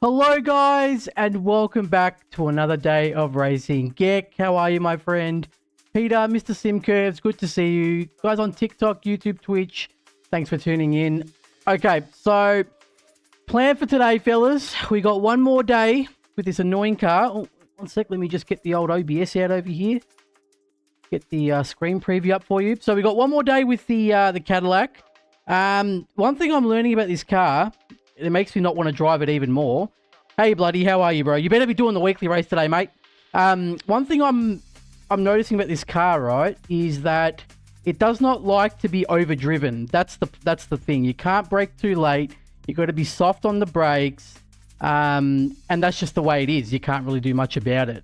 Hello guys, and welcome back to another day of racing. Gek, how are you, my friend? Peter, Mr. SimCurves, good to see you. Guys on TikTok, YouTube, Twitch, thanks for tuning in. Okay, so plan for today, fellas. We got one more day with this annoying car. Oh, one sec, let me just get the old OBS out over here. Get the screen preview up for you. So we got one more day with the Cadillac. One thing I'm learning about this car, it makes me not want to drive it even more. Hey, Bloody, how are you, bro? You better be doing the weekly race today, mate. One thing I'm noticing about this car, right, is that it does not like to be overdriven. That's the thing. You can't brake too late. You got to be soft on the brakes, and that's just the way it is. You can't really do much about it.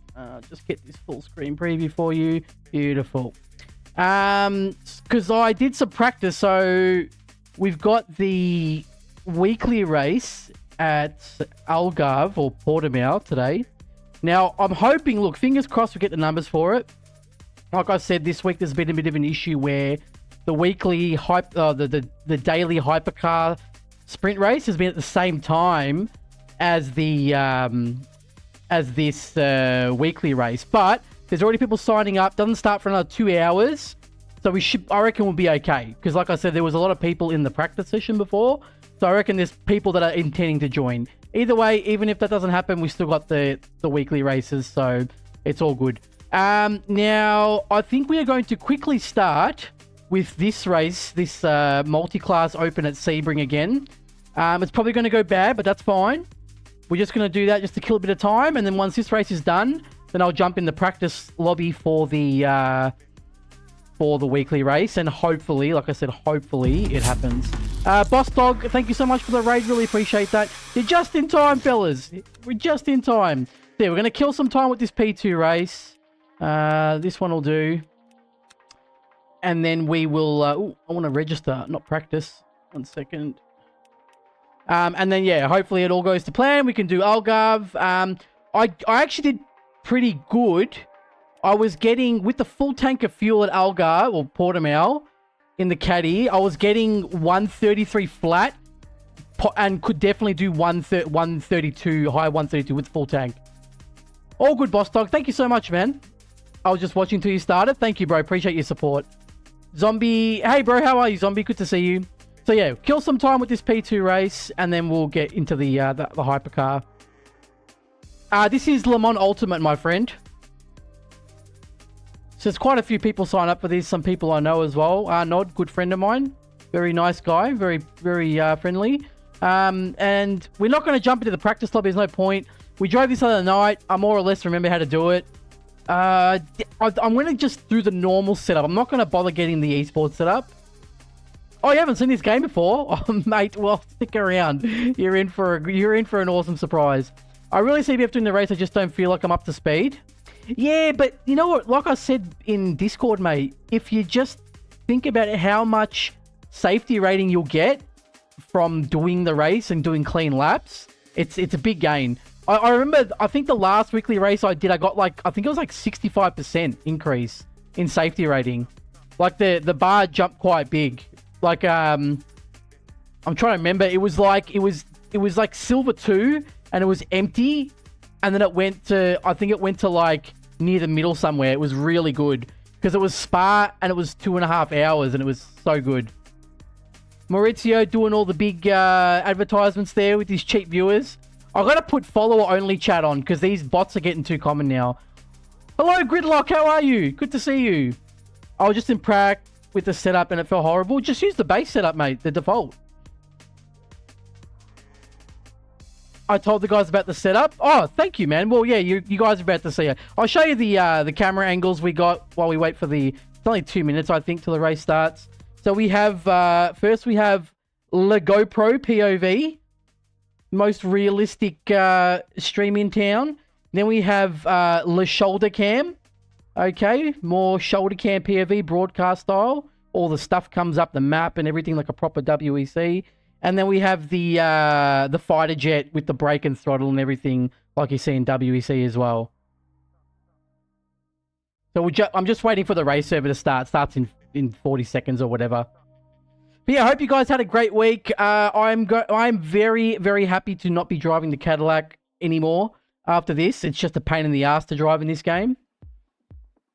Just get this full screen preview for you. Beautiful. Because I did some practice, so we've got the weekly race at Algarve or Portimao today. Now, I'm hoping, look, fingers crossed we get the numbers for it. Like I said, this week there's been a bit of an issue where the weekly the daily hypercar sprint race has been at the same time as the this weekly race. But there's already people signing up. Doesn't start for another 2 hours. So I reckon we'll be okay. Because like I said, there was a lot of people in the practice session before. So I reckon there's people that are intending to join. Either way, even if that doesn't happen, we still got the weekly races. So it's all good. Now, I think we are going to quickly start with this race. This multi-class open at Sebring again. It's probably going to go bad, but that's fine. We're just going to do that just to kill a bit of time. And then once this race is done, then I'll jump in the practice lobby for the weekly race, and hopefully, like I said, hopefully it happens. Boss Dog, thank you so much for the raid. Really appreciate that. You're just in time, fellas. We're just in time. There, we're going to kill some time with this P2 race. This one will do. And then we will... ooh, I want to register, not practice. 1 second. And then, yeah, hopefully it all goes to plan. We can do Algarve. I actually did pretty good. I was getting, with the full tank of fuel at Algarve, or Portimao, in the Caddy, I was getting 133 flat, and could definitely do 132, high 132 with full tank. All good, Boss Dog. Thank you so much, man. I was just watching till you started. Thank you, bro. Appreciate your support. Zombie, hey, bro. How are you, Zombie? Good to see you. So, yeah, kill some time with this P2 race, and then we'll get into the hypercar. This is Le Mans Ultimate, my friend. So there's quite a few people sign up for this. Some people I know as well. Nod, good friend of mine. Very nice guy. Very, very friendly. And we're not going to jump into the practice lobby. There's no point. We drove this other night. I more or less remember how to do it. I'm going to just do the normal setup. I'm not going to bother getting the esports setup. Oh, you haven't seen this game before? Oh, mate, well, stick around. You're in for an awesome surprise. I really see after doing the race, I just don't feel like I'm up to speed. Yeah, but you know what? Like I said in Discord, mate, if you just think about it, how much safety rating you'll get from doing the race and doing clean laps, it's a big gain. I remember, I think the last weekly race I did, I got like, I think it was like 65% increase in safety rating. Like the bar jumped quite big. Like, I'm trying to remember, it was like silver 2 and it was empty. And then it went to, I think it went to like near the middle somewhere. It was really good because it was Spa and it was 2.5 hours and it was so good. Maurizio doing all the big advertisements there with his cheap viewers. I've got to put follower only chat on because these bots are getting too common now. Hello, Gridlock. How are you? Good to see you. I was just in prac with the setup and it felt horrible. Just use the base setup, mate. The default. I told the guys about the setup. Oh, thank you, man. Well, yeah, you guys are about to see it. I'll show you the camera angles we got while we wait for it's only 2 minutes, I think, till the race starts. So we have, first we have Le GoPro POV, most realistic stream in town. Then we have Le Shoulder Cam. Okay, more shoulder cam POV, broadcast style. All the stuff comes up the map and everything like a proper WEC. And then we have the fighter jet with the brake and throttle and everything like you see in WEC as well. So I'm just waiting for the race server to start. Starts in 40 seconds or whatever. But yeah, I hope you guys had a great week. I'm very, very happy to not be driving the Cadillac anymore after this. It's just a pain in the ass to drive in this game.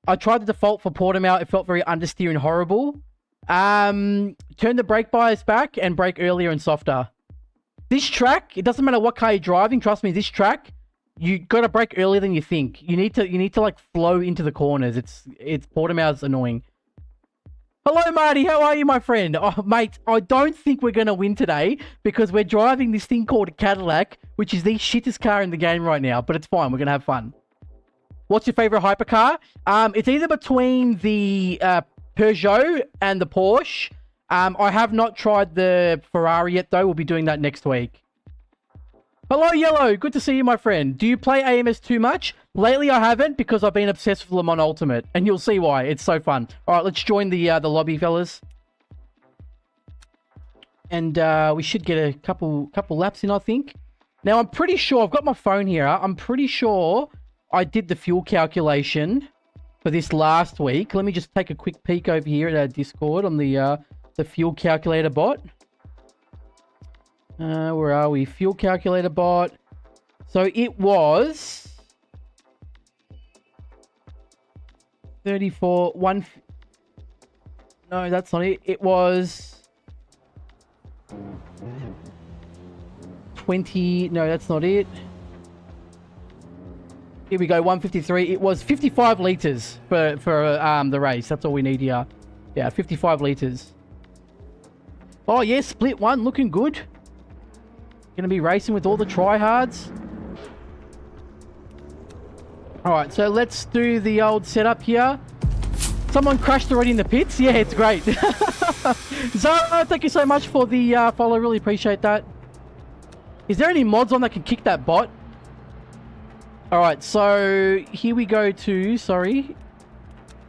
I tried the default for Portimao. It felt very understeer and horrible. Turn the brake bias back and brake earlier and softer. This track, it doesn't matter what car you're driving. Trust me, this track, you got to brake earlier than you think. You need to like flow into the corners. It's Portimao's annoying. Hello, Marty. How are you, my friend? Oh, mate, I don't think we're going to win today because we're driving this thing called a Cadillac, which is the shittest car in the game right now, but it's fine. We're going to have fun. What's your favorite hypercar? It's either between the Peugeot and the Porsche. I have not tried the Ferrari yet, though. We'll be doing that next week. Hello, Yellow. Good to see you, my friend. Do you play AMS too much? Lately, I haven't because I've been obsessed with Le Mans Ultimate, and you'll see why. It's so fun. All right, let's join the lobby, fellas. And we should get a couple laps in, I think. Now, I'm pretty sure... I've got my phone here. I'm pretty sure I did the fuel calculation for this last week. Let me just take a quick peek over here at our Discord on the fuel calculator bot. Where are we? Fuel calculator bot. So it was 34, no, that's not it. It was 20, no, that's not it. Here we go, 153. It was 55 liters for the race. That's all we need here. Yeah, 55 liters. Oh yeah, split one, looking good. Gonna be racing with all the tryhards. Alright, so let's do the old setup here. Someone crashed already in the pits? Yeah, it's great. Zara, thank you so much for the follow. Really appreciate that. Is there any mods on that can kick that bot? Alright, so here we go to,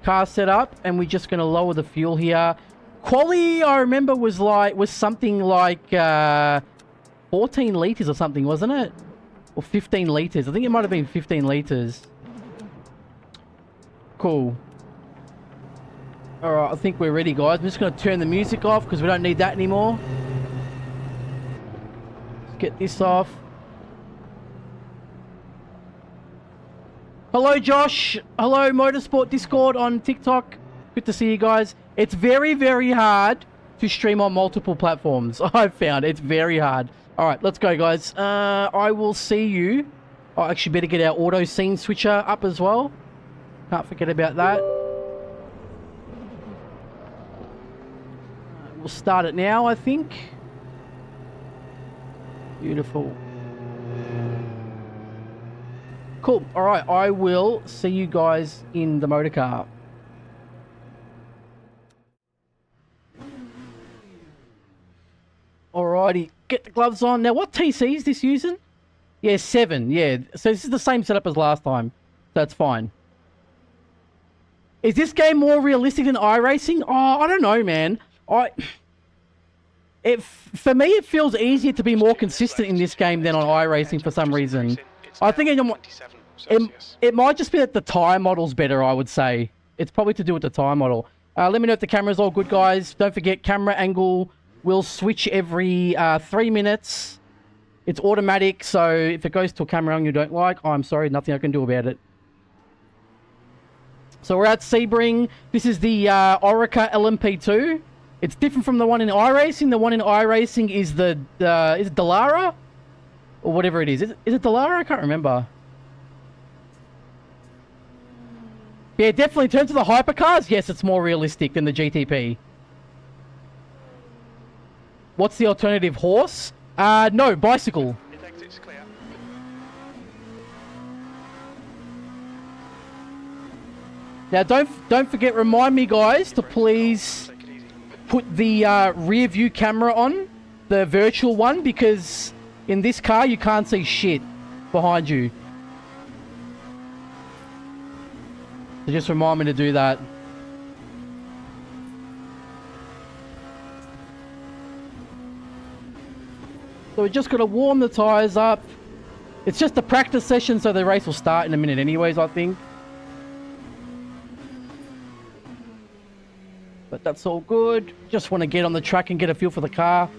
car setup, and we're just gonna lower the fuel here. Quali, I remember, was something like 14 liters or something, wasn't it? Or 15 liters. I think it might have been 15 liters. Cool. Alright, I think we're ready, guys. I'm just going to turn the music off because we don't need that anymore. Let's get this off. Hello, Josh. Hello, Motorsport Discord on TikTok. Good to see you guys. It's very, very hard to stream on multiple platforms. I've found it's very hard. Alright, let's go, guys. I will see you. I actually better get our auto scene switcher up as well. Can't forget about that. We'll start it now, I think. Beautiful. Cool. Alright, I will see you guys in the motor car. Alrighty, get the gloves on. Now, what TC is this using? Yeah, 7. Yeah, so this is the same setup as last time. That's fine. Is this game more realistic than iRacing? Oh, I don't know, man. For me, it feels easier to be more consistent in this game than on iRacing for some reason. I think it might just be that the tyre model's better, I would say. It's probably to do with the tyre model. Let me know if the camera's all good, guys. Don't forget, camera angle will switch every 3 minutes. It's automatic, so if it goes to a camera angle you don't like, I'm sorry, nothing I can do about it. So we're at Sebring. This is the AFFILATE LMP2. It's different from the one in iRacing. The one in iRacing is is it Dallara? Or whatever it is. Is it Dallara? I can't remember. Yeah, definitely. In terms of the hypercars, yes, it's more realistic than the GTP. What's the alternative? Horse? No, bicycle. Now, don't forget, remind me, guys, to please put the rear view camera on, the virtual one, because in this car you can't see shit behind you. So just remind me to do that. So we're just got to warm the tyres up. It's just a practice session, so the race will start in a minute anyways, I think. But that's all good. Just want to get on the track and get a feel for the car,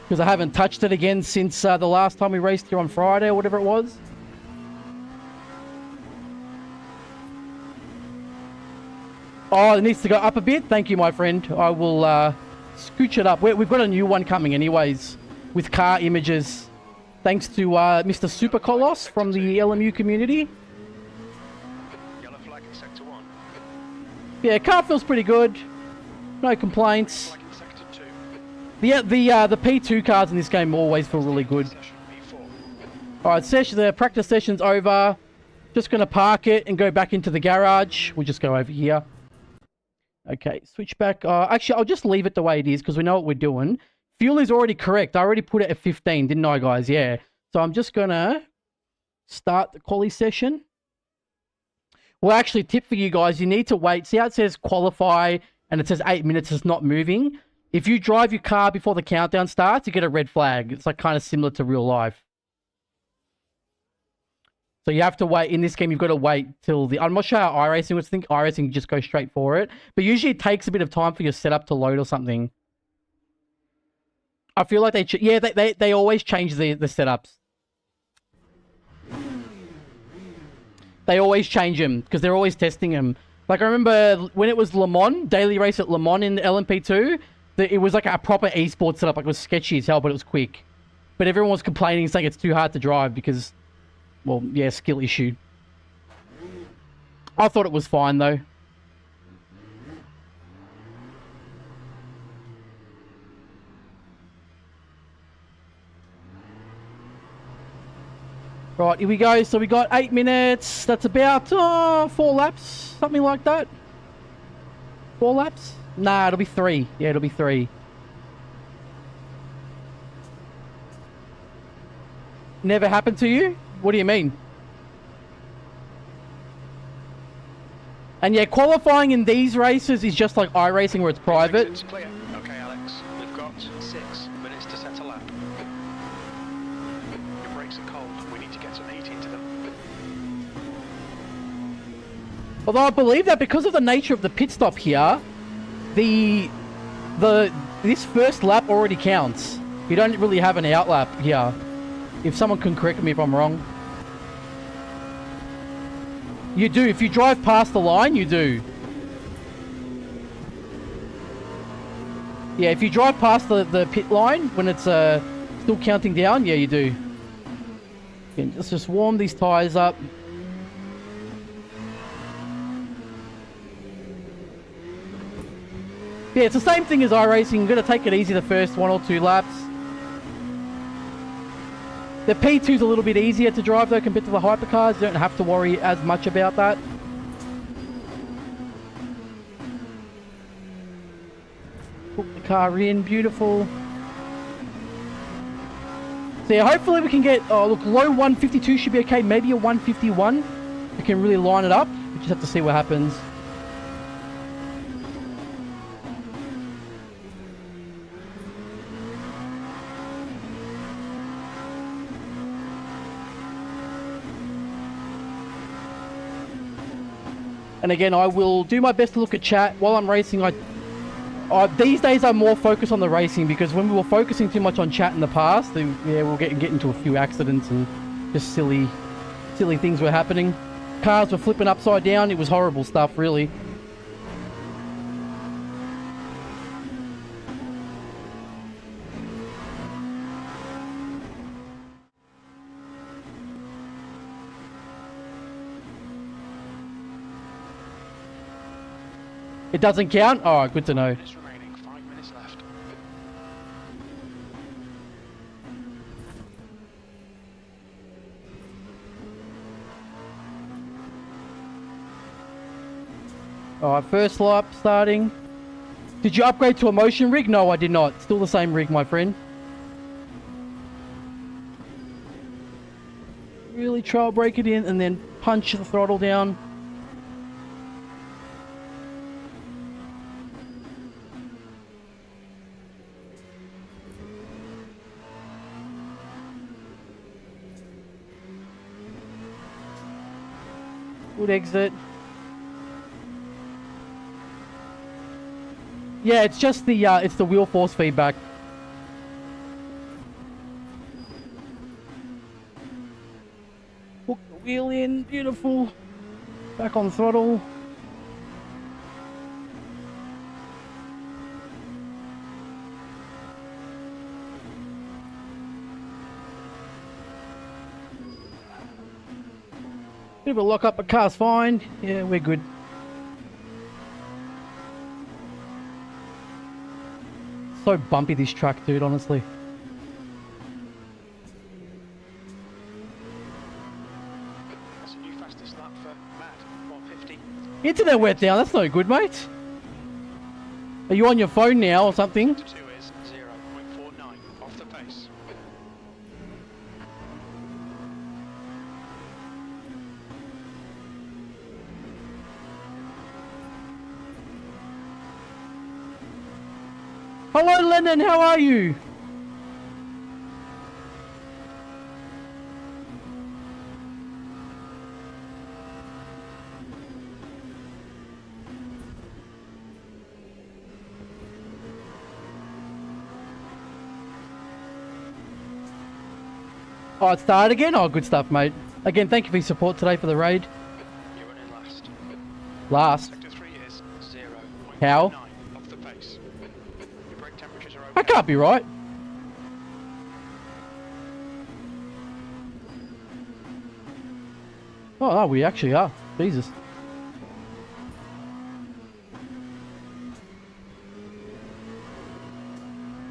because I haven't touched it again since the last time we raced here on Friday or whatever it was. Oh, it needs to go up a bit. Thank you, my friend. I will scooch it up. We've got a new one coming anyways, with car images. Thanks to Mr. Super Colos from the LMU community. Yellow flag in sector 1. Yeah, car feels pretty good. No complaints. Flag in sector 2. The P2 cars in this game always feel really good. Session P4. Alright, the practice session's over. Just going to park it and go back into the garage. We'll just go over here. Okay, switch back. Actually, I'll just leave it the way it is because we know what we're doing. Fuel is already correct. I already put it at 15, didn't I, guys? Yeah. So I'm just going to start the quali session. Well, actually, tip for you guys, you need to wait. See how it says qualify and it says 8 minutes is not moving? If you drive your car before the countdown starts, you get a red flag. It's like kind of similar to real life. So you have to wait. In this game, you've got to wait till the... I'm not sure how iRacing was. I think iRacing just goes straight for it. But usually it takes a bit of time for your setup to load or something. I feel like they always change the setups. They always change them because they're always testing them. Like I remember when it was Le Mans, daily race at Le Mans in the LMP2, it was like a proper esports setup. Like it was sketchy as hell, but it was quick. But everyone was complaining, saying it's too hard to drive because... Well, yeah, skill issue. I thought it was fine, though. Right, here we go. So we got 8 minutes. That's about 4 laps. Something like that. 4 laps? Nah, it'll be 3. Yeah, it'll be 3. Never happened to you? What do you mean? And yeah, qualifying in these races is just like iRacing where it's private. It's clear. Okay, Alex. We've got 6 minutes to set a lap. Your brakes are cold. We need to get some heat into them. Although I believe that because of the nature of the pit stop here, this first lap already counts. You don't really have an out lap here. If someone can correct me if I'm wrong. You do. If you drive past the line, you do. Yeah, if you drive past the pit line when it's still counting down, yeah, you do. Okay, let's just warm these tyres up. Yeah, it's the same thing as iRacing. You're going to take it easy the first 1 or 2 laps. The P2's a little bit easier to drive though compared to the hypercars. You don't have to worry as much about that. Put the car in, beautiful. So yeah, hopefully we can get, oh look, low 152 should be okay, maybe a 151. We can really line it up. We just have to see what happens. And again, I will do my best to look at chat while I'm racing. These days I'm more focused on the racing because when we were focusing too much on chat in the past, yeah, we'll get into a few accidents and just silly things were happening. Cars were flipping upside down. It was horrible stuff, really. It doesn't count? Alright, good to know. Minutes remaining, 5 minutes left. Alright, first lap starting. Did you upgrade to a motion rig? No, I did not. Still the same rig, my friend. Really trail brake it in and then punch the throttle down. Good exit. Yeah, it's just the wheel force feedback. Hook the wheel in, beautiful. Back on throttle. Bit of a lock up, but car's fine. Yeah, we're good. So bumpy this track, dude, honestly. That's a new fastest lap for Matt, 150. Internet went down, that's no good, mate. Are you on your phone now or something? 2 is 0.49 off the pace. Hello, Lennon, how are you? Oh, it started again? Oh, good stuff, mate. Again, thank you for your support today for the raid. You're running last. Last. Sector 3 is 0.49 How? off the pace. Your brake temperatures are okay. That can't be right. Oh, we actually are. Jesus.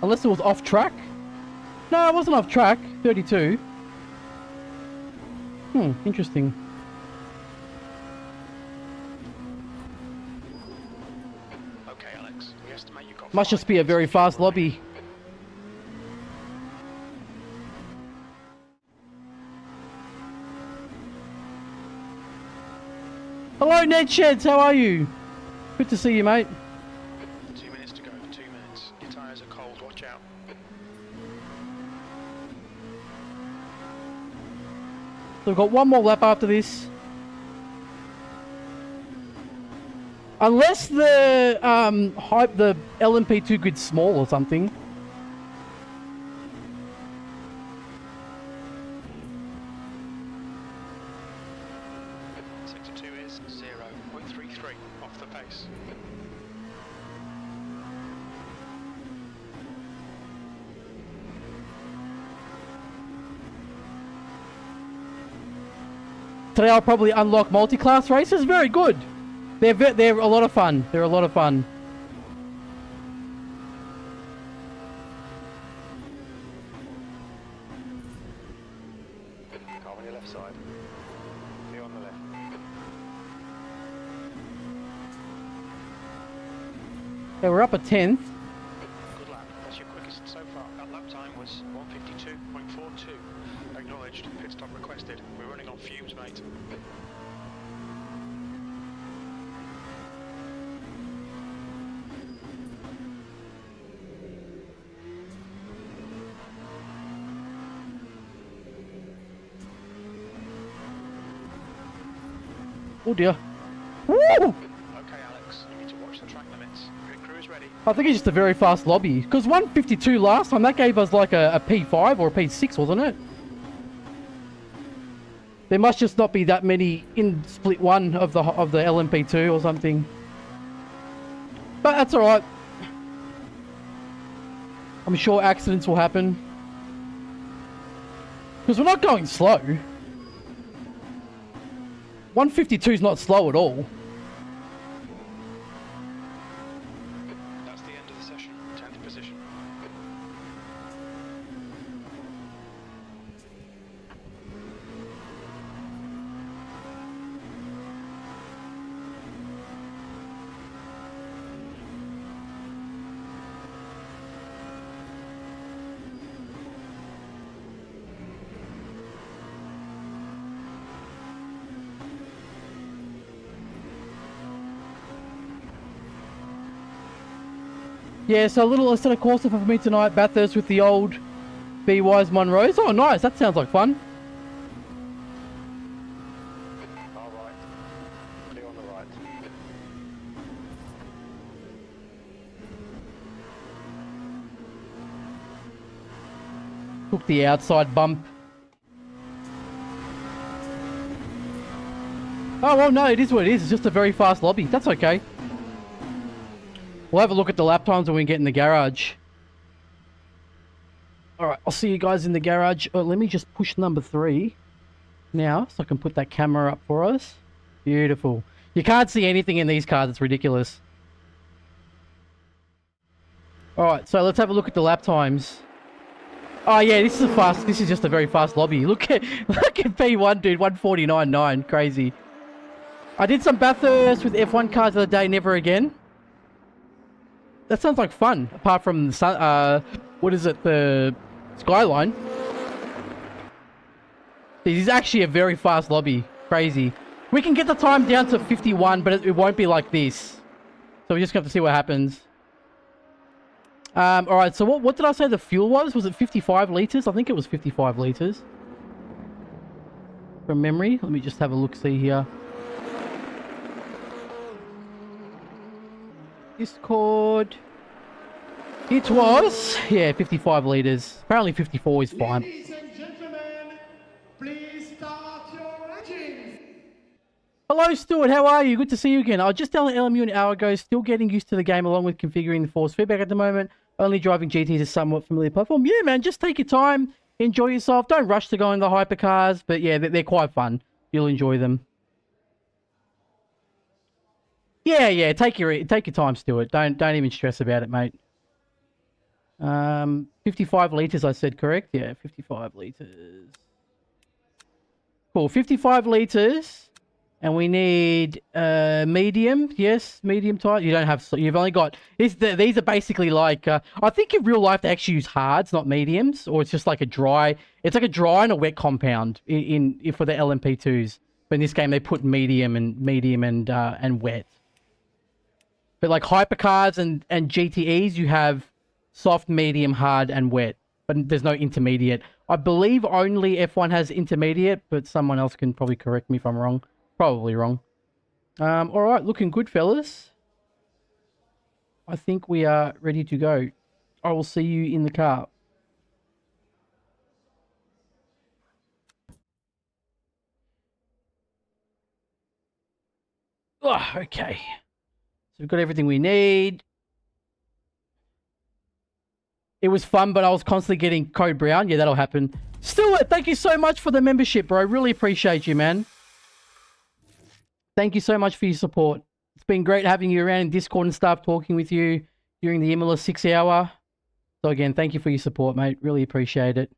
Unless it was off track? No, it wasn't off track. 32. Interesting. Okay, Alex. We estimate you got Must just be a very fast lobby. Hello, Ned Sheds. How are you? Good to see you, mate. 2 minutes to go. 2 minutes. Your tyres are cold. Watch out. So we've got one more lap after this. Unless the the LMP2 grid's small or something. Sector 2 is 0.33 off the pace. Today I'll probably unlock multi-class races. Very good. They're a lot of fun. They're a lot of fun. Car on your left side. Clear on the left. Yeah, we're up a 10th. Good lap. That's your quickest so far. That lap time was 152.42. Acknowledged. Pit stop requested. We're running on fumes, mate. Oh dear. Woo! Okay, Alex. You need to watch the track limits. Pit crew is ready. I think it's just a very fast lobby. Because 152 last time, that gave us like a P5 or a P6, wasn't it? There must just not be that many in split one of the LMP2 or something. But that's alright. I'm sure accidents will happen. Because we're not going slow. 152 is not slow at all. That's the end of the session. 10th position. Yeah, so a little Assetto Corsa for me tonight. Bathurst with the old BY's Monroes. Oh, nice. That sounds like fun. All right. Clear on the right. Took the outside bump. Oh, well, no, it is what it is. It's just a very fast lobby. That's okay. We'll have a look at the lap times when we get in the garage. Alright, I'll see you guys in the garage. Oh, let me just push number 3 now so I can put that camera up for us. Beautiful. You can't see anything in these cars. It's ridiculous. Alright, so let's have a look at the lap times. Oh yeah, this is just a very fast lobby. Look at P1, dude, 149.9, crazy. I did some Bathurst with F1 cars the other day, never again. That sounds like fun, apart from the sun, what is it, the Skyline. This is actually a very fast lobby, crazy. We can get the time down to 51, but it won't be like this. So we just have to see what happens. Alright, so what did I say the fuel was? Was it 55 litres? I think it was 55 litres. From memory. Let me just have a look-see here. Discord. It was, yeah, 55 litres. Apparently 54 is fine. Ladies and gentlemen, please start your engines. Hello, Stuart. How are you? Good to see you again. I was just telling LMU an hour ago, still getting used to the game along with configuring the force feedback at the moment. Only driving GT is a somewhat familiar platform. Yeah, man, just take your time. Enjoy yourself. Don't rush to go in the hypercars. But yeah, they're quite fun. You'll enjoy them. Yeah, take your time, Stuart. Don't even stress about it, mate. 55 litres, I said, correct? Yeah, 55 litres. Cool, 55 litres. And we need medium. Yes, medium type. You don't have... You've only got... These are basically like... I think in real life they actually use hards, not mediums. Or it's just like a dry... It's like a dry and a wet compound for the LMP2s. But in this game they put medium and wet. But like hypercars and GTEs, you have soft, medium, hard, and wet. But there's no intermediate. I believe only F1 has intermediate, but someone else can probably correct me if I'm wrong. Probably wrong. Alright, looking good, fellas. I think we are ready to go. I will see you in the car. Oh, okay. So we've got everything we need. It was fun, but I was constantly getting code brown. Yeah, that'll happen. Stuart, thank you so much for the membership, bro. Really appreciate you, man. Thank you so much for your support. It's been great having you around in Discord and stuff, talking with you during the Imola 6 hour. So again, thank you for your support, mate. Really appreciate it.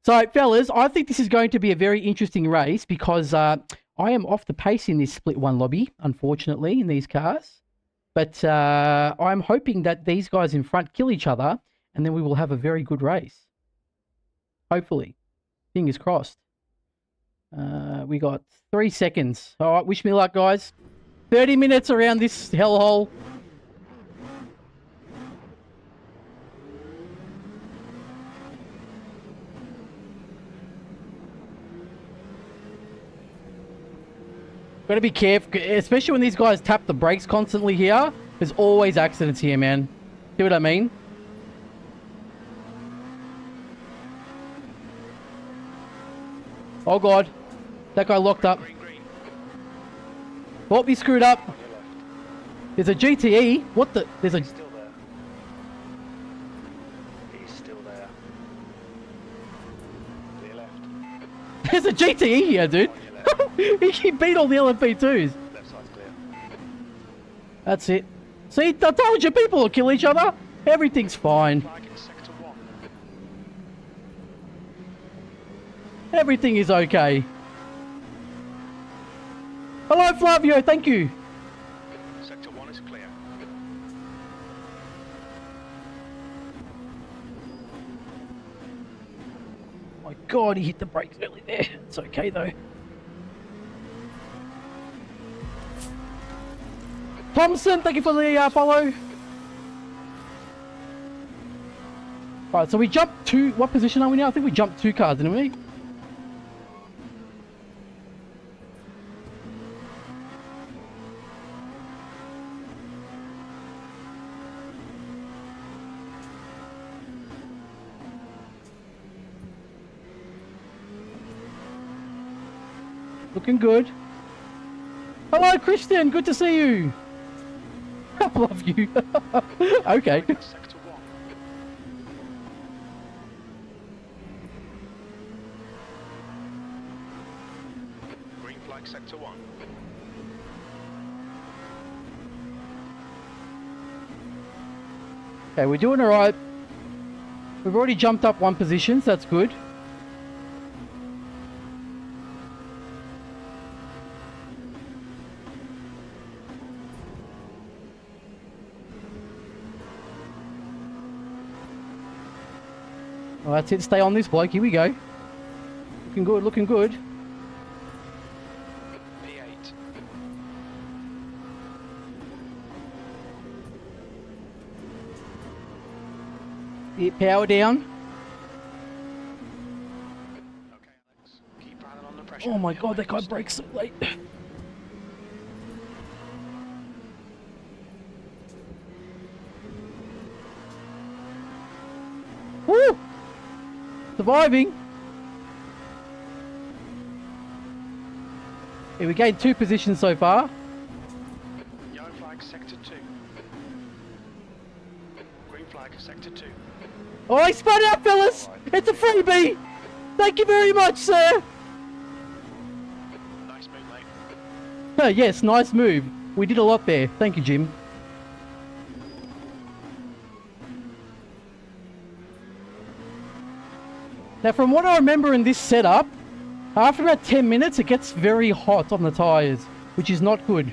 So, fellas, I think this is going to be a very interesting race because I am off the pace in this split one lobby, unfortunately, in these cars. But I'm hoping that these guys in front kill each other and then we will have a very good race. Hopefully. Fingers crossed. We got 3 seconds. All right, wish me luck, guys. 30 minutes around this hellhole. Got to be careful, especially when these guys tap the brakes constantly here. There's always accidents here, man. See what I mean? Oh, God. That guy locked up. Oh, he screwed up. There's a GTE. What the? There's a... He's still there. He's still there. To your left. There's a GTE here, dude. He beat all the LMP2s. Left side's clear. That's it. See, I told you people will kill each other. Everything's fine. Flag in sector 1. Everything is okay. Hello, Flavio. Thank you. Sector 1 is clear. My God, he hit the brakes early there. It's okay, though. Thompson, thank you for the follow. Alright, so we jumped 2... What position are we now? I think we jumped 2 cars, didn't we? Looking good. Hello, Christian. Good to see you. I love you. Okay. Sector 1. Green flag sector 1. Okay, we're doing all right. We've already jumped up one position, so that's good. Well, that's it. Stay on this bloke. Here we go. Looking good, looking good. P8. Power down. Okay, Alex. Keep running on the pressure. Oh my god, that guy Mistake. brakes so late. Woo! Surviving. Yeah, we gained 2 positions so far. Yellow flag sector 2. Green flag sector 2. Oh, I spun out, fellas! It's a freebie! Thank you very much, sir! Nice move, mate. Oh, yes, nice move. We did a lot there. Thank you, Jim. Now, from what I remember in this setup, after about 10 minutes, it gets very hot on the tyres, which is not good.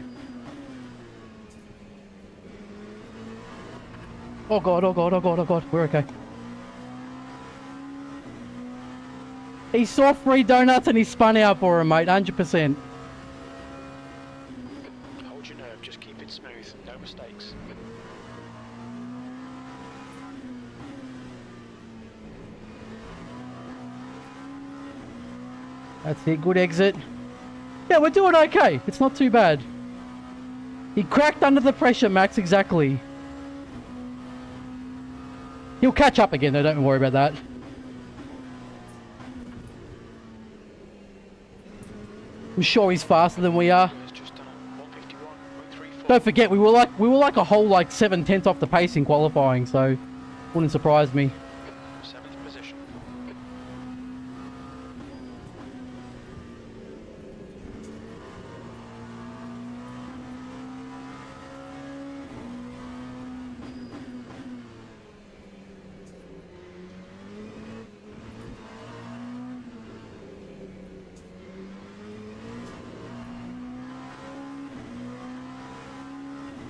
Oh god, oh god, oh god, oh god. We're okay. He saw free donuts and he spun out for him, mate. 100%. Hold your nerve, just keep it smooth. No mistakes. That's it. Good exit. Yeah, we're doing okay. It's not too bad. He cracked under the pressure, Max. Exactly. He'll catch up again, though. Don't worry about that. I'm sure he's faster than we are. It's just done a 151.34. Don't forget, we were like a whole 7/10 off the pace in qualifying, so wouldn't surprise me. 7th position.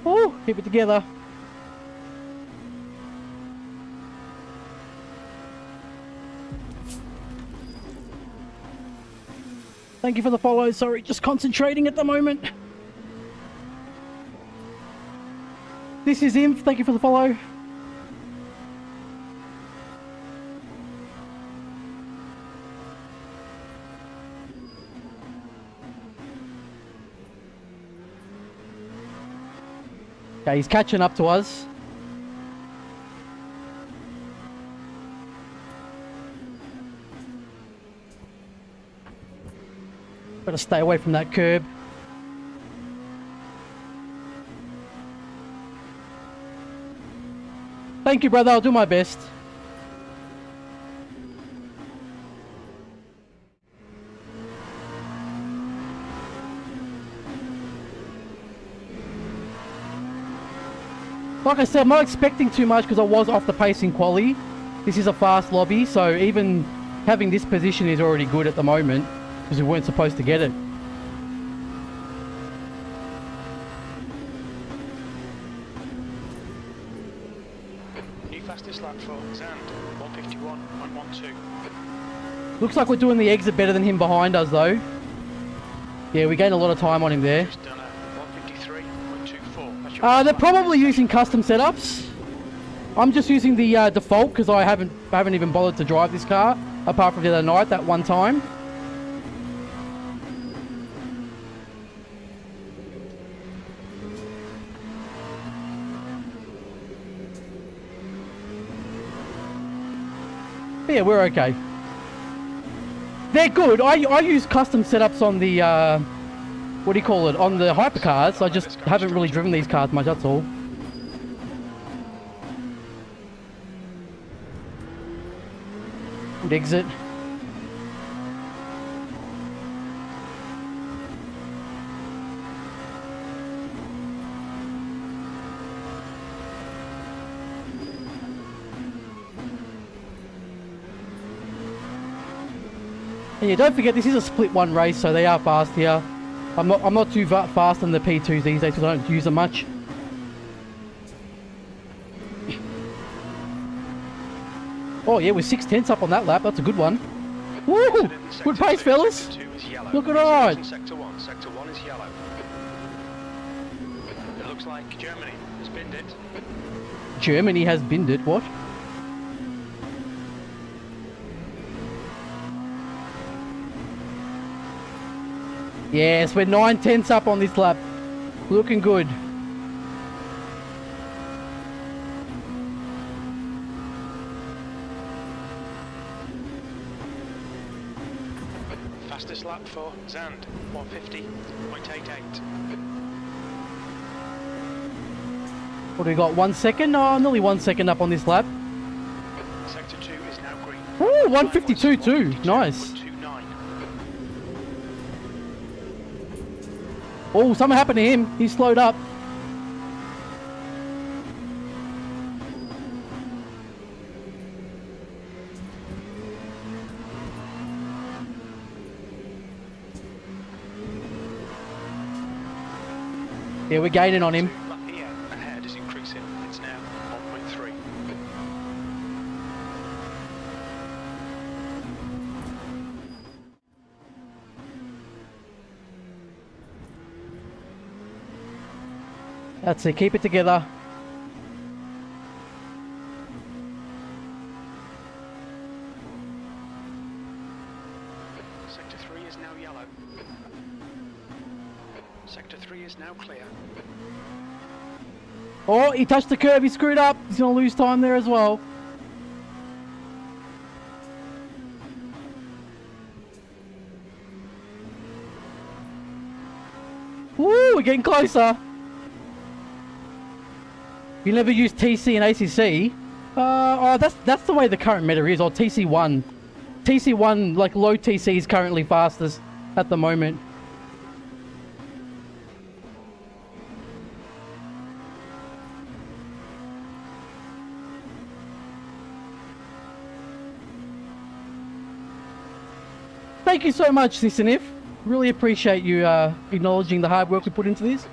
Oh, keep it together. Thank you for the follow. Sorry, just concentrating at the moment. This is Inf. Thank you for the follow. Okay, he's catching up to us. Gotta stay away from that curb. Thank you, brother. I'll do my best. Like I said, I'm not expecting too much because I was off the pace in quali. This is a fast lobby, so even having this position is already good at the moment because we weren't supposed to get it. New fastest lap for Zand. 151.12. Looks like we're doing the exit better than him behind us, though. Yeah, we gained a lot of time on him there. Just done a 153.24. That's your They're probably using custom setups. I'm just using the default because I haven't even bothered to drive this car apart from the other night, that one time. But yeah, we're okay. They're good. I use custom setups on the, what do you call it, on the hypercars. I just haven't really driven these cars much, that's all. Good exit. And yeah, don't forget this is a split one race, so they are fast here. I'm not too fast on the P2s these days because I don't use them much. Oh yeah, we're 6/10 up on that lap. That's a good one. Woo! Good pace, fellas. Look at that. Sector 1 is yellow. It looks like Germany has binned it. Germany has binned it. What? Yes, we're 9/10 up on this lap. Looking good. Fastest lap for Zand, 150.88. What do we got? 1 second? Oh, nearly 1 second up on this lap. Sector 2 is now green. Ooh, 152 too. Nice. 129. Oh, something happened to him. He slowed up. Yeah, we're gaining on him. Lap here, ahead is increasing. It's now 1.3. That's it. Keep it together. Sector 3 is now yellow. Sector 3 is now clear. Oh, he touched the curb. He screwed up. He's going to lose time there as well. Woo, we're getting closer. You never use TC and ACC. Oh, that's the way the current meta is. Or TC1. TC1, like low TC is currently fastest at the moment. Thank you so much, Sisanif. Really appreciate you acknowledging the hard work we put into this.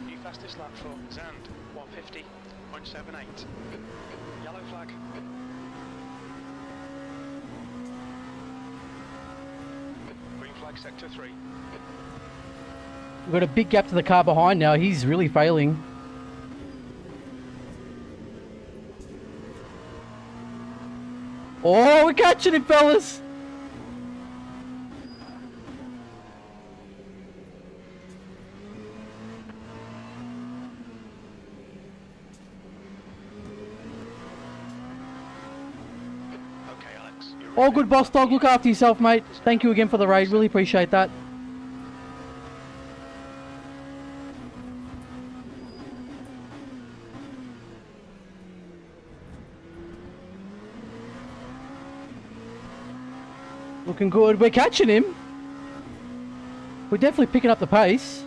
New fastest lap for Zand, 150.78. Yellow flag. Green flag, sector 3. We've got a big gap to the car behind now. He's really failing. Oh, we're catching him, fellas! All good, boss dog. Look after yourself, mate. Thank you again for the raid. Really appreciate that. Looking good. We're catching him. We're definitely picking up the pace.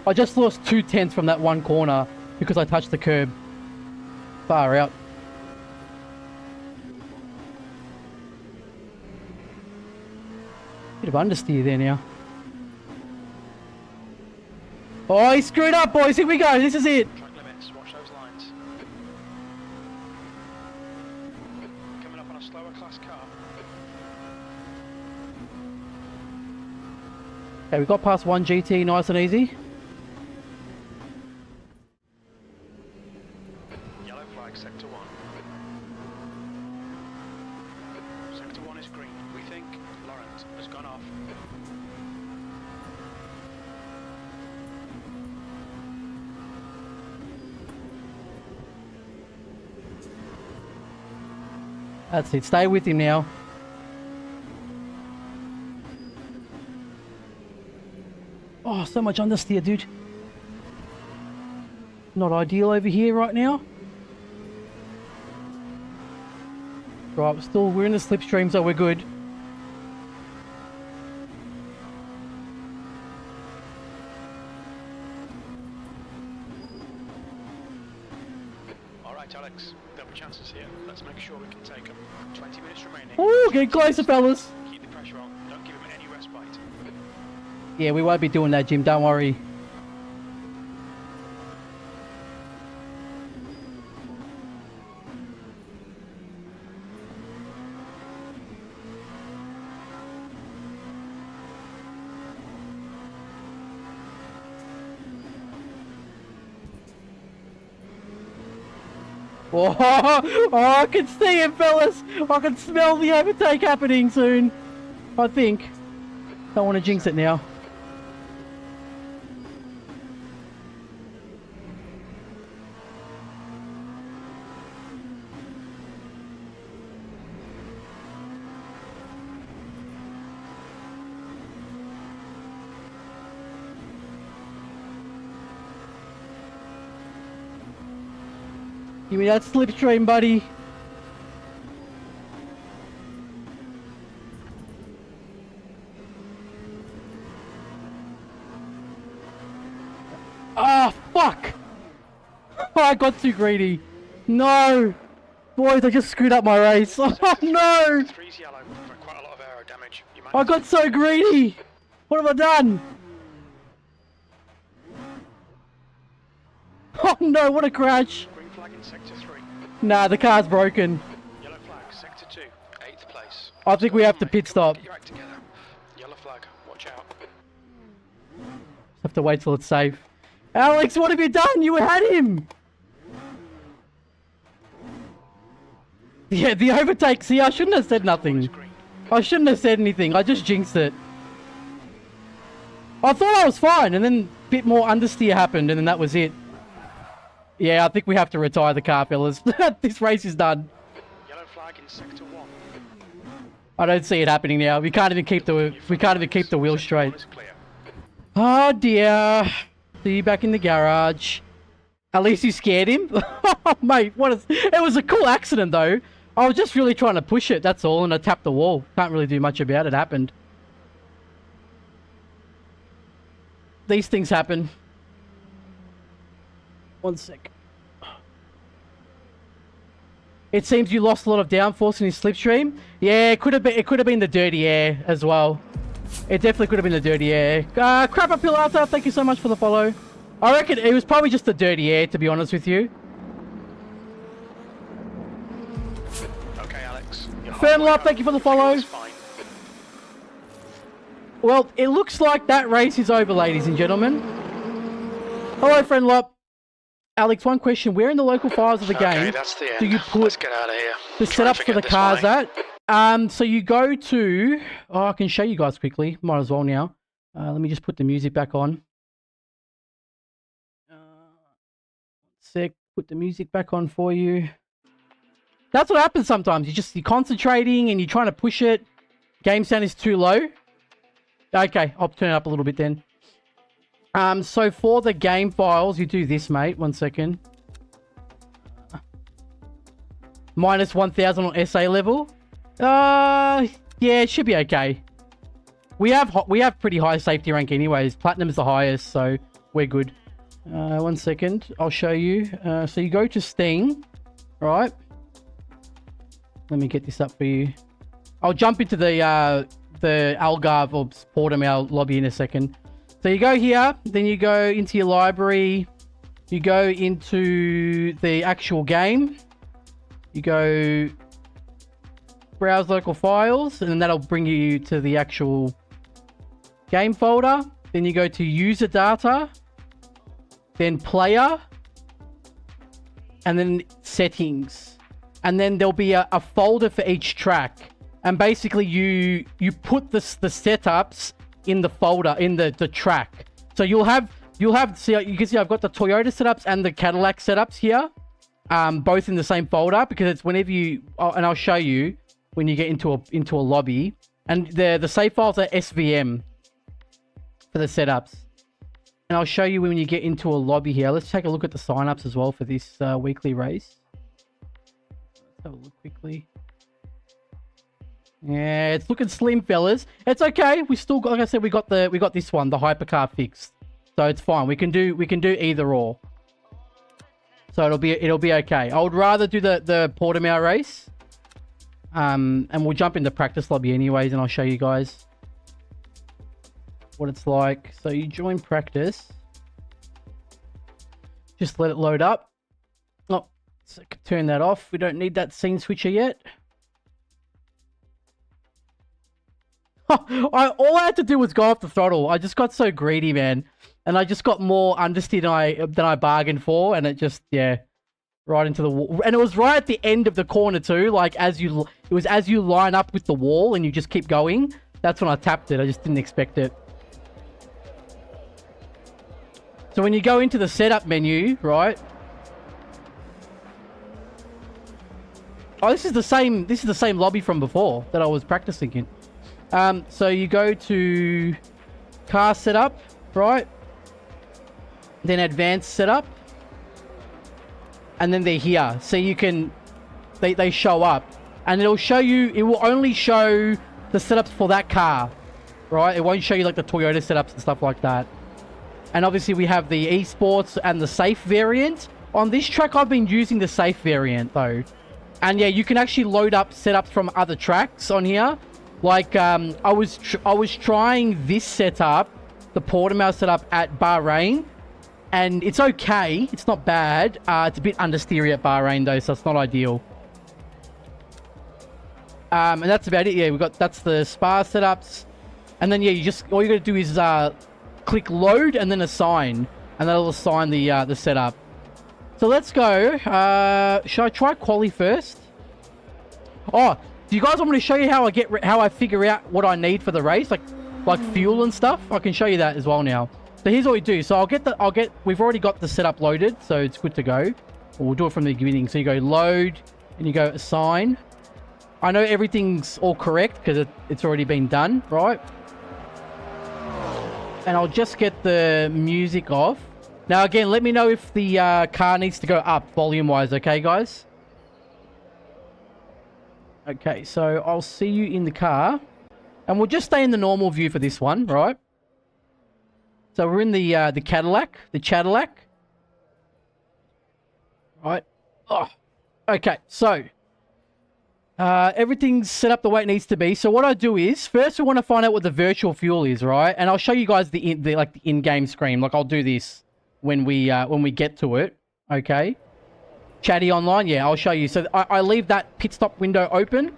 I just lost 2/10 from that one corner because I touched the curb. Far out. Bit of understeer there now. Oh, he screwed up, boys. Here we go. This is it. Track limits, watch those lines. Coming up on a slower class car. Okay, we got past 1 GT, nice and easy. Yellow flag, sector 1. Sector 1 is green. We think Laurent has gone off. That's it. Stay with him now. Oh, so much understeer, dude. Not ideal over here right now. Right, we're in the slipstream, so we're good. Alright, Alex, double chances here. Let's make sure we can take them. 20 minutes remaining. Ooh, get closer, fellas. Keep the pressure on. Don't give him any respite. Yeah, we won't be doing that, Jim. Don't worry. Oh, I can see it, fellas. I can smell the overtake happening soon. I think. Don't want to jinx it now. Give me that slipstream, buddy. Ah, fuck! Oh, I got too greedy. No! Boys, I just screwed up my race. Oh, no! 3's yellow for quite a lot of aero damage. You might I got so greedy! What have I done? Oh no, what a crash! green flag in sector 3. Nah, the car's broken. Yellow flag, sector 2, 8th place. I think we have to pit stop. Get your act together. Yellow flag, watch out. Have to wait till it's safe. Alex, what have you done? You had him! Yeah, the overtake. See, I shouldn't have said nothing. I shouldn't have said anything. I just jinxed it. I thought I was fine, and then a bit more understeer happened, and then that was it. Yeah, I think we have to retire the car, fellas. This race is done. Yellow flag in sector 1. I don't see it happening now. We can't even keep the wheel straight. Oh dear. See you back in the garage. At least you scared him. Mate, it was a cool accident though. I was just really trying to push it, that's all, and I tapped the wall. Can't really do much about it. It happened. These things happen. One sec. It seems you lost a lot of downforce in his slipstream. Yeah, it could have been the dirty air as well. It definitely could have been the dirty air. Crap up Pilata, thank you so much for the follow. I reckon it was probably just the dirty air, to be honest with you. Okay, Alex. Fernlop, thank you for the follow. Well, it looks like that race is over, ladies and gentlemen. Hello, Fernlop. Alex, one question. Where in the local files of the game that's the end. do you put Let's get out of here. the setups for the cars at? So you go to... Oh, I can show you guys quickly. Might as well now. Let me just put the music back on. Sec. Put the music back on for you. That's what happens sometimes. You're concentrating and you're trying to push it. Game sound is too low. Okay, I'll turn it up a little bit then. So for the game files, you do this, mate. 1 second. Minus 1000 on SA level. Yeah, it should be okay. We have pretty high safety rank anyways. Platinum's the highest, so we're good. 1 second, I'll show you. So you go to Steam, right? Let me get this up for you. I'll jump into the Algarve or Portimao lobby in a second. So you go here, then you go into your library, you go into the actual game, you go browse local files, and then that'll bring you to the actual game folder. Then you go to user data, then player, and then settings, and then there'll be a folder for each track. And basically you put the setups in the folder, in the track. So you'll have, so you can see I've got the Toyota setups and the Cadillac setups here, both in the same folder, because it's whenever you, and I'll show you when you get into a lobby. And the save files are SVM for the setups. And I'll show you when you get into a lobby here. Let's take a look at the signups as well for this weekly race. Let's have a look quickly. Yeah, it's looking slim, fellas. It's okay. We still got, like I said, we got this one, the HYPERCAR fixed. So it's fine. We can do either or. So it'll be okay. I would rather do the Portimao race. And we'll jump into practice lobby anyways, and I'll show you guys what it's like. So you join practice. Just let it load up. Oh, so I can turn that off. We don't need that scene switcher yet. All I had to do was go off the throttle. I just got so greedy, man. And I just got more understeer than I bargained for. And it just, yeah, right into the wall. And it was right at the end of the corner too. Like as you line up with the wall and you just keep going. That's when I tapped it. I just didn't expect it. So when you go into the setup menu, right? Oh, this is the same lobby from before that I was practicing in. So you go to car setup, right? Then advanced setup. And then they're here. So you can, they show up. And it'll show you, it will only show the setups for that car, right? It won't show you like the Toyota setups and stuff like that. And obviously we have the esports and the safe variant. On this track, I've been using the safe variant though. And yeah, you can actually load up setups from other tracks on here. Like, I was trying this setup, the Portimao setup at Bahrain, and it's okay. It's not bad. It's a bit understeery at Bahrain though, so it's not ideal. And that's about it. Yeah, that's the Spa setups, and then yeah, all you gotta do is click load and then assign, and that'll assign the setup. So let's go. Should I try quali first? Oh. Do you guys want me to show you how I figure out what I need for the race, like fuel and stuff? I can show you that as well now. So here's what we do. So we've already got the setup loaded, so it's good to go. We'll do it from the beginning. So you go load and you go assign. I know everything's all correct because it's already been done, right? And I'll just get the music off. Now again, let me know if the car needs to go up volume-wise, okay, guys? Okay, so I'll see you in the car. And we'll just stay in the normal view for this one, right? So we're in the Cadillac, the Cadillac. Right. Oh. Okay, so everything's set up the way it needs to be. So what I do is, first we want to find out what the virtual fuel is, right? And I'll show you guys the in-game screen. Like I'll do this when we get to it. Okay. Chatty online, yeah, I'll show you. So I leave that pit stop window open.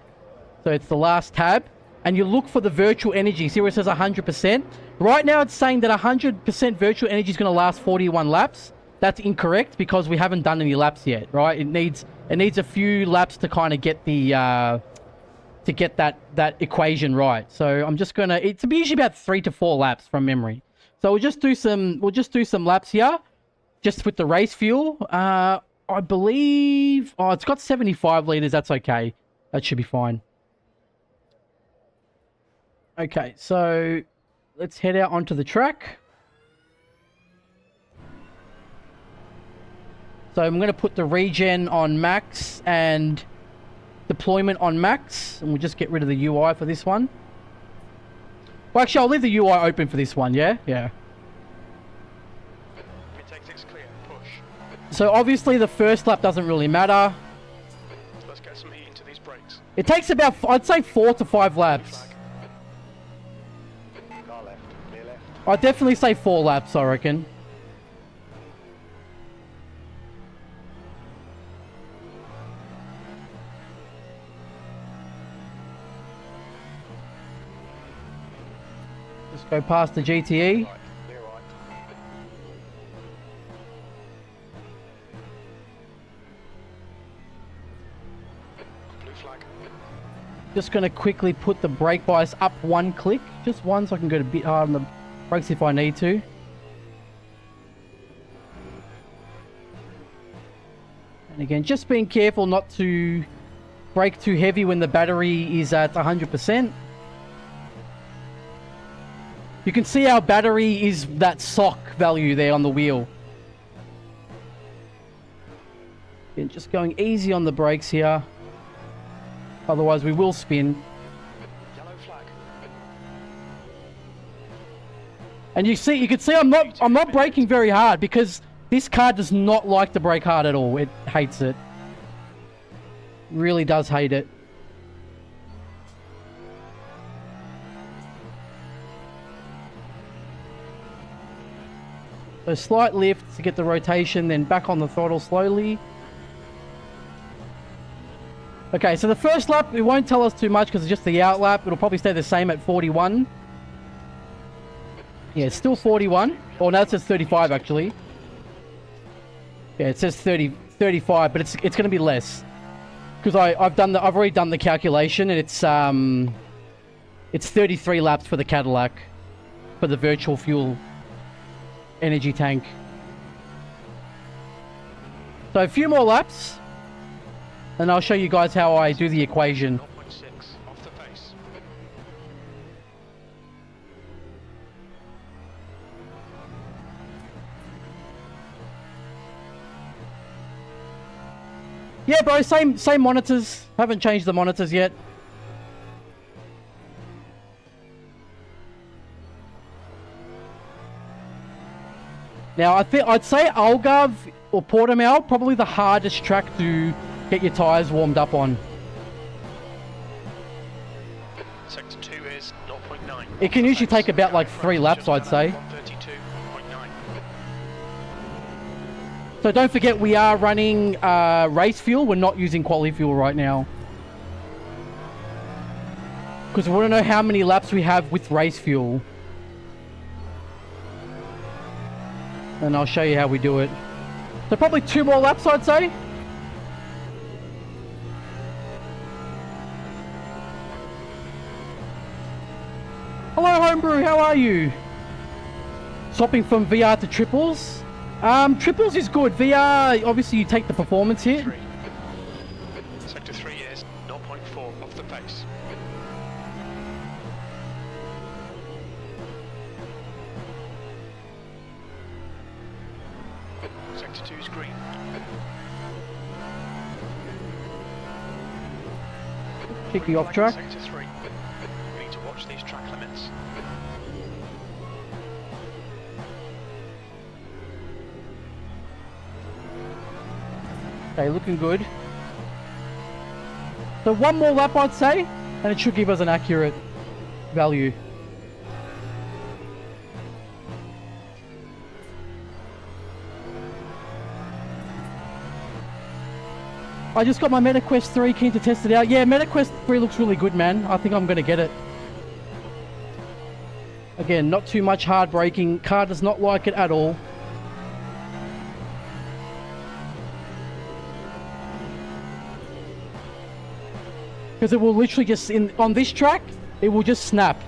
So it's the last tab. And you look for the virtual energy. See where it says 100%? Right now it's saying that 100% virtual energy is going to last 41 laps. That's incorrect because we haven't done any laps yet, right? It needs a few laps to kind of get the to get that equation right. So I'm just gonna, it's usually about 3 to 4 laps from memory. So we'll just do some laps here, just with the race fuel. I believe, oh, it's got 75 liters. That's okay. That should be fine. Okay, so let's head out onto the track. So I'm going to put the regen on max and deployment on max. And we'll just get rid of the UI for this one. Well, actually, I'll leave the UI open for this one, yeah? Yeah. Clear. Push. So obviously the first lap doesn't really matter. Let's get some heat into these brakes. It takes about, I'd say 4 to 5 laps. Car left, clear left. I'd definitely say 4 laps, I reckon. Just go past the GTE. Right, clear right. flag. Just going to quickly put the brake bias up one click. Just one, so I can go a bit hard on the brakes if I need to. And again, just being careful not to brake too heavy when the battery is at 100%. You can see our battery is that sock value there on the wheel. And just going easy on the brakes here. Otherwise we will spin. Yellow flag. And you can see I'm not braking very hard because this car does not like to brake hard at all. It hates it. Really does hate it. So slight lift to get the rotation, then back on the throttle slowly. Okay, so the first lap, it won't tell us too much because it's just the out lap. It'll probably stay the same at 41. Yeah, it's still 41. Oh, now it says 35 actually. Yeah, it says 35, but it's going to be less because I've already done the calculation, and it's 33 laps for the Cadillac for the virtual fuel energy tank. So a few more laps, and I'll show you guys how I do the equation. 0.6 off the pace. Yeah, bro, same monitors. Haven't changed the monitors yet. Now, I'd say Algarve or Portimao, probably the hardest track to get your tyres warmed up on. Sector 2 is 0.9. It can usually take about like 3 laps, I'd say. 132.9. So don't forget, we are running race fuel. We're not using quali fuel right now. Because we want to know how many laps we have with race fuel. And I'll show you how we do it. So probably 2 more laps, I'd say. Hello, Homebrew, how are you? Swapping from VR to triples. Triples is good. VR, obviously you take the performance hit. Sector 3 is 0.4 off the pace. Sector 2 is green. Kick you off track. Sector 3. We need to watch these track limits. Okay, looking good. So 1 more lap, I'd say, and it should give us an accurate value. I just got my MetaQuest 3, keen to test it out. Yeah, MetaQuest 3 looks really good, man. I think I'm going to get it. Again, not too much hard braking. Car does not like it at all. Because it will literally just, on this track, it will just snap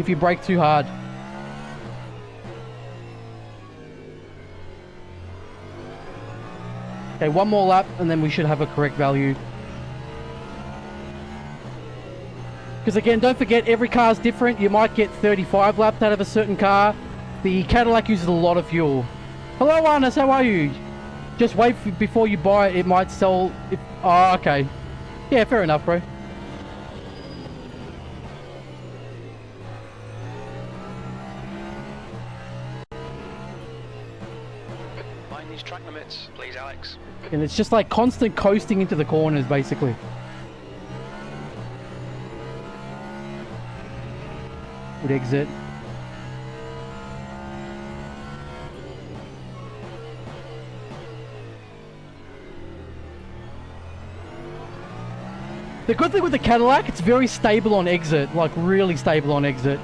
if you brake too hard. Okay, 1 more lap and then we should have a correct value. Because again, don't forget, every car is different. You might get 35 laps out of a certain car. The Cadillac uses a lot of fuel. Hello, Arnis, how are you? Just wait before you buy it. It might sell... Oh, okay. Yeah, fair enough, bro. Mind these track limits, please, Alex. And it's just like constant coasting into the corners, basically. Would exit. The good thing with the Cadillac, it's very stable on exit, like really stable on exit.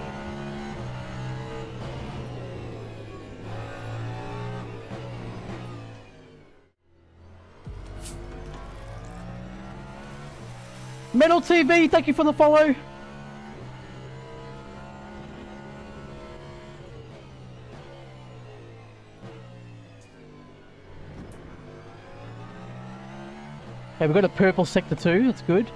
Metal TV, thank you for the follow. Okay, we've got a purple sector 2, that's good.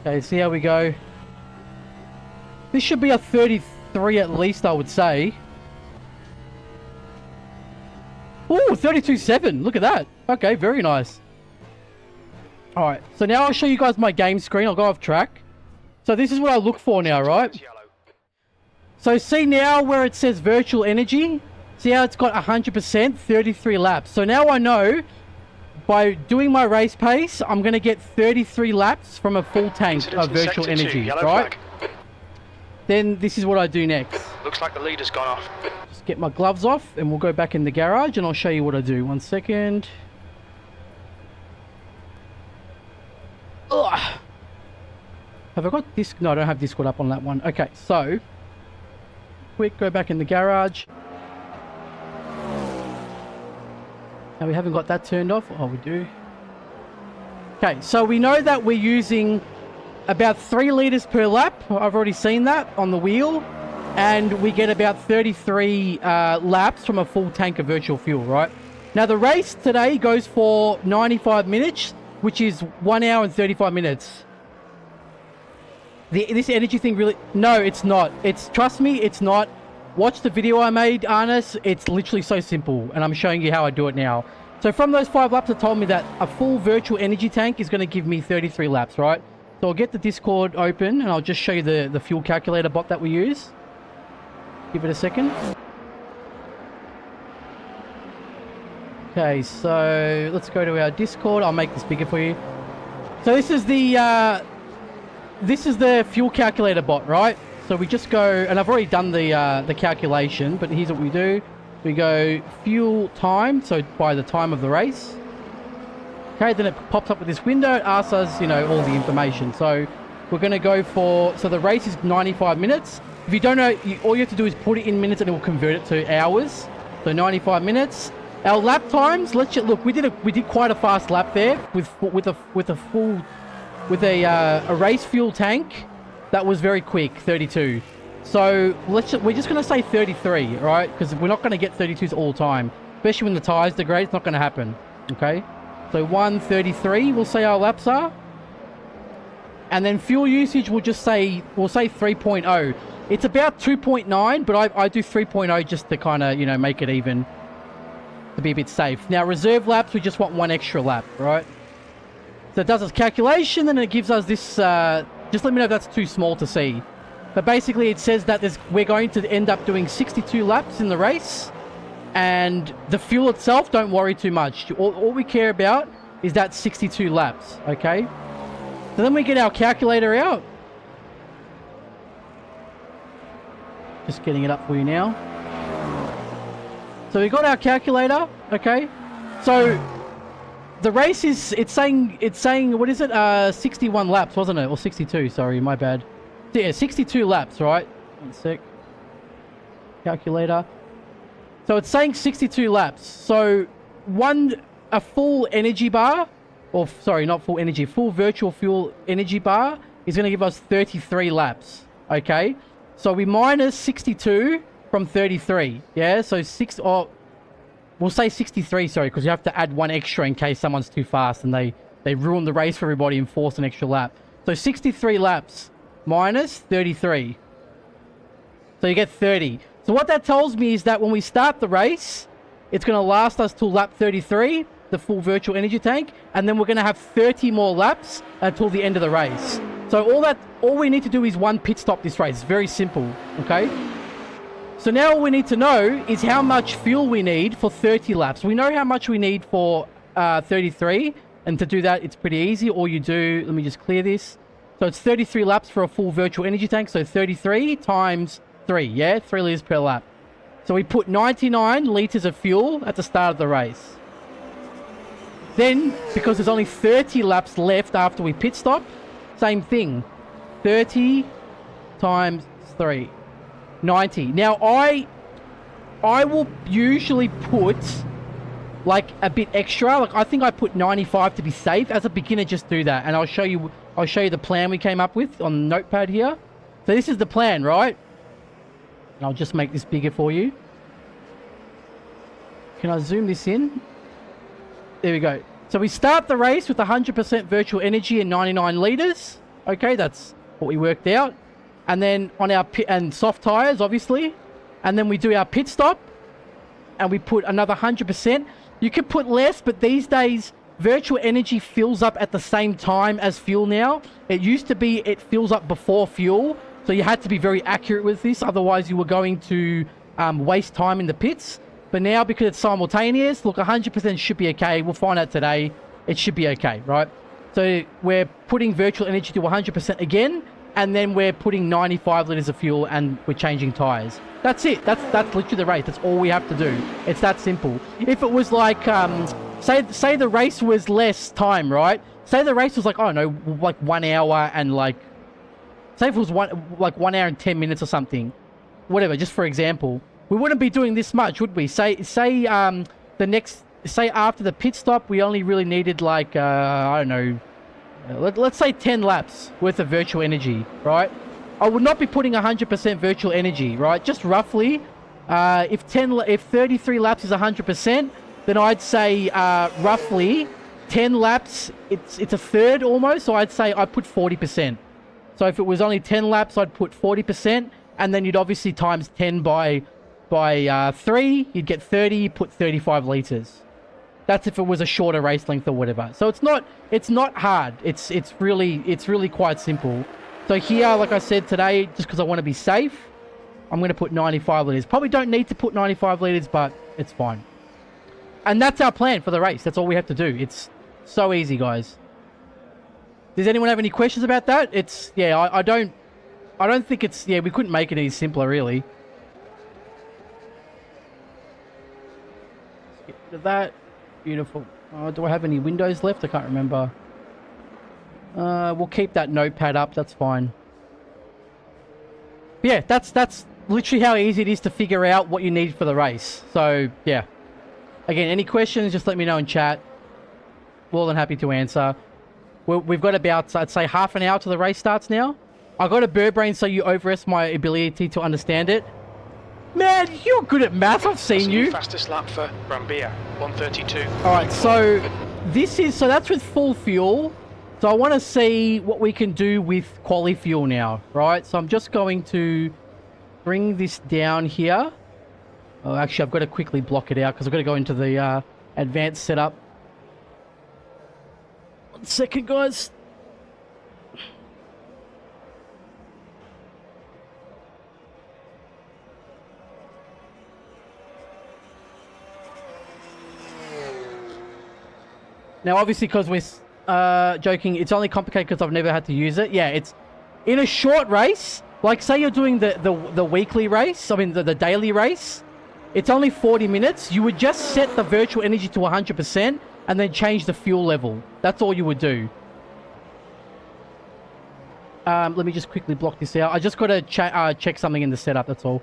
Okay, see how we go. This should be a 33 at least, I would say. Ooh, 32.7. Look at that. Okay, very nice. Alright, so now I'll show you guys my game screen. I'll go off track. So this is what I look for now, right? So see now where it says virtual energy? See how it's got 100%, 33 laps. So now I know by doing my race pace, I'm going to get 33 laps from a full tank of virtual energy, right? Then this is what I do next. Looks like the leader's gone off. Just get my gloves off and we'll go back in the garage and I'll show you what I do. 1 second. Ugh. Have I got disc? No, I don't have Discord up on that one. Okay, so quick, go back in the garage. Now we haven't got that turned off. Oh, we do. Okay, so we know that we're using about 3 litres per lap. I've already seen that on the wheel. And we get about 33 laps from a full tank of virtual fuel, right? Now the race today goes for 95 minutes, which is 1 hour and 35 minutes. This energy thing really... No, it's not. Trust me, it's not. Watch the video I made, Arnis. It's literally so simple, and I'm showing you how I do it now. So from those 5 laps, it told me that a full virtual energy tank is going to give me 33 laps, right? So I'll get the Discord open, and I'll just show you the fuel calculator bot that we use. Give it a second. Okay, so let's go to our Discord. I'll make this bigger for you. So this is the fuel calculator bot, right? So we just go, and I've already done the calculation, but here's what we do. We go fuel time, so by the time of the race. Okay, then it pops up with this window. It asks us, you know, all the information. So we're going to go for, so the race is 95 minutes. If you don't know, all you have to do is put it in minutes and it will convert it to hours. So 95 minutes. Our lap times, let's just look, we did quite a fast lap there with a race fuel tank. That was very quick, 32. So we're just going to say 33, right? Because we're not going to get 32s all the time. Especially when the tires degrade, it's not going to happen. Okay? So 133, we'll say our laps are. And then fuel usage, we'll say 3.0. It's about 2.9, but I do 3.0 just to kind of, you know, make it even. To be a bit safe. Now, reserve laps, we just want 1 extra lap, right? So it does its calculation, and it gives us this... just let me know if that's too small to see. But basically it says that we're going to end up doing 62 laps in the race. And the fuel itself, don't worry too much. All we care about is that 62 laps, okay? So then we get our calculator out. Just getting it up for you now. So we got our calculator, okay? So... the race is, it's saying, what is it? 61 laps, wasn't it? Or 62, sorry, my bad. So yeah, 62 laps, right? 1 sec. Calculator. So it's saying 62 laps. So a full energy bar, or sorry, not full energy, full virtual fuel energy bar is going to give us 33 laps, okay? So we minus 62 from 33, yeah? So we'll say 63, sorry, because you have to add 1 extra in case someone's too fast and they ruin the race for everybody and force an extra lap. So 63 laps minus 33. So you get 30. So what that tells me is that when we start the race, it's going to last us till lap 33, the full virtual energy tank, and then we're going to have 30 more laps until the end of the race. So all we need to do is 1 pit stop this race. It's very simple, okay? So now all we need to know is how much fuel we need for 30 laps. We know how much we need for 33, and to do that, it's pretty easy. All you do, let me just clear this. So it's 33 laps for a full virtual energy tank, so 33 times 3, yeah? 3 litres per lap. So we put 99 litres of fuel at the start of the race. Then, because there's only 30 laps left after we pit stop, same thing. 30 times 3. 90. Now, I will usually put like a bit extra. Like I think I put 95 to be safe. As a beginner, just do that. And I'll show you the plan we came up with on the notepad here. So this is the plan, right? And I'll just make this bigger for you. Can I zoom this in? There we go. So we start the race with 100% virtual energy and 99 litres. Okay, that's what we worked out. And then on our pit and soft tyres, obviously. And then we do our pit stop. And we put another 100%. You could put less, but these days, virtual energy fills up at the same time as fuel now. It used to be it fills up before fuel. So you had to be very accurate with this. Otherwise, you were going to waste time in the pits. But now, because it's simultaneous, look, 100% should be okay. We'll find out today. It should be okay, right? So we're putting virtual energy to 100% again. And then we're putting 95 litres of fuel and we're changing tyres. That's it. That's literally the race. That's all we have to do. It's that simple. If it was like, say the race was less time, right? Say the race was like, I don't know, like 1 hour and like, say if it was 1 hour and 10 minutes or something, whatever, just for example, we wouldn't be doing this much, would we? Say after the pit stop, we only really needed like, I don't know, let's say 10 laps worth of virtual energy, right? I would not be putting 100% virtual energy, right? Just roughly, if 33 laps is 100%, then I'd say roughly 10 laps, it's a third almost, so I'd say I'd put 40%. So if it was only 10 laps, I'd put 40%, and then you'd obviously times 10 by 3, you'd get 30, put 35 litres. That's if it was a shorter race length or whatever. So it's not hard. It's really quite simple. So here, like I said today, just because I want to be safe, I'm going to put 95 litres. Probably don't need to put 95 litres, but it's fine. And that's our plan for the race. That's all we have to do. It's so easy, guys. Does anyone have any questions about that? It's, yeah, I don't think it's, yeah, we couldn't make it any simpler, really. Let's get rid of that. Beautiful. Do I have any windows left? I can't remember. We'll keep that notepad up. That's fine. But yeah, that's literally how easy it is to figure out what you need for the race. So, yeah. Again, any questions, just let me know in chat. More than happy to answer. We've got about, I'd say, half an hour till the race starts now. I got a bird brain, so you overestimate my ability to understand it. Man, you're good at math. I've seen you. Fastest lap for Brambilla, 1:32. All right, so that's with full fuel. So I want to see what we can do with quali fuel now, right? So I'm just going to bring this down here. Oh, actually, I've got to quickly block it out because I've got to go into the advanced setup. 1 second, guys. Now, obviously, because we're joking, it's only complicated because I've never had to use it. Yeah, it's in a short race. Like, say you're doing the weekly race, I mean, the daily race. It's only 40 minutes. You would just set the virtual energy to 100% and then change the fuel level. That's all you would do. Let me just quickly block this out. I just got to check something in the setup, that's all.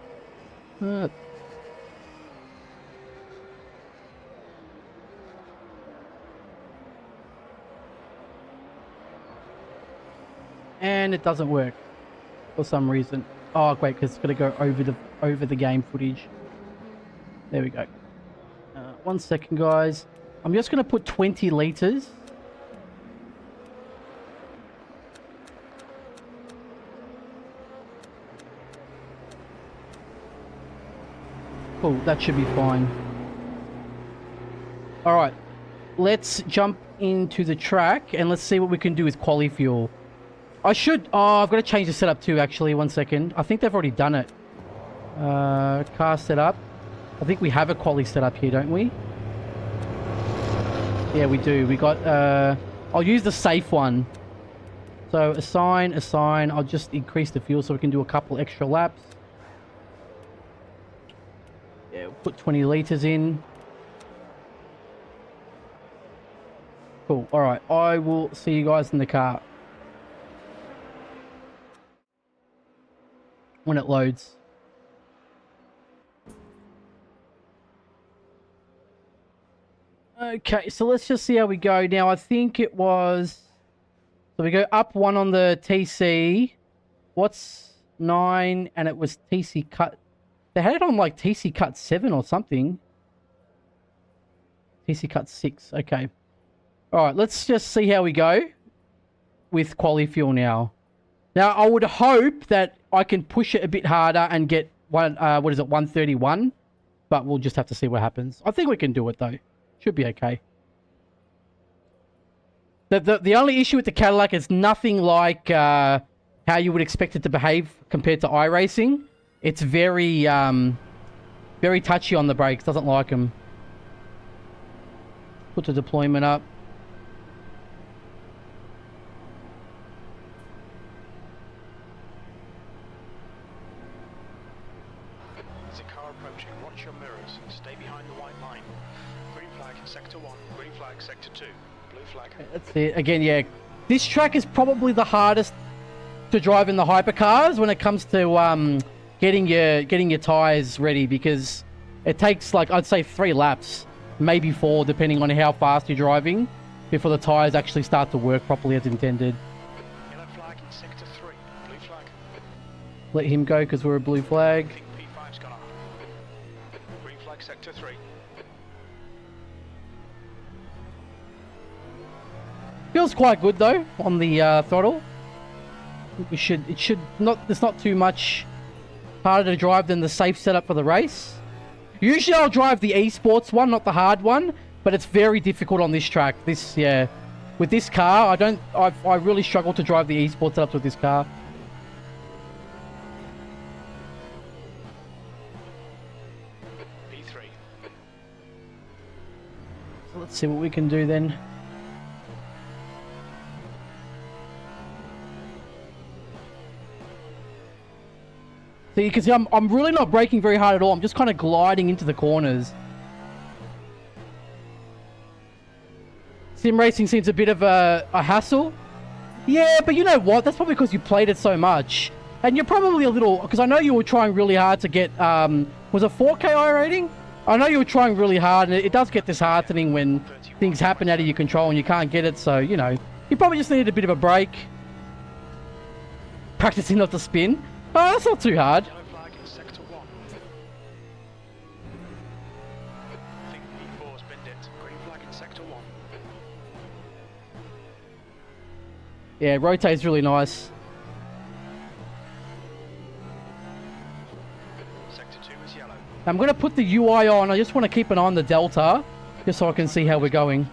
And it doesn't work for some reason. Oh, wait, because it's got to go over the game footage. There we go. 1 second, guys. I'm just going to put 20 litres. Cool, that should be fine. All right, let's jump into the track and let's see what we can do with quali fuel. I've got to change the setup too, actually. 1 second. I think they've already done it. Car setup. I think we have a quali setup here, don't we? Yeah, we do. We got, I'll use the safe one. So assign. I'll just increase the fuel so we can do a couple extra laps. Yeah, we'll put 20 litres in. Cool. All right. I will see you guys in the car when it loads. Okay, so let's just see how we go. Now, I think it was... So we go up 1 on the TC. What's 9? And it was TC cut... They had it on like TC cut 7 or something. TC cut 6. Okay. Alright, let's just see how we go with quali fuel now. Now, I would hope that I can push it a bit harder and get 131. But we'll just have to see what happens. I think we can do it though. Should be okay. The only issue with the Cadillac is nothing like how you would expect it to behave compared to iRacing. It's very, very touchy on the brakes. Doesn't like them. Put the deployment up. There's a car approaching. Watch your mirrors. Stay behind the white line. Green flag, sector 1. Green flag, sector 2. Blue flag. That's it. Again, yeah. This track is probably the hardest to drive in the hypercars when it comes to getting your tires ready, because it takes, like, I'd say 3 laps, maybe 4, depending on how fast you're driving, before the tires actually start to work properly as intended. Yellow flag in sector 3. Blue flag. Let him go because we're a blue flag. I think P5's gone up. Green flag, sector 3. Feels quite good though on the throttle. It should not. There's not too much harder to drive than the safe setup for the race. Usually I'll drive the esports one, not the hard one, but it's very difficult on this track. Yeah, with this car, I really struggle to drive the esports setups with this car. P3. So let's see what we can do then. So you can see I'm really not braking very hard at all. I'm just kind of gliding into the corners. Sim racing seems a bit of a hassle. Yeah, but you know what? That's probably because you played it so much. And you're probably a little... Because I know you were trying really hard to get... was it 4K I rating? I know you were trying really hard, and it does get disheartening when things happen out of your control and you can't get it. So, you know, you probably just needed a bit of a break. Practicing not to spin. Oh, that's not too hard. Yellow flag in sector 1. I think P4's binned it. Green flag in sector 1. Yeah, rotate's really nice. Sector 2 is yellow. I'm going to put the UI on. I just want to keep an eye on the Delta, just so I can see how we're going.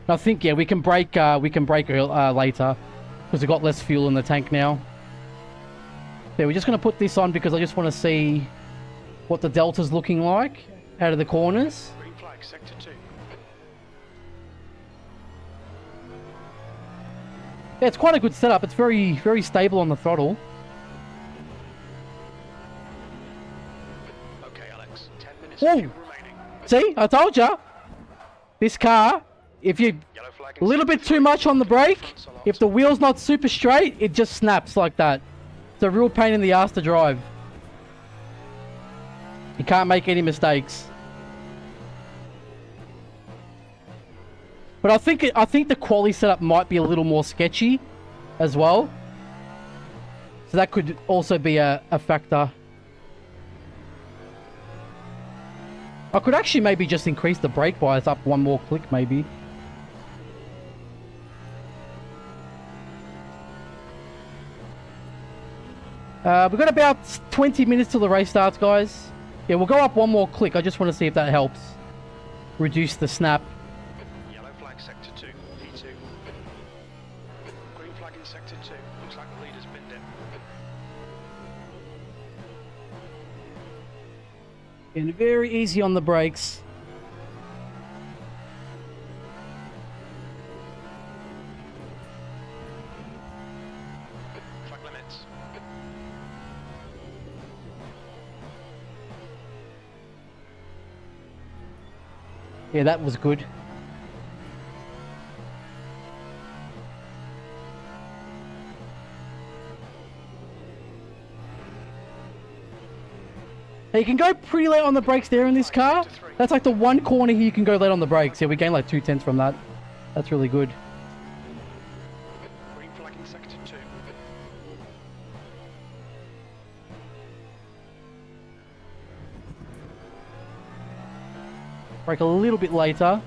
I think, yeah, we can brake later, because we've got less fuel in the tank now. Yeah, we're just going to put this on because I just want to see what the Delta's looking like out of the corners. Green flag, sector 2. Yeah, it's quite a good setup. It's very, very stable on the throttle. Okay, Alex. 10 minutes Whoa. of fuel remaining. See, I told ya. This car, if you Yellow flag a in little bit sector too 3. much on the brake, Fronts are locked. if the wheel's not super straight, it just snaps like that. It's a real pain in the ass to drive. You can't make any mistakes. But I think the quali setup might be a little more sketchy as well. So that could also be a factor. I could actually maybe just increase the brake bias up 1 more click maybe. We've got about 20 minutes till the race starts, guys. Yeah, we'll go up 1 more click. I just want to see if that helps reduce the snap. Yellow flag, sector 2. P2. Green flag in sector 2. Looks like the leader's binned it. And very easy on the brakes. Track limits. Yeah, that was good. Now you can go pretty late on the brakes there in this car. That's like the one corner here you can go late on the brakes. Yeah, we gained like 2/10 from that. That's really good. Green flag in sector 2. Brake a little bit later.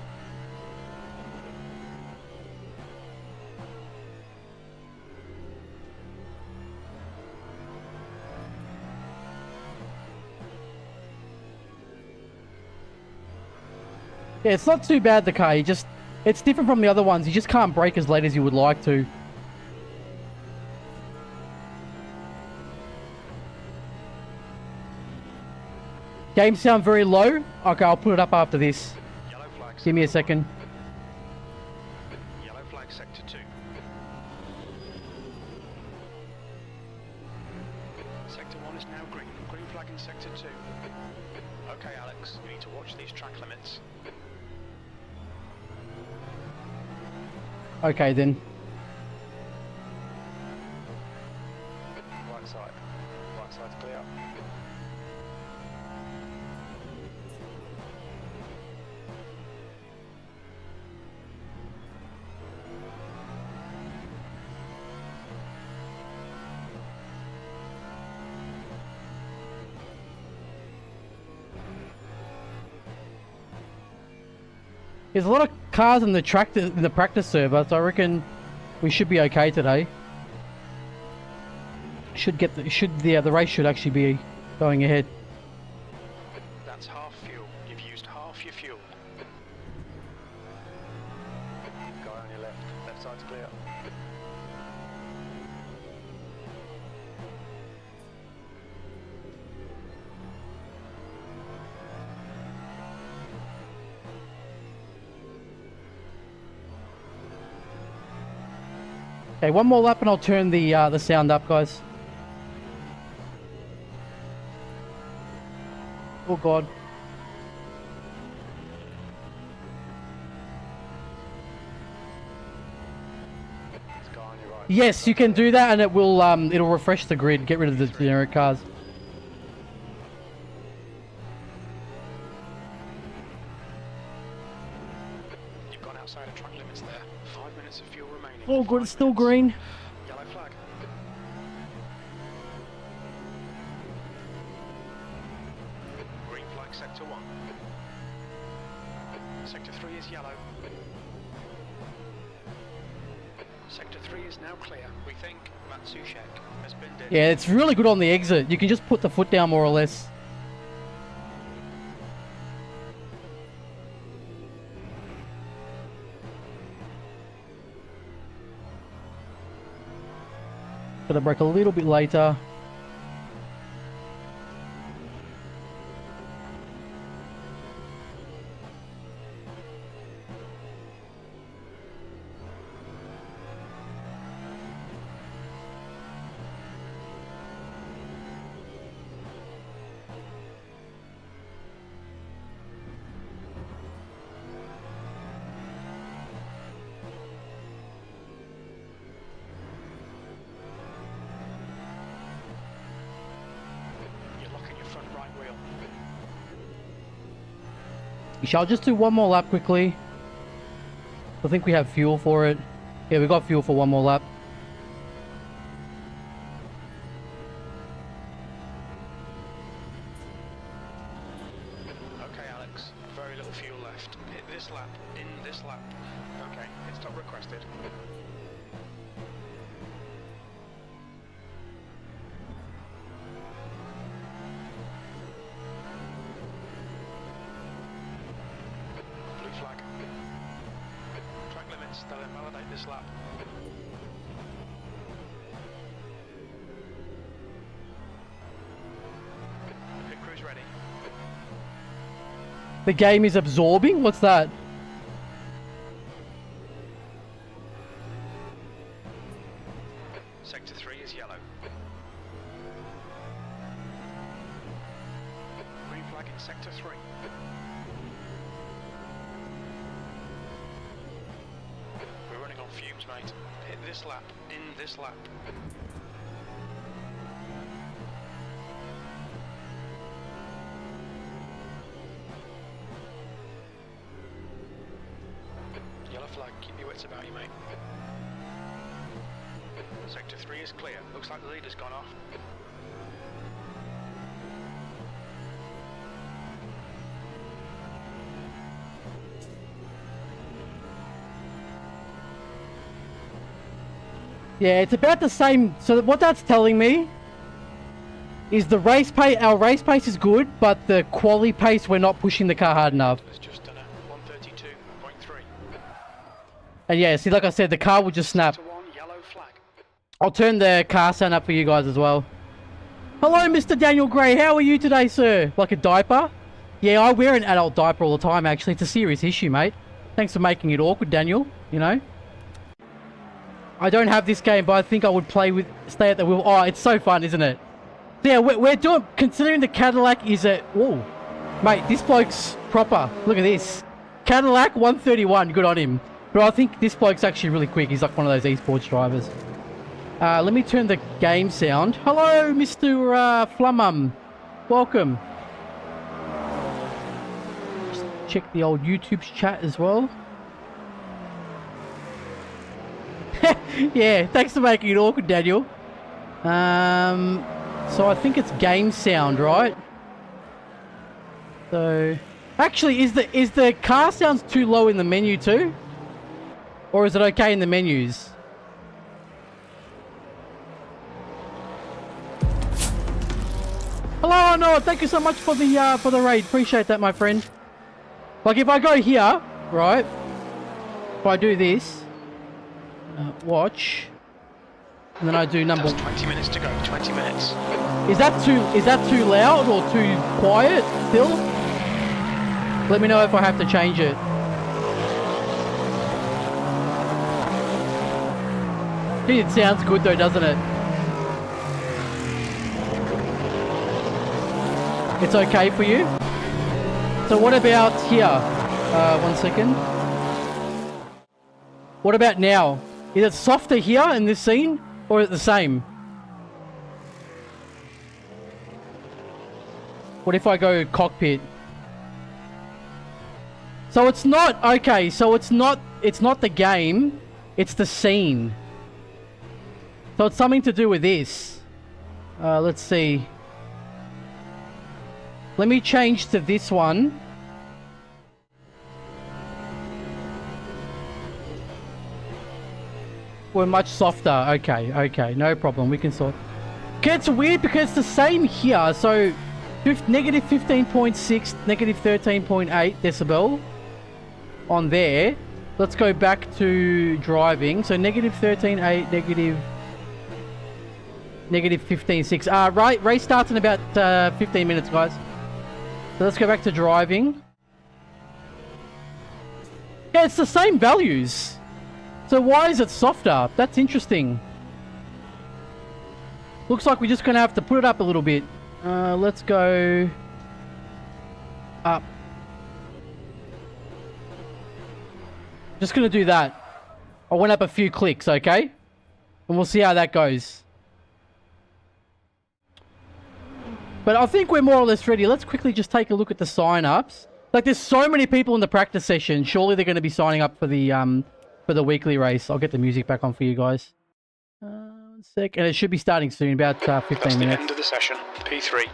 Yeah, it's not too bad, the car. It's different from the other ones. You just can't brake as late as you would like to. Games sound very low. Okay, I'll put it up after this. Yellow flag. Give me a second. Yellow flag sector 2. Sector 1 is now green. Green flag in sector 2. Okay, Alex, you need to watch these track limits. Okay, then. Right side. Right side's clear. There's a lot of cars in the practice server, so I reckon we should be okay today. The race should actually be going ahead. That's half fuel. You've used half your fuel. Guy on your left. Left side's clear. Okay, one more lap and I'll turn the sound up, guys. Oh god. There's a guy on your right. Yes, you can do that, and it'll refresh the grid, get rid of the generic cars. You've gone outside of track limits there. 5 minutes of fuel remaining. Oh god, it's 5 still minutes. green. Yellow flag. Green flag sector 1. Sector 3 is yellow. Sector 3 is now clear. We think Matsushek has been dead. Yeah, it's really good on the exit. You can just put the foot down more or less. Gotta brake a little bit later. You're locking your front right wheel. I'll just do one more lap quickly. I think we have fuel for it. Yeah, we got fuel for one more lap. Okay, Alex. Very little fuel left. Hit this lap. In this lap. Okay, pit stop requested. Blue flag. Track limits. They'll invalidate this lap. Pit crew's ready. The game is absorbing? What's that? Sector 3 is yellow. Green flag in sector 3. laps, mate. Hit this lap, in this lap. Yellow flag, keep your wits about you, mate. Sector 3 is clear. Looks like the leader's gone off. Yeah, it's about the same. So what that's telling me is the race pace, our race pace is good, but the quali pace, we're not pushing the car hard enough. It's just done a 132.3. And yeah, see, like I said, the car will just snap. Sector 1, yellow flag. I'll turn the car sound up for you guys as well. Hello, Mr. Daniel Gray. How are you today, sir? Like a diaper? Yeah, I wear an adult diaper all the time, actually. It's a serious issue, mate. Thanks for making it awkward, Daniel. You know? I don't have this game, but I think I would stay at the wheel. Oh, it's so fun, isn't it? Yeah, we're doing, considering the Cadillac is a, whoa. Mate, this bloke's proper. Look at this. Cadillac 131, good on him. But I think this bloke's actually really quick. He's like one of those esports drivers. Let me turn the game sound. Hello, Mr. Flummum. Welcome. Just check the old YouTube's chat as well. Yeah, thanks for making it awkward, Daniel. So I think it's game sound, right? So, actually, is the car sounds too low in the menu too? Or is it okay in the menus? Hello, Arnold. Thank you so much for the raid. Appreciate that, my friend. Like, if I go here, right? If I do this, watch, and then I do number. That's 20 minutes to go. 20 minutes. Is that too loud or too quiet still? Let me know if I have to change it. Gee, it sounds good though, doesn't it? It's okay for you? So what about here? 1 second. What about now? Is it softer here in this scene? Or is it the same? What if I go cockpit? So it's not, okay, so it's not the game, it's the scene. So it's something to do with this. Let's see. Let me change to this one. We're much softer. Okay, no problem. We can sort. Okay, it's weird because it's the same here. So, negative 15.6, negative 13.8 decibel on there. Let's go back to driving. So, negative 13.8, negative 15.6. Right, race starts in about 15 minutes, guys. So, let's go back to driving. Yeah, it's the same values. So why is it softer? That's interesting. Looks like we're just going to have to put it up a little bit. Let's go up. Just going to do that. I went up a few clicks, okay? And we'll see how that goes. But I think we're more or less ready. Let's quickly just take a look at the sign-ups. Like, there's so many people in the practice session. Surely they're going to be signing up for the weekly race. I'll get the music back on for you guys. 1 sec. And it should be starting soon, about 15 That's minutes. the end of the session. P3.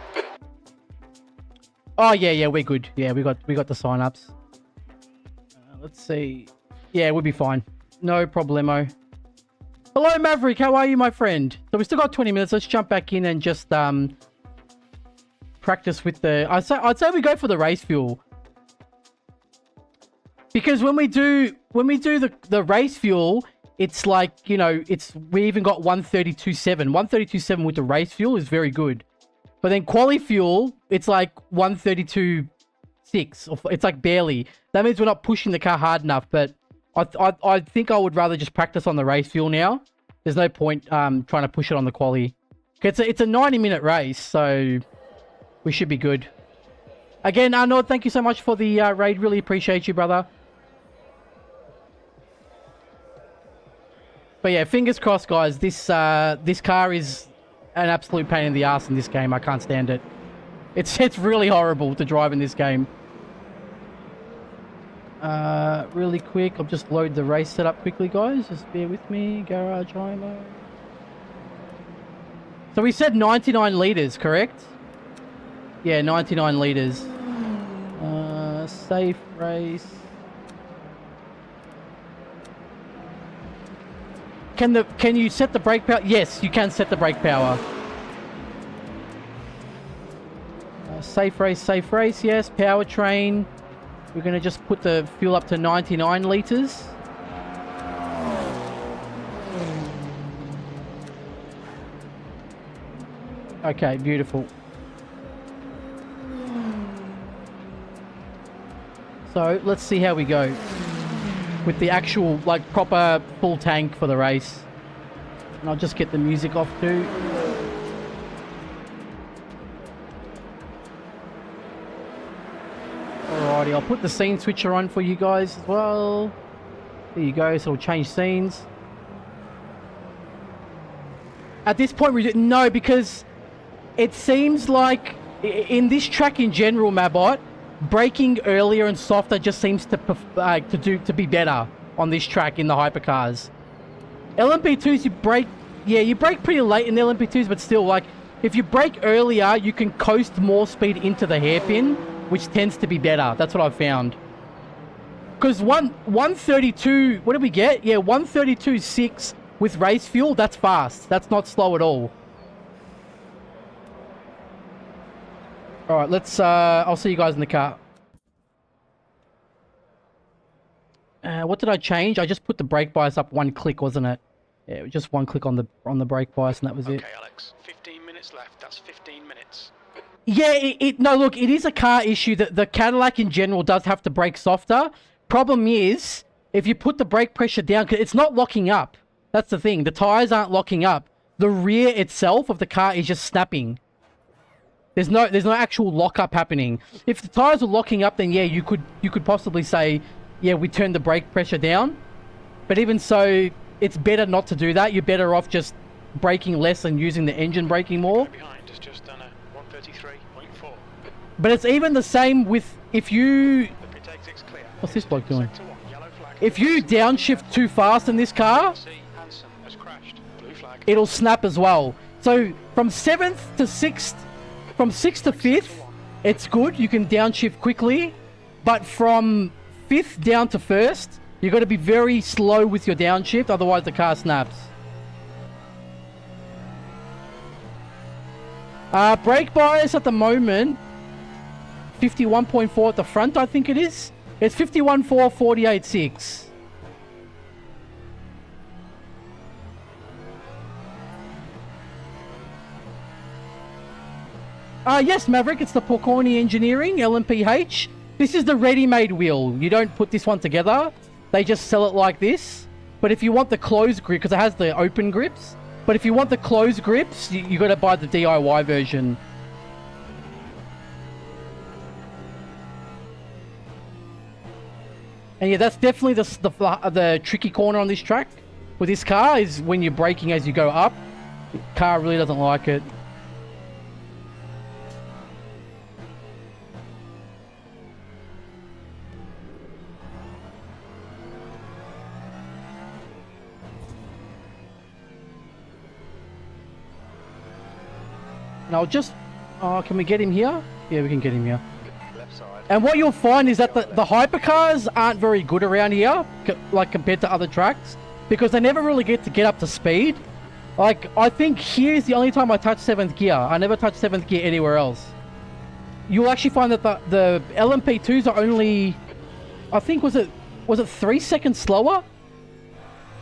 Oh, yeah, we're good. Yeah, we got the sign-ups. Let's see. Yeah, we'll be fine. No problemo. Hello, Maverick. How are you, my friend? So we still got 20 minutes. Let's jump back in and just practice with the... I'd say we go for the race fuel. Because when we do the race fuel, it's like, you know, we even got 132.7. 132.7 with the race fuel is very good. But then quali fuel, it's like 132.6. It's like barely. That means we're not pushing the car hard enough. But I think I would rather just practice on the race fuel now. There's no point trying to push it on the quali. It's a 90-minute race, so we should be good. Again, Arnold, thank you so much for the raid. Really appreciate you, brother. But yeah, fingers crossed, guys. This car is an absolute pain in the ass in this game. I can't stand it. It's really horrible to drive in this game. Really quick, I'll just load the race setup quickly, guys. Just bear with me. Garage HYMO. So we said 99 litres, correct? Yeah, 99 litres. Safe race. Can you set the brake power? Yes, you can set the brake power. Safe race, yes. Powertrain. We're going to just put the fuel up to 99 litres. Okay, beautiful. So, let's see how we go with the actual, like, proper full tank for the race. And I'll just get the music off too. Alrighty, I'll put the scene switcher on for you guys as well. There you go, so it'll change scenes. At this point, we didn't know, because it seems like in this track in general, Mabot, braking earlier and softer just seems to be better on this track in the hypercars. LMP2s, you brake pretty late in the LMP2s, but still, like, if you brake earlier, you can coast more speed into the hairpin, which tends to be better. That's what I've found. Because 132, what did we get? Yeah, 132.6 with race fuel, that's fast. That's not slow at all. Alright, let's, I'll see you guys in the car. What did I change? I just put the brake bias up one click, wasn't it? Yeah, just one click on the brake bias, and that was it. Okay, Alex, 15 minutes left. That's 15 minutes. Yeah, no, look, it is a car issue that the Cadillac in general does have to brake softer. Problem is, if you put the brake pressure down, 'cause it's not locking up. That's the thing. The tires aren't locking up. The rear itself of the car is just snapping. There's no actual lockup happening. If the tires are locking up, then yeah, you could possibly say, yeah, we turn the brake pressure down. But even so, it's better not to do that. You're better off just braking less and using the engine braking more. Behind has just done a 133.4. But it's even the same with if you... The pit exit's clear. What's this bloke doing? Sector 1, yellow flag. If you downshift too fast in this car, Hansen has crashed. Blue flag. it'll snap as well. So from 7th to 6th, from 6th to 5th, it's good. You can downshift quickly. But from 5th down to 1st, you've got to be very slow with your downshift, otherwise the car snaps. Brake bias at the moment, 51.4 at the front, I think it is. It's 51.4, 48.6. Yes, Maverick, it's the Porcorni Engineering, LMPH. This is the ready-made wheel. You don't put this one together. They just sell it like this. But if you want the closed grip, because it has the open grips, but if you want the closed grips, you got to buy the DIY version. And yeah, that's definitely the tricky corner on this track with this car, is when you're braking as you go up. The car really doesn't like it. And I'll just... can we get him here? Yeah, we can get him here. Left side. And what you'll find is that the hypercars aren't very good around here, like compared to other tracks, because they never really get up to speed. Like, I think here's the only time I touch 7th gear. I never touch 7th gear anywhere else. You'll actually find that the LMP2s are only... I think, was it 3 seconds slower?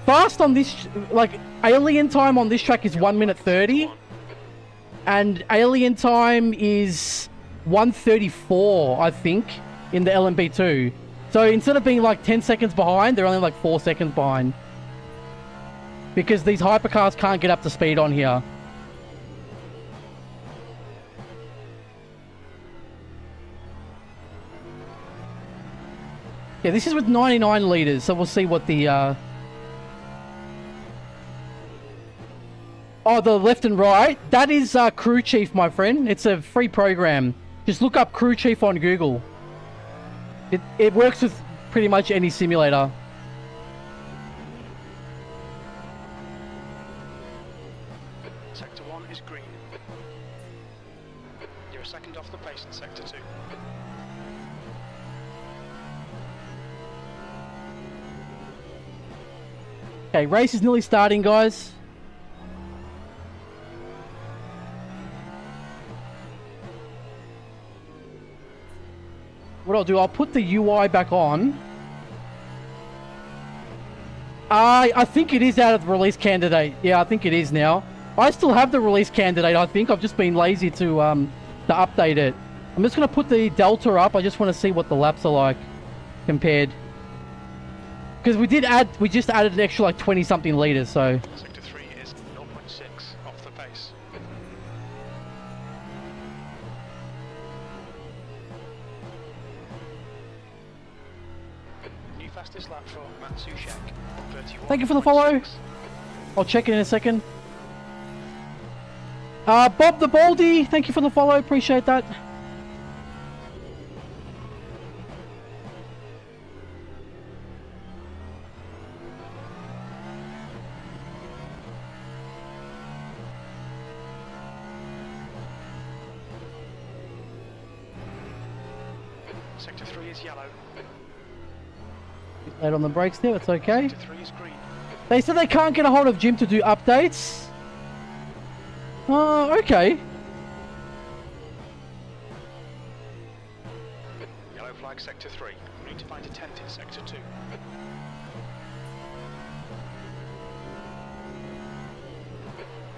Fast on this... Like, alien time on this track is 1 minute 30. And alien time is 1:34, I think, in the LMP2. So instead of being like 10 seconds behind, they're only like 4 seconds behind. Because these hypercars can't get up to speed on here. Yeah, this is with 99 litres, so we'll see what the... Oh, the left and right. That is Crew Chief, my friend. It's a free program. Just look up Crew Chief on Google. It works with pretty much any simulator. Sector 1 is green. You're a second off the pace in Sector 2. Okay, race is nearly starting, guys. What I'll do, I'll put the UI back on. I think it is out of the release candidate. Yeah, I think it is now. I still have the release candidate, I think. I've just been lazy to update it. I'm just going to put the Delta up. I just want to see what the laps are like compared. Because we just added an extra like 20 something liters, so. Sector 3 is 0.6 off the pace. New fastest lap for Matsushek. Thank you for the follow. I'll check it in a second. Bob the Baldy, thank you for the follow. Appreciate that. Sector 3 is yellow. Late on the brakes there, it's okay. Sector 3 is green. They said they can't get a hold of Jim to do updates. Okay. Yellow flag Sector 3. We need to find a tent in Sector 2.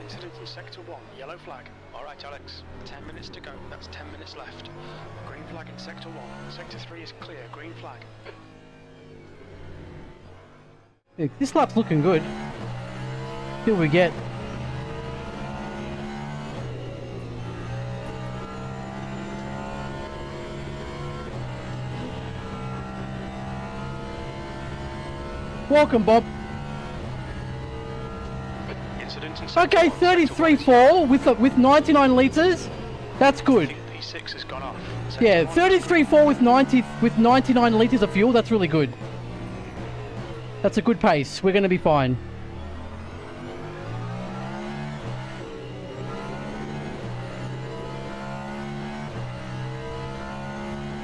Incident in Sector 1. Yellow flag. Alright Alex. 10 minutes to go. That's 10 minutes left. Green flag in Sector 1. Sector 3 is clear. Green flag. Yeah, this lap's looking good. See what we get. Welcome, Bob. Incident in Sector Okay, 1. 33.4 with 99 liters. That's I good. think P6 has gone off. Sector Yeah, 1 33.4 with 99 liters of fuel. That's really good. That's a good pace. We're going to be fine.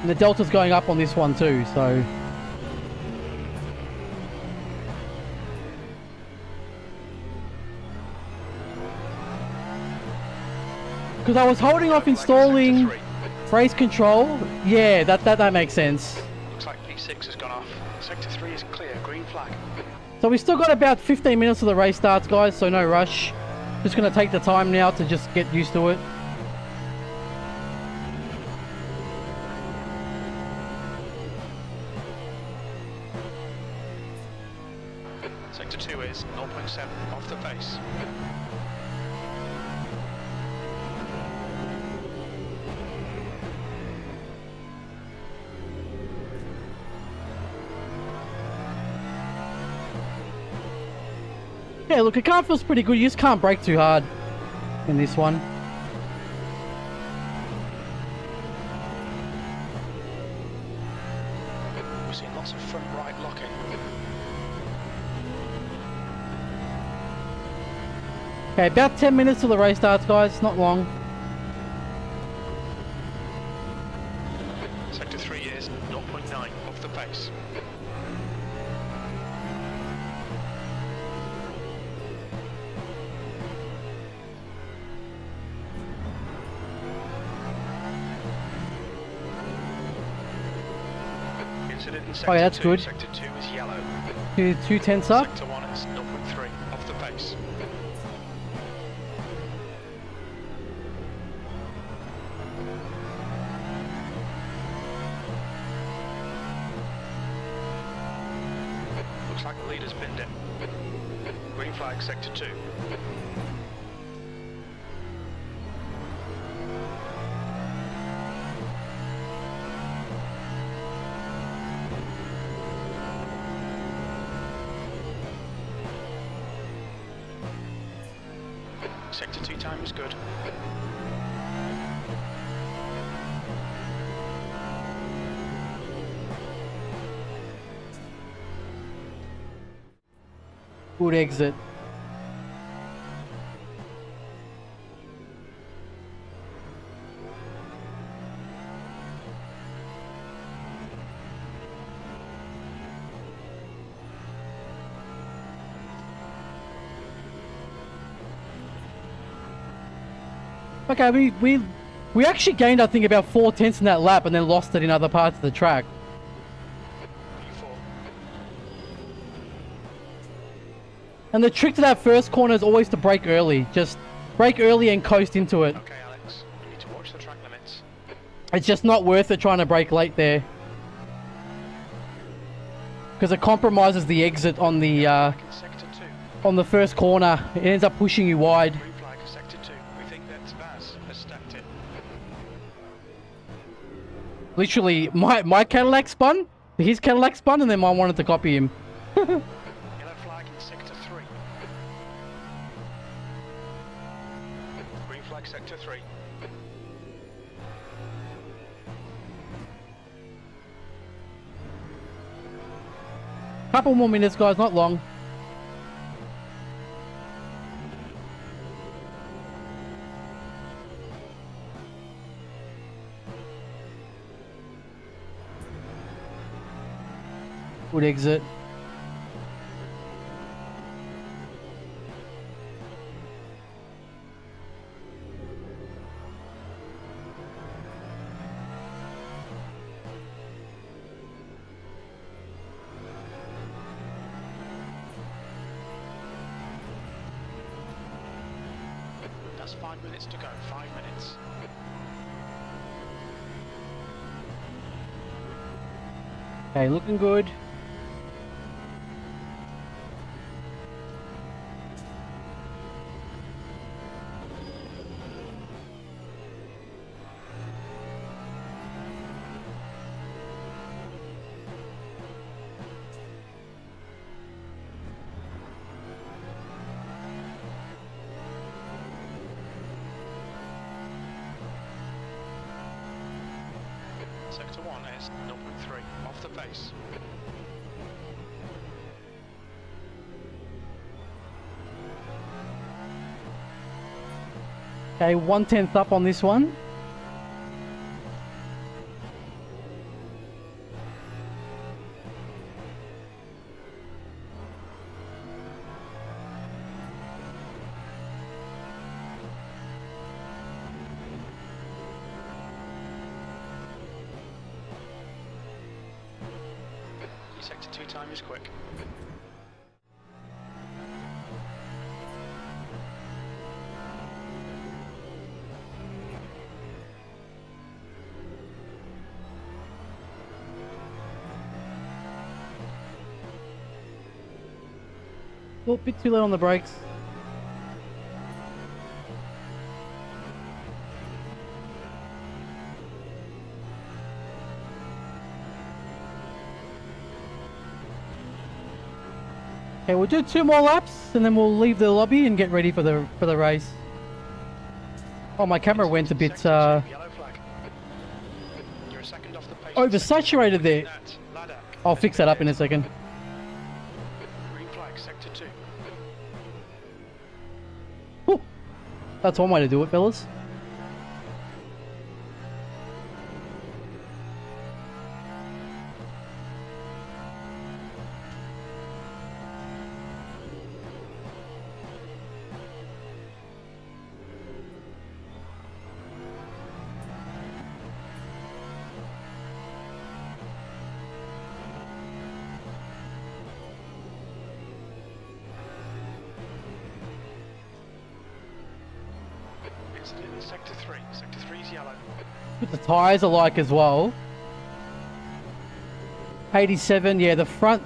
And the Delta's going up on this one too, so. Because I was holding off installing race control. Yeah, that makes sense. Looks like P6 has gone off. Sector 3 is clear. Green flag. So we still got about 15 minutes till the race starts, guys, so no rush. Just going to take the time now to just get used to it. Sector 2 is 0.7 off the pace. Yeah, look, the car feels pretty good. You just can't brake too hard in this one. We're seeing lots of front right locking. Okay, about 10 minutes till the race starts, guys. Not long. Sector 3 is 0.9 off the pace. Incident in Sector Oh yeah, that's 2. good. Sector 2 is yellow. Two tenths up. Sector 1 is 0.3 off the pace. Looks like the leader's binned it. Green flag Sector 2. Sector 2 time is good. Good exit. Okay, we actually gained, I think, about 4/10 in that lap and then lost it in other parts of the track. P4. And the trick to that first corner is always to brake early. Just brake early and coast into it. Okay, Alex, you need to watch the track limits. It's just not worth it trying to brake late there. Because it compromises the exit on the Back in Sector 2. on the first corner. It ends up pushing you wide. Green flag, Sector 2. We think that Vaz has stacked it. Literally, my Cadillac spun, his Cadillac spun, and then mine wanted to copy him. Yellow flag in Sector 3. Green flag, Sector 3. Couple more minutes, guys, not long. Good exit. That's 5 minutes to go. 5 minutes. Okay, looking good. Sector 1 is 0.3 off the pace. Okay, 1/10 up on this one. Sector 2 time is quick. Oh, a bit too low on the brakes. Okay, we'll do 2 more laps and then we'll leave the lobby and get ready for the race. Oh, my camera went a bit Yellow flag. You're a second off the pace. oversaturated there. Ladder. I'll fix that up in a second. Green flag, Sector 2. Whew. That's one way to do it, fellas. Incident in Sector 3. Sector 3 is yellow. What the tyres are like as well. 87, yeah, the front.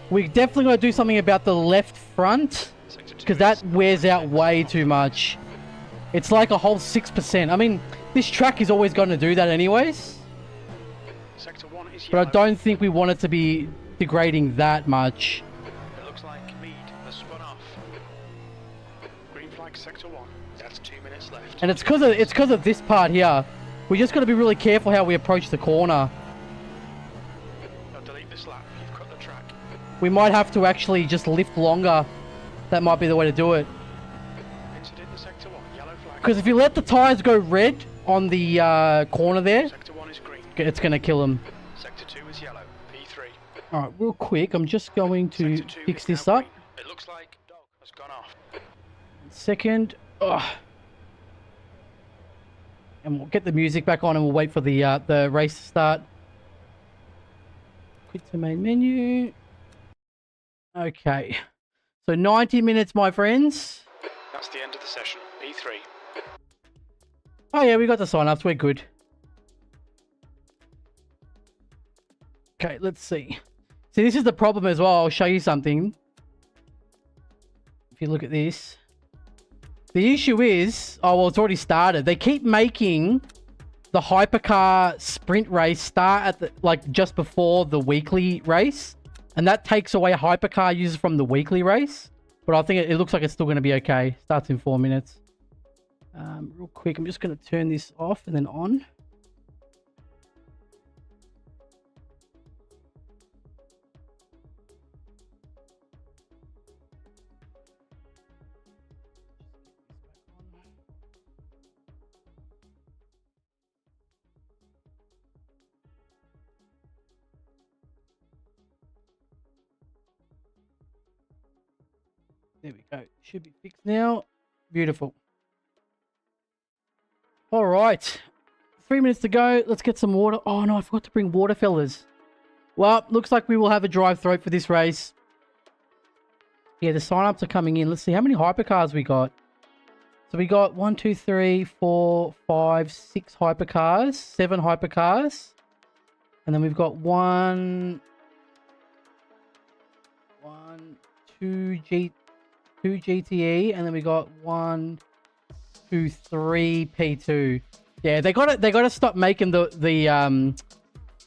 We definitely got to do something about the left front, Sector 2 because that is wears out way too much. It's like a whole 6%. I mean, this track is always going to do that anyways, Sector 1 is but yellow. I don't think we want it to be degrading that much. It looks like Mead has spun off. That's 2 minutes left. And it's because of this part here. We just got to be really careful how we approach the corner. Now delete this lap. You've cut the track. We might have to actually just lift longer. That might be the way to do it. Entered into sector 1. Yellow flag. Because if you let the tires go red on the corner there, Sector 1 is green. it's going to kill them. Sector 2 is yellow. P3. Alright, real quick, I'm just going to Sector 2 fix is this now up. green. It looks like dog has gone off. Second. Ugh. And we'll get the music back on and we'll wait for the race to start. Quit to main menu. Okay. So 90 minutes, my friends. That's the end of the session. P3. Oh yeah, we got the sign-ups. We're good. Okay, let's see. See, this is the problem as well. I'll show you something. If you look at this. The issue is... Oh, well, it's already started. They keep making the hypercar sprint race start at the, like, just before the weekly race. And that takes away hypercar users from the weekly race. But I think it looks like it's still going to be okay. Starts in 4 minutes. Real quick, I'm just going to turn this off and then on. There we go. Should be fixed now. Beautiful. All right. 3 minutes to go. Let's get some water. Oh, no, I forgot to bring water, fellas. Well, looks like we will have a drive throat for this race. Yeah, the sign-ups are coming in. Let's see how many hypercars we got. So we got 1, 2, 3, 4, 5, 6 hypercars. 7 hypercars. And then we've got 1, 2 GTE, and then we got 1, 2, 3 P2. Yeah, they gotta stop making the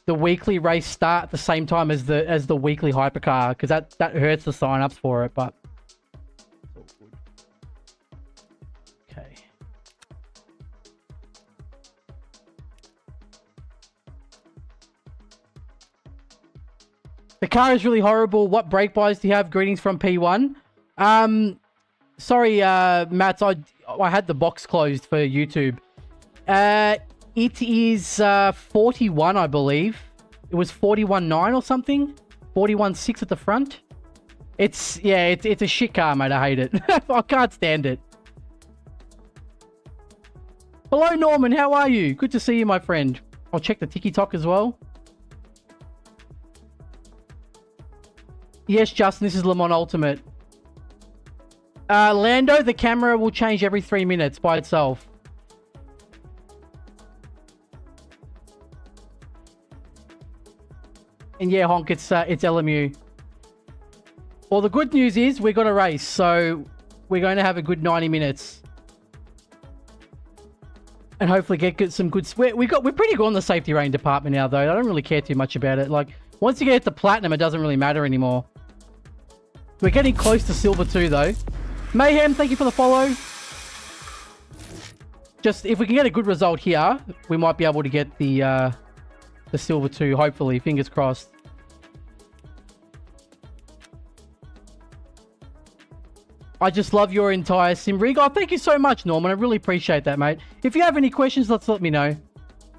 weekly race start at the same time as the weekly hypercar, because that hurts the sign-ups for it. But okay. The car is really horrible. What brake buys do you have? Greetings from P1. Sorry, Matt, I had the box closed for YouTube. It is 41, I believe. It was 41.9 or something. 41.6 at the front. It's a shit car, mate. I hate it. I can't stand it. Hello, Norman. How are you? Good to see you, my friend. I'll check the TikTok as well. Yes, Justin, this is Le Mans Ultimate. Lando, the camera will change every 3 minutes by itself. And yeah, Honk, it's LMU. Well, the good news is we got a race, so we're going to have a good 90 minutes. And hopefully get some good... We're pretty good on the safety rating department now, though. I don't really care too much about it. Like, once you get to platinum, it doesn't really matter anymore. We're getting close to silver too, though. Mayhem, thank you for the follow. Just, if we can get a good result here, we might be able to get the silver too, hopefully. Fingers crossed. I just love your entire sim rig. Oh, thank you so much, Norman. I really appreciate that, mate. If you have any questions, let me know.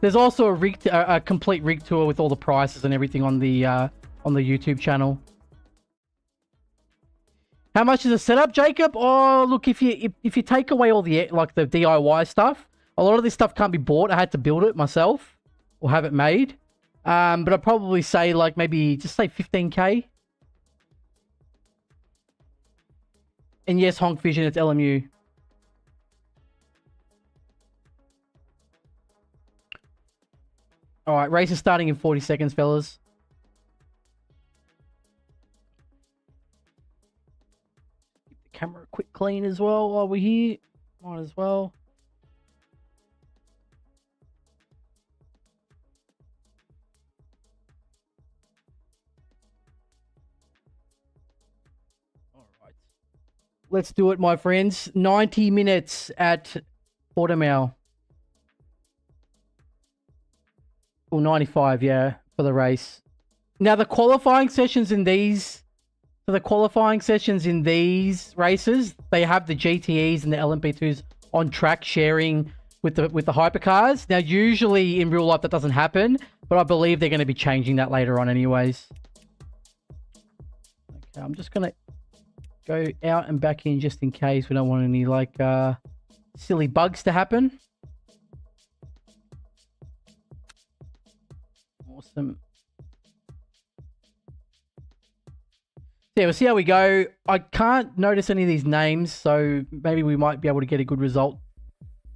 There's also a complete rig tour with all the prices and everything on the YouTube channel. How much is a setup, Jacob? Oh, look, if you take away all the the DIY stuff, a lot of this stuff can't be bought. I had to build it myself or have it made. But I'd probably say like maybe just say 15k. And yes, Honk Vision, it's LMU. All right, race is starting in 40 seconds, fellas. Camera quick clean as well while we're here. Might as well. All right. Let's do it, my friends. 90 minutes at Portimao. Or 95, yeah, for the race. Now, the qualifying sessions in these... So the qualifying sessions in these races, they have the GTEs and the LMP2s on track sharing with the hypercars. Now, usually in real life that doesn't happen, but I believe they're going to be changing that later on anyways. Okay, I'm just going to go out and back in just in case we don't want any, like, silly bugs to happen. Awesome. Yeah, we'll see how we go. I can't notice any of these names, so maybe we might be able to get a good result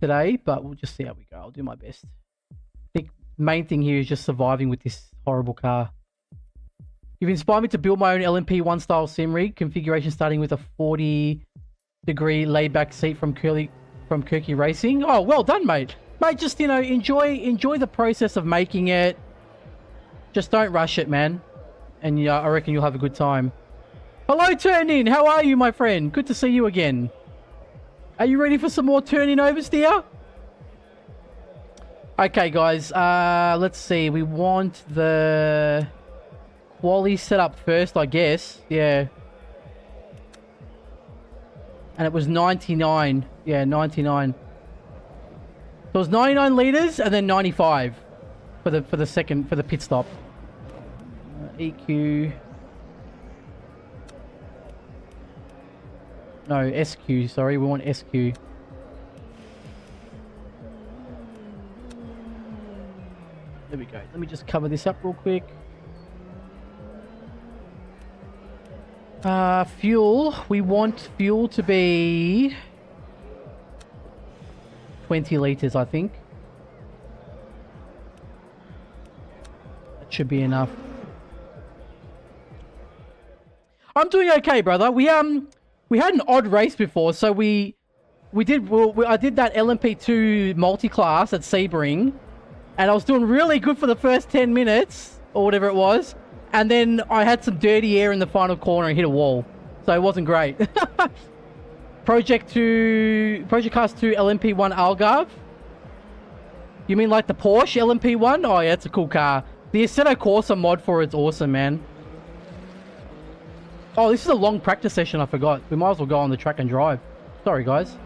today, but we'll just see how we go. I'll do my best. I think the main thing here is just surviving with this horrible car. You've inspired me to build my own LMP1 style sim rig configuration, starting with a 40-degree laid-back seat from Kirky Racing. Oh, well done, mate. Mate, just, you know, enjoy the process of making it. Just don't rush it, man. And yeah, I reckon you'll have a good time. Hello, Turn-In. How are you, my friend? Good to see you again. Are you ready for some more Turn-In oversteer? Okay, guys. Let's see. We want the quali set up first, I guess. Yeah. And it was 99. Yeah, 99. So it was 99 liters and then 95 for the pit stop. EQ. No, SQ, sorry. We want SQ. There we go. Let me just cover this up real quick. Fuel. We want fuel to be 20 liters, I think. That should be enough. I'm doing okay, brother. We had an odd race before, so I did that LMP2 multiclass at Sebring, and I was doing really good for the first 10 minutes or whatever it was, and then I had some dirty air in the final corner and hit a wall, so it wasn't great. Project Cars 2 LMP1 Algarve. You mean like the Porsche LMP1? Oh yeah, it's a cool car. The Assetto Corsa mod for it's awesome, man. Oh, this is a long practice session, I forgot. We might as well go on the track and drive. Sorry, guys.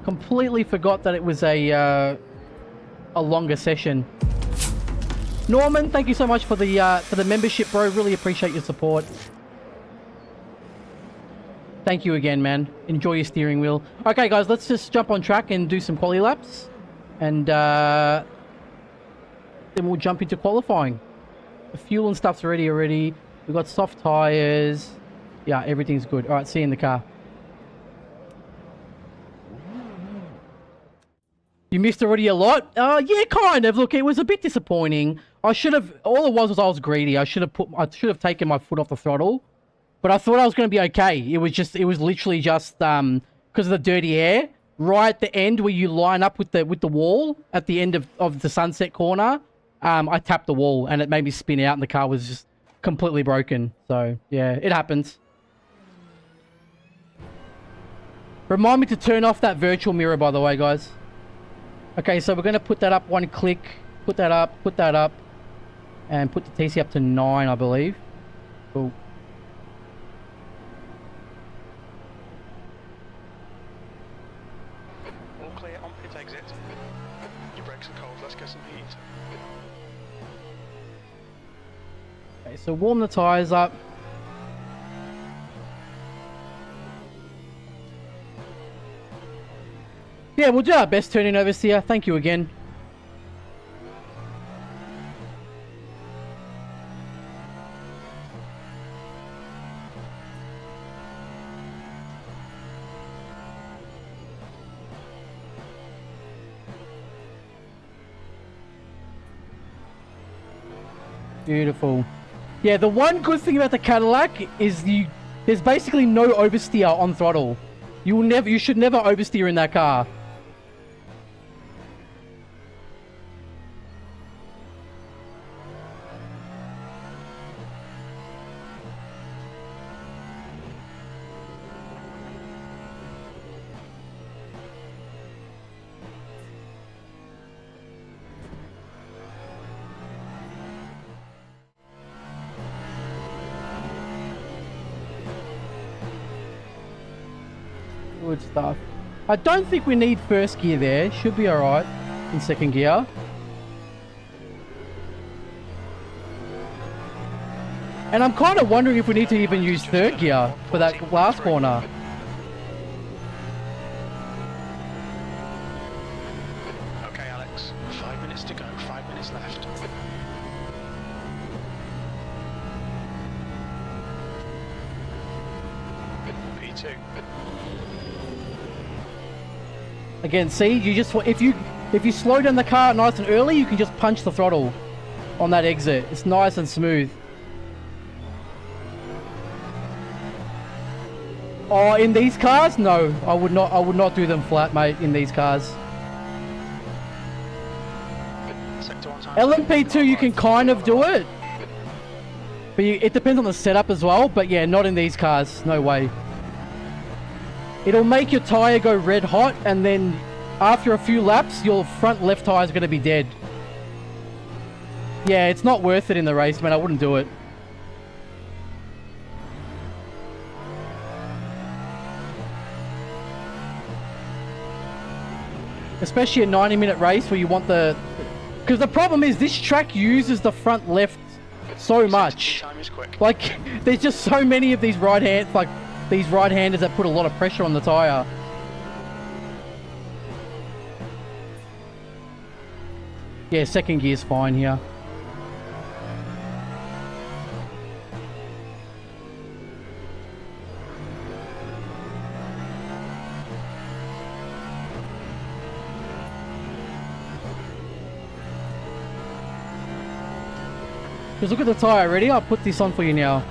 Completely forgot that it was a longer session. Norman, thank you so much for the membership, bro. Really appreciate your support. Thank you again, man. Enjoy your steering wheel. Okay, guys, let's just jump on track and do some quali laps. And then we'll jump into qualifying. The fuel and stuff's ready. We've got soft tires. Yeah, everything's good. All right, see you in the car. You missed already a lot? Yeah, kind of. Look, it was a bit disappointing. All it was I was greedy. I should have taken my foot off the throttle. But I thought I was going to be okay. It was literally just because of the dirty air. Right at the end where you line up with the wall at the end of the sunset corner. I tapped the wall and it made me spin out and the car was just completely broken. So, yeah, it happens. Remind me to turn off that virtual mirror, by the way, guys. Okay, so we're going to put that up one click. Put that up. And put the TC up to 9, I believe. Cool. All clear on pit exit. Your brakes are cold, let's get some heat. Okay, so warm the tires up. Yeah, we'll do our best turning oversteer. Thank you again. Beautiful. Yeah, the one good thing about the Cadillac is there's basically no oversteer on throttle. You should never oversteer in that car. Good stuff. I don't think we need first gear there. Should be alright in second gear. And I'm kind of wondering if we need to even use third gear for that last corner. Okay, Alex. 5 minutes to go. 5 minutes left. P2. Again, see, you just if you slow down the car nice and early, you can just punch the throttle on that exit. It's nice and smooth. Oh, in these cars? No, I would not do them flat, mate, in these cars. LMP2 you can kind of do it. But it depends on the setup as well, but yeah, not in these cars, no way. It'll make your tyre go red hot, and then after a few laps, your front left tyre is going to be dead. Yeah, it's not worth it in the race, man, I wouldn't do it. Especially a 90-minute race where you want the... Because the problem is this track uses the front left so much. Like, there's just so many of these right-handers that put a lot of pressure on the tyre. Yeah, second gear's fine here. Just look at the tyre. Ready? I'll put this on for you now.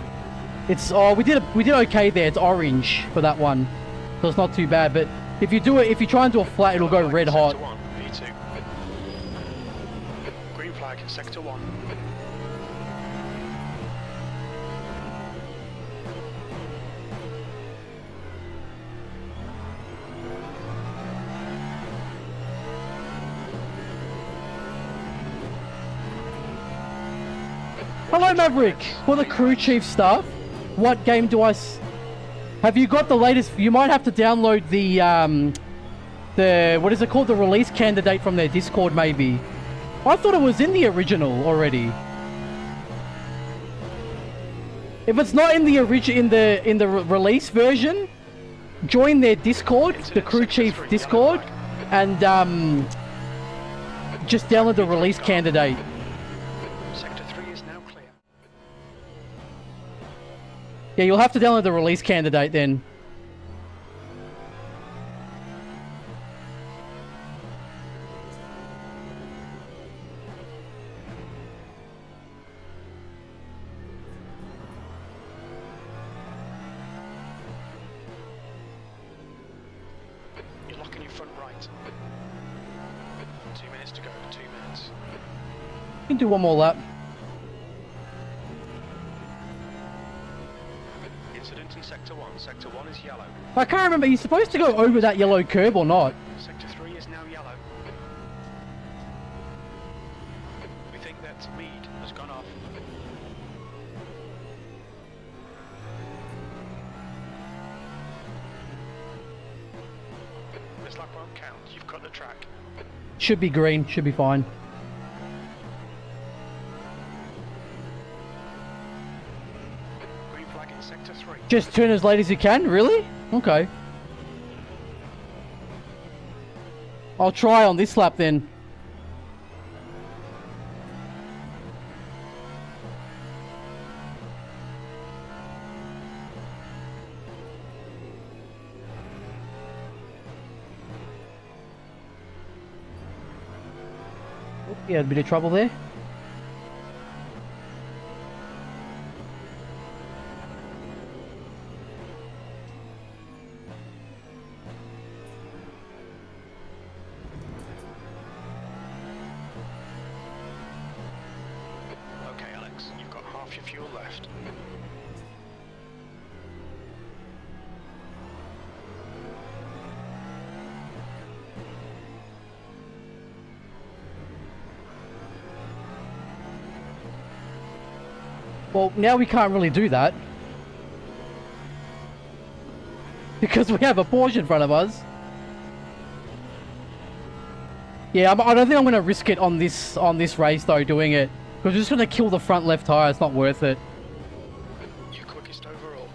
It's we did okay there. It's orange for that one, so it's not too bad. But if you try and do a flat, it'll go red hot. P2. Green flag in sector 1. Hello, Maverick. For the crew chief stuff, what game do I? Have you got the latest? You might have to download the what is it called? The release candidate from their Discord, maybe. I thought it was in the original already. If it's not in the release version, join their Discord, the crew chief Discord, and just download the release candidate. Sector 3 is now clear. Yeah, you'll have to download the release candidate then. You're locking your front right. 2 minutes to go. 2 minutes. You can do one more lap. Incident in sector 1. Sector 1 is yellow. I can't remember. Are you supposed to go over that yellow curb or not? Sector 3 is now yellow. We think that Mead has gone off. This lap won't count. You've cut the track. Should be green. Should be fine. Green flag in sector 3. Just turn as late as you can? Really? Okay. I'll try on this lap then. Oop, yeah, a bit of trouble there. Okay, Alex, you've got half your fuel left. Well, now we can't really do that. because we have a Porsche in front of us. Yeah, I don't think I'm going to risk it on this race though, doing it. Because we're just going to kill the front left tyre. It's not worth it. You're quickest overall.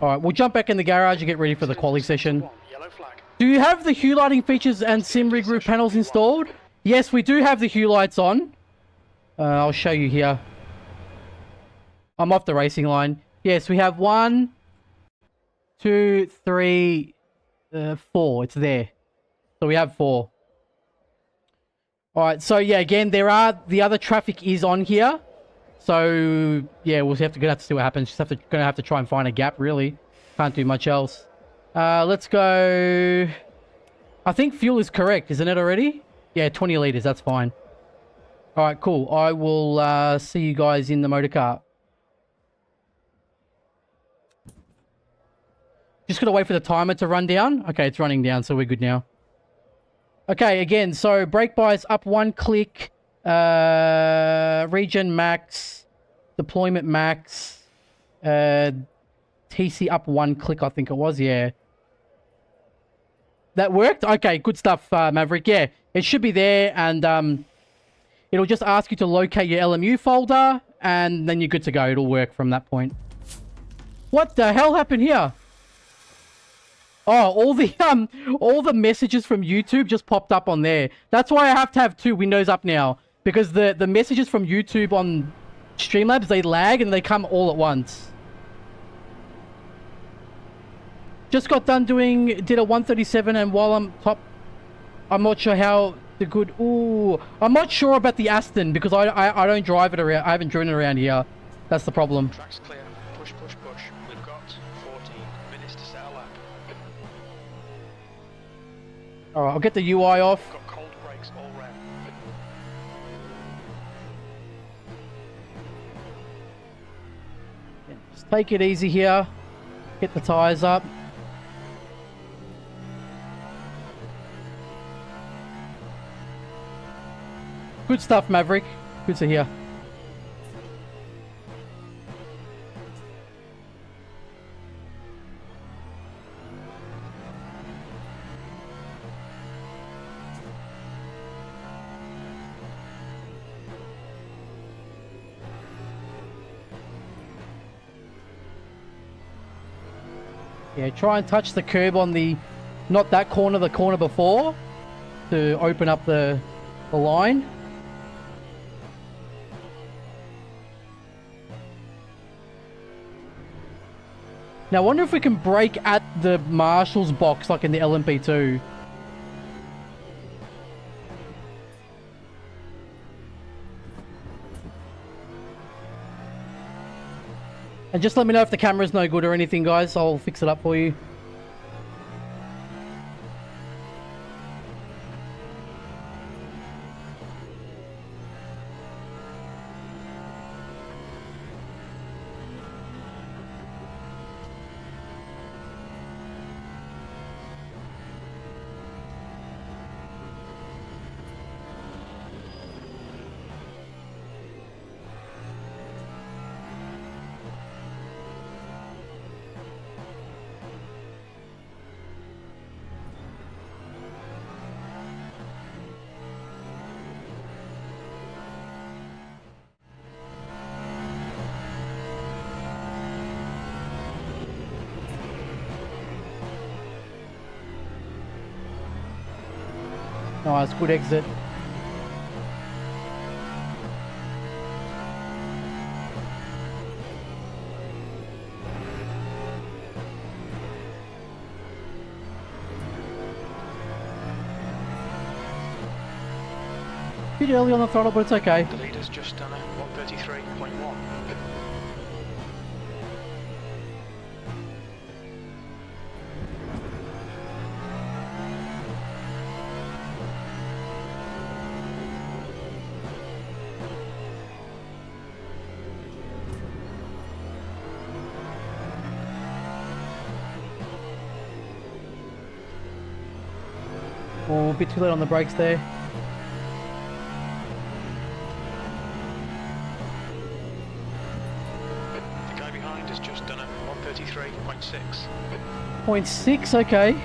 Alright, we'll jump back in the garage and get ready for the quali session. Yellow flag. Do you have the hue lighting features and SIMRACING group panels installed? Yes, we do have the hue lights on. I'll show you here. I'm off the racing line. Yes, we have 1, 2, 3, 4. It's there. So we have 4. Alright, so yeah, again, the other traffic is on here. So yeah, we'll gonna have to see what happens. Just gonna have to try and find a gap, really. Can't do much else. Let's go. I think fuel is correct, isn't it already? Yeah, 20 liters, that's fine. Alright, cool. I will see you guys in the motor car. Just gotta wait for the timer to run down. Okay, it's running down, so we're good now. Okay, again, so brake bias up 1 click, regen max, deployment max, TC up 1 click, I think it was, yeah. That worked? Okay, good stuff, Maverick. Yeah, it should be there, and it'll just ask you to locate your LMU folder, and then you're good to go. It'll work from that point. What the hell happened here? Oh, all the messages from YouTube just popped up on there. That's why I have to have 2 windows up now, because the messages from YouTube on Streamlabs, they lag and they come all at once. Just got done did a 137, and while I'm I'm not sure how the good. Ooh, I'm not sure about the Aston because I don't drive it around. I haven't driven it around here. That's the problem. Track's clear. Push, push, push. We've got 14 minutes to set a lap. All right, I'll get the UI off. Got cold brakes all round. Just take it easy here. Get the tires up. Good stuff, Maverick. Good to hear. Yeah, try and touch the curb on not that corner, the corner before, to open up the line. Now, I wonder if we can brake at the marshal's box like in the LMP2. And just let me know if the camera's no good or anything, guys. I'll fix it up for you. Nice, good exit. Bit early on the throttle, but it's okay. The leader's just done a 133.1. Oh, a bit too late on the brakes there. The guy behind has just done a 133. 0.3, 0.6. 0.6, okay.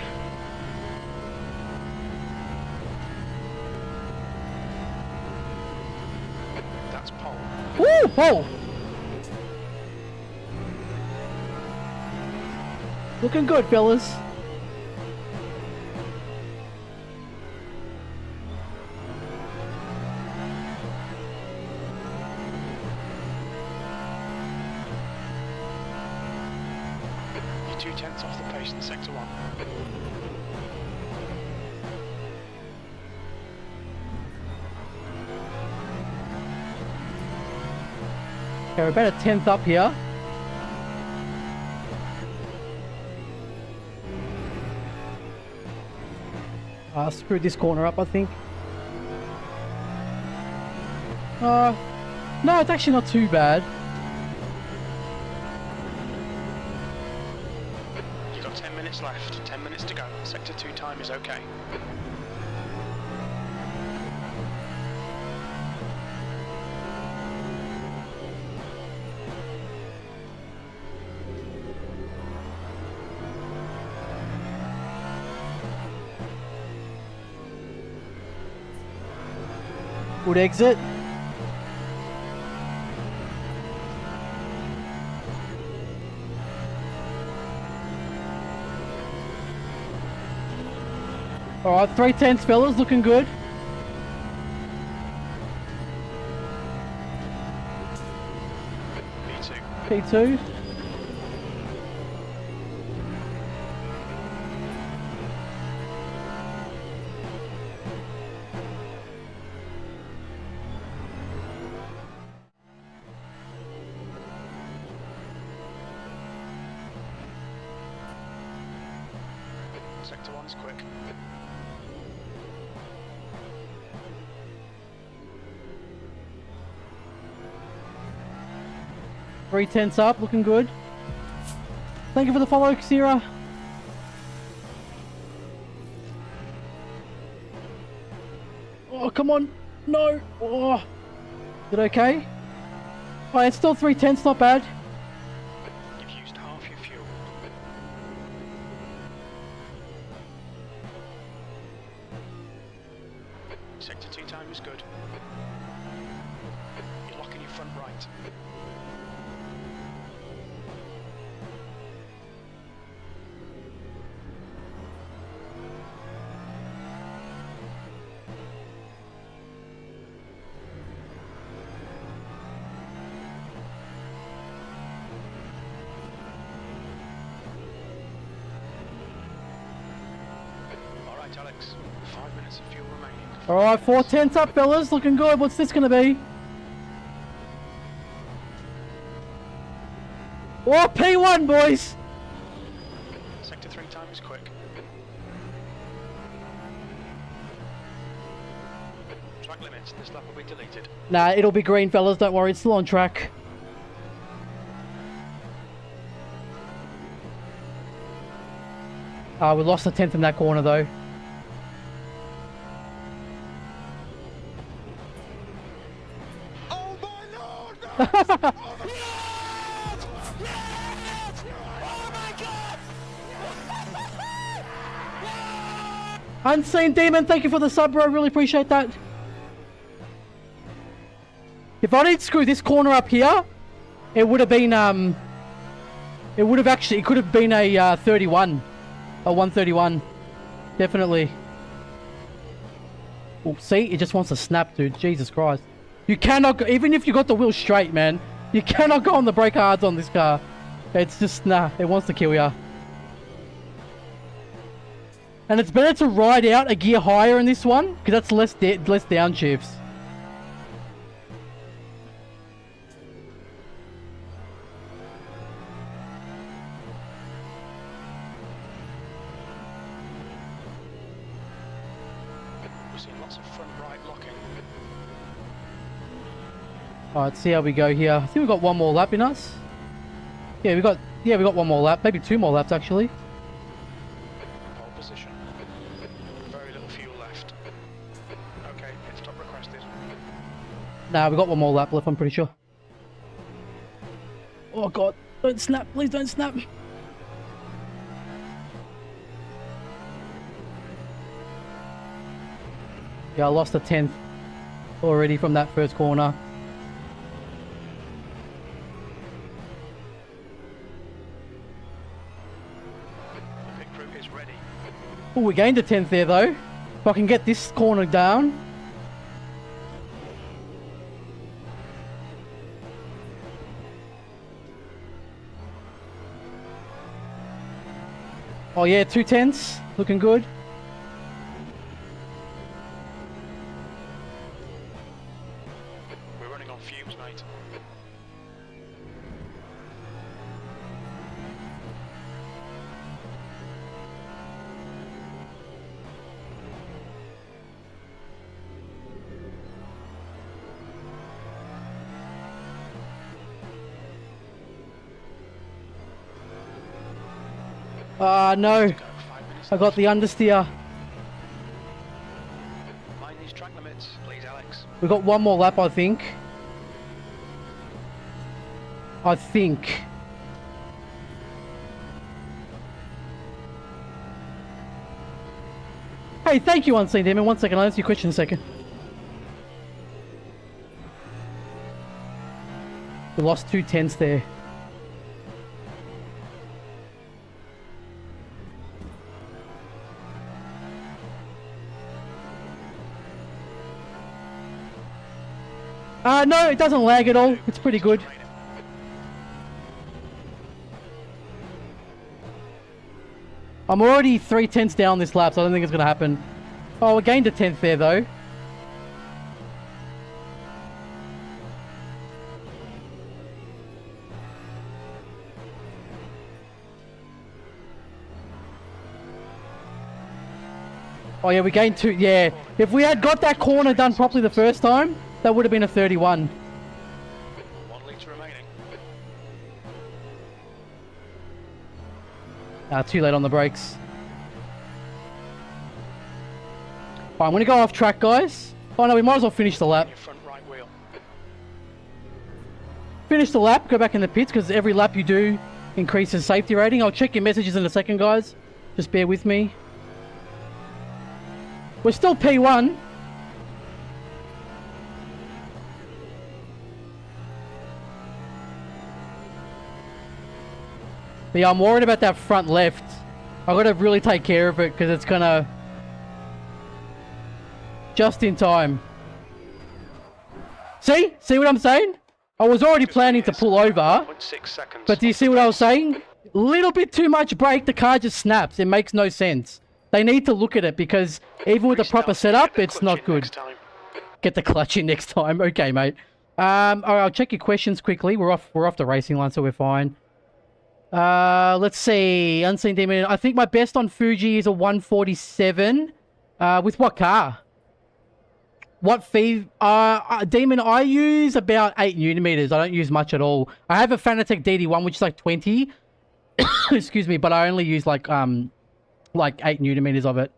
That's pole. Woo! Pole! Looking good, fellas. You're 2/10 off the pace in sector 1. Okay, we're about a 10th up here. Screwed this corner up, I think. No, it's actually not too bad. You've got 10 minutes left, 10 minutes to go. Sector 2 time is okay. Good exit. Alright, 3/10 fellas, looking good. P2. P2. Sector 1 is quick. Three tenths up, looking good. Thank you for the follow, Xira. Oh, come on. No. Oh. Is it okay? Oh, it's still 3/10, not bad. You've used half your fuel. Sector 2 time is good. You're locking your front right. Alright Alex, 5 minutes of fuel remaining. Alright, 4/10 up, fellas. Looking good. What's this going to be? Oh, P1, boys. Sector 3 time is quick. Track limits, this lap will be deleted. Nah, it'll be green, fellas. Don't worry. It's still on track. We lost a 10th in that corner, though. Oh my lord! No! Oh my god! Unseen Demon, thank you for the sub, bro. Really appreciate that. If I didn't screw this corner up here, it would have been, it would have actually, it could have been a 31. A 131. Definitely. Oh, see? It just wants to snap, dude. Jesus Christ. You cannot go, even if you got the wheel straight, man, you cannot go on the brake hards on this car. It's just, nah, it wants to kill ya. And it's better to ride out a gear higher in this one, because that's less downshifts. We're seeing lots of front right locking. Alright, see how we go here. I think we've got one more lap in us. Yeah, we got one more lap. Maybe two more laps, actually. Pole position. Very little fuel left. Okay, pit stop requested. Nah, we got one more lap left, I'm pretty sure. Oh god, don't snap, please don't snap. Yeah, I lost a 10th already from that first corner. The pit crew is ready. Oh, we gained a 10th there though. If I can get this corner down. Oh yeah, 2 tenths. Looking good. We're running on fumes, mate. No. Go, 5 minutes I got the understeer. Mind these track limits, please, Alex. We got one more lap, I think. Hey, thank you, Unseen Demon. 1 second, I'll answer your question in a second. We lost 2 tenths there. No, it doesn't lag at all. It's pretty good. I'm already 3 tenths down this lap, so I don't think it's going to happen. Oh, we gained a 10th there, though. Oh, yeah, we gained 2. Yeah, if we had got that corner done properly the first time, that would have been a 31. 1 litre remaining. Too late on the brakes. Alright, I'm going to go off track, guys. Oh no, we might as well finish the lap. Your front right wheel. Finish the lap, go back in the pits, because every lap you do increases safety rating. I'll check your messages in a second, guys. Just bear with me. We're still P1. But yeah, I'm worried about that front left. I've got to really take care of it because it's gonna... Just in time. See? See what I'm saying? I was already planning to pull over. 0.6 seconds. But do you see what I was saying? Little bit too much brake, the car just snaps. It makes no sense. They need to look at it because even with the proper setup, it's not good. Get the clutch in next time. Okay, mate. Alright, I'll check your questions quickly. We're off the racing line, so we're fine. Let's see. Unseen Demon. I think my best on Fuji is a 147. With what car? What feed? Demon, I use about 8 Newton meters. I don't use much at all. I have a Fanatec DD1, which is like 20. Excuse me, but I only use like 8 Newton meters of it.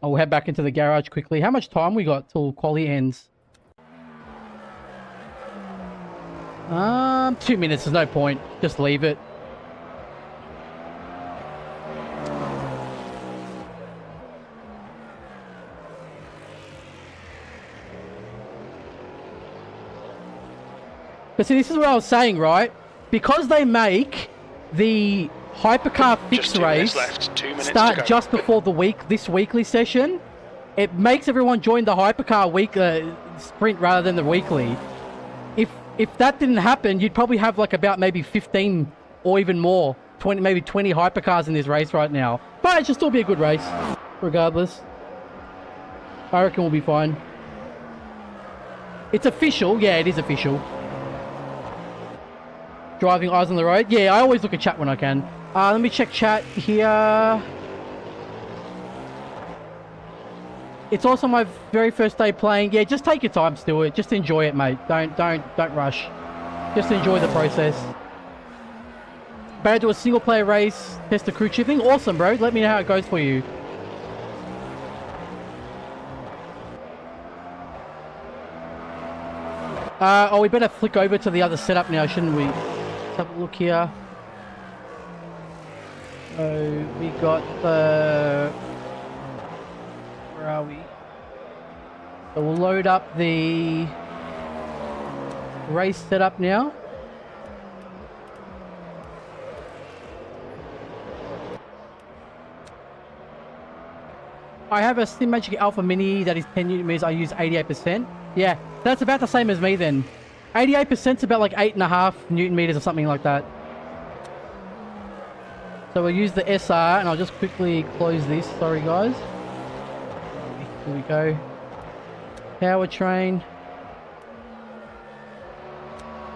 I'll head back into the garage quickly. How much time we got till quali ends? 2 minutes. There's no point. Just leave it. But see, this is what I was saying, right? Because they make the HYPERCAR fixed race start just before the this weekly session, it makes everyone join the HYPERCAR week sprint rather than the weekly. If that didn't happen, you'd probably have like about maybe 15 or even more, 20 maybe 20 HYPERCARs in this race right now. But it should still be a good race, regardless. I reckon we'll be fine. It's official. Yeah, it is official. Driving eyes on the road. Yeah, I always look at chat when I can. Let me check chat here. It's also my very first day playing. Yeah, just take your time, Stuart. Just enjoy it, mate. Don't rush. Just enjoy the process. Better do a single player race, test the crew chipping. Awesome, bro. Let me know how it goes for you. Oh, we better flick over to the other setup now, shouldn't we? Let's have a look here. We got the... Where are we? So we'll load up the race setup now. I have a SIMRACING Alpha Mini that is 10 Newton meters. I use 88%. Yeah, that's about the same as me then. 88% is about like 8.5 Newton meters or something like that. So we'll use the SR, and I'll just quickly close this. Sorry, guys. Here we go. Powertrain.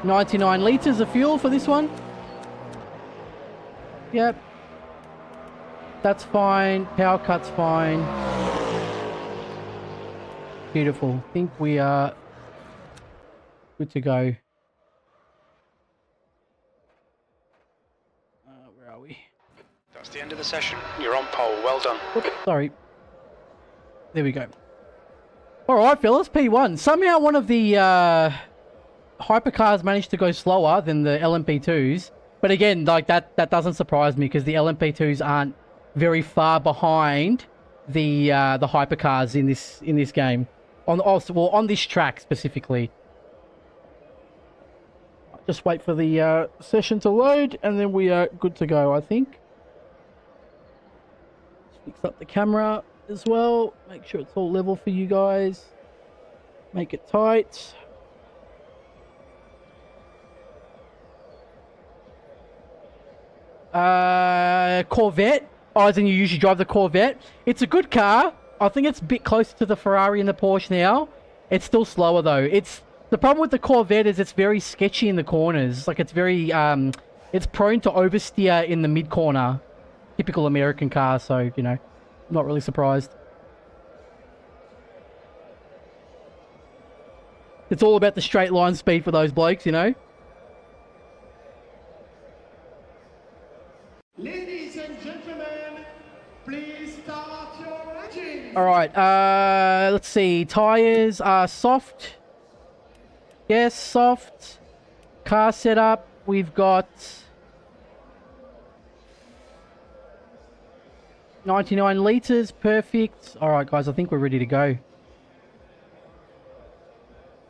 99 litres of fuel for this one. Yep. That's fine. Power cut's fine. Beautiful. I think we are good to go. Where are we? That's the end of the session. You're on pole. Well done. Oops, sorry. There we go. Alright, fellas. P1. Somehow one of the hypercars managed to go slower than the LMP2s. But again, like that doesn't surprise me because the LMP2s aren't very far behind the hypercars in this game. On this track specifically. Just wait for the session to load and then we are good to go, I think. Fix up the camera as well. Make sure it's all level for you guys. Make it tight. Corvette. Oh, as in you usually drive the Corvette. It's a good car. I think it's a bit closer to the Ferrari and the Porsche now. It's still slower though. The problem with the Corvette is it's very sketchy in the corners. Like it's very, it's prone to oversteer in the mid corner. Typical American car, so, you know, not really surprised. It's all about the straight line speed for those blokes, you know. Ladies and gentlemen, please start your engines. All right, let's see. Tires are soft. Yes, soft. Car setup. We've got 99 litres. Perfect. All right, guys. I think we're ready to go.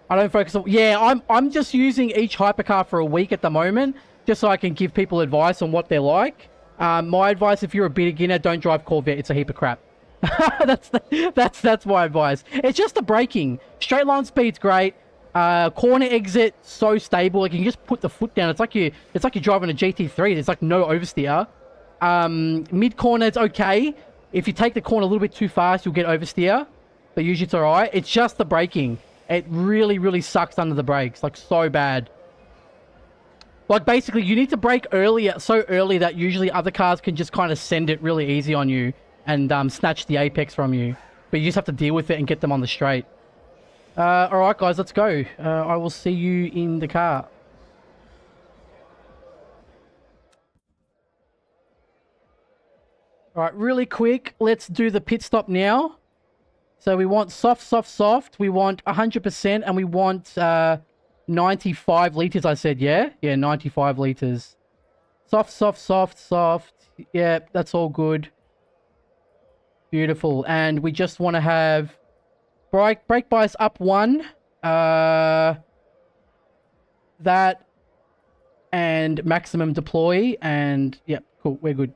I don't focus on... Yeah, I'm just using each hypercar for a week at the moment, just so I can give people advice on what they're like. My advice, if you're a beginner, don't drive Corvette. It's a heap of crap. that's my advice. It's just the braking. Straight line speed's great. Corner exit so stable. Like you can just put the foot down. It's like you're driving a GT3. There's like no oversteer. Mid corner it's okay. If you take the corner a little bit too fast, you'll get oversteer. But usually it's alright. It's just the braking. It really, really sucks under the brakes. Like so bad. Like basically you need to brake earlier, so early that usually other cars can just kind of send it really easy on you and snatch the apex from you. But you just have to deal with it and get them on the straight. Alright guys, let's go. I will see you in the car. Alright, really quick, let's do the pit stop now. So we want soft, soft, soft. We want 100% and we want 95 litres, I said, yeah? Yeah, 95 litres. Soft, soft, soft, soft. Yeah, that's all good. Beautiful. And we just want to have brake bias up 1. That and maximum deploy. And, yep, cool. We're good.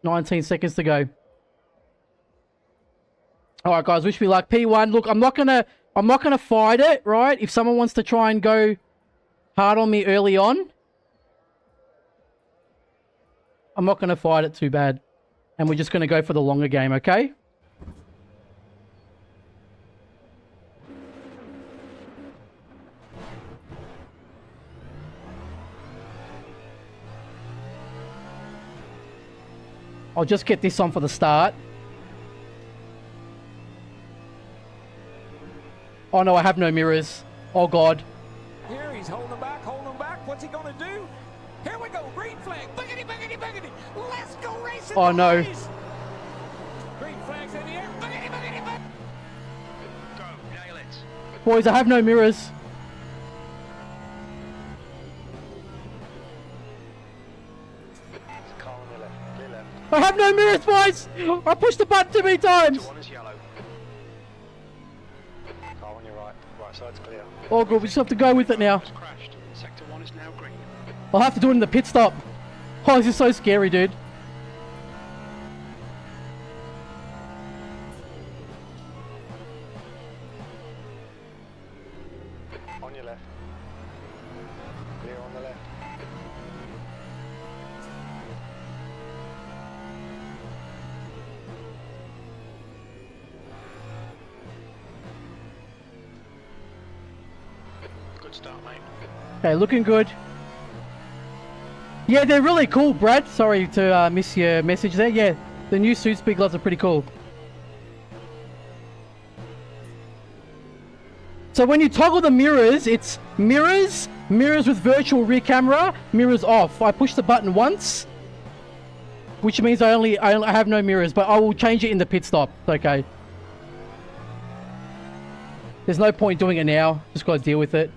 19 seconds to go. Alright guys, wish me luck. P1. Look, I'm not gonna fight it, right? If someone wants to try and go hard on me early on, I'm not gonna fight it too bad. And we're just gonna go for the longer game, okay? I'll just get this on for the start. Oh no, I have no mirrors. Oh god. Here he's holding him back, holding him back. What's he gonna do? Here we go, green flag. Boogity, boogity, boogity. Let's go racing. Oh no. Boys. Green flag's in the air. Boogity, boogity, boogity. Go, nail it. Boys, I have no mirrors. Car on the left, clear left. I have no mirrors, boys! I pushed the button too many times! One is yellow. outside's clear. All good, we just have to go with it now. Has crashed. Sector 1 is now green. I'll have to do it in the pit stop. Oh, this is so scary, dude. On your left. Clear on the left. Good start, mate. Okay, looking good. Yeah, they're really cool, Brad. Sorry to miss your message there. Yeah, the new Südspeed gloves are pretty cool. So when you toggle the mirrors, it's mirrors, mirrors with virtual rear camera, mirrors off. I push the button once, which means I have no mirrors, but I will change it in the pit stop. Okay. There's no point doing it now. Just got to deal with it.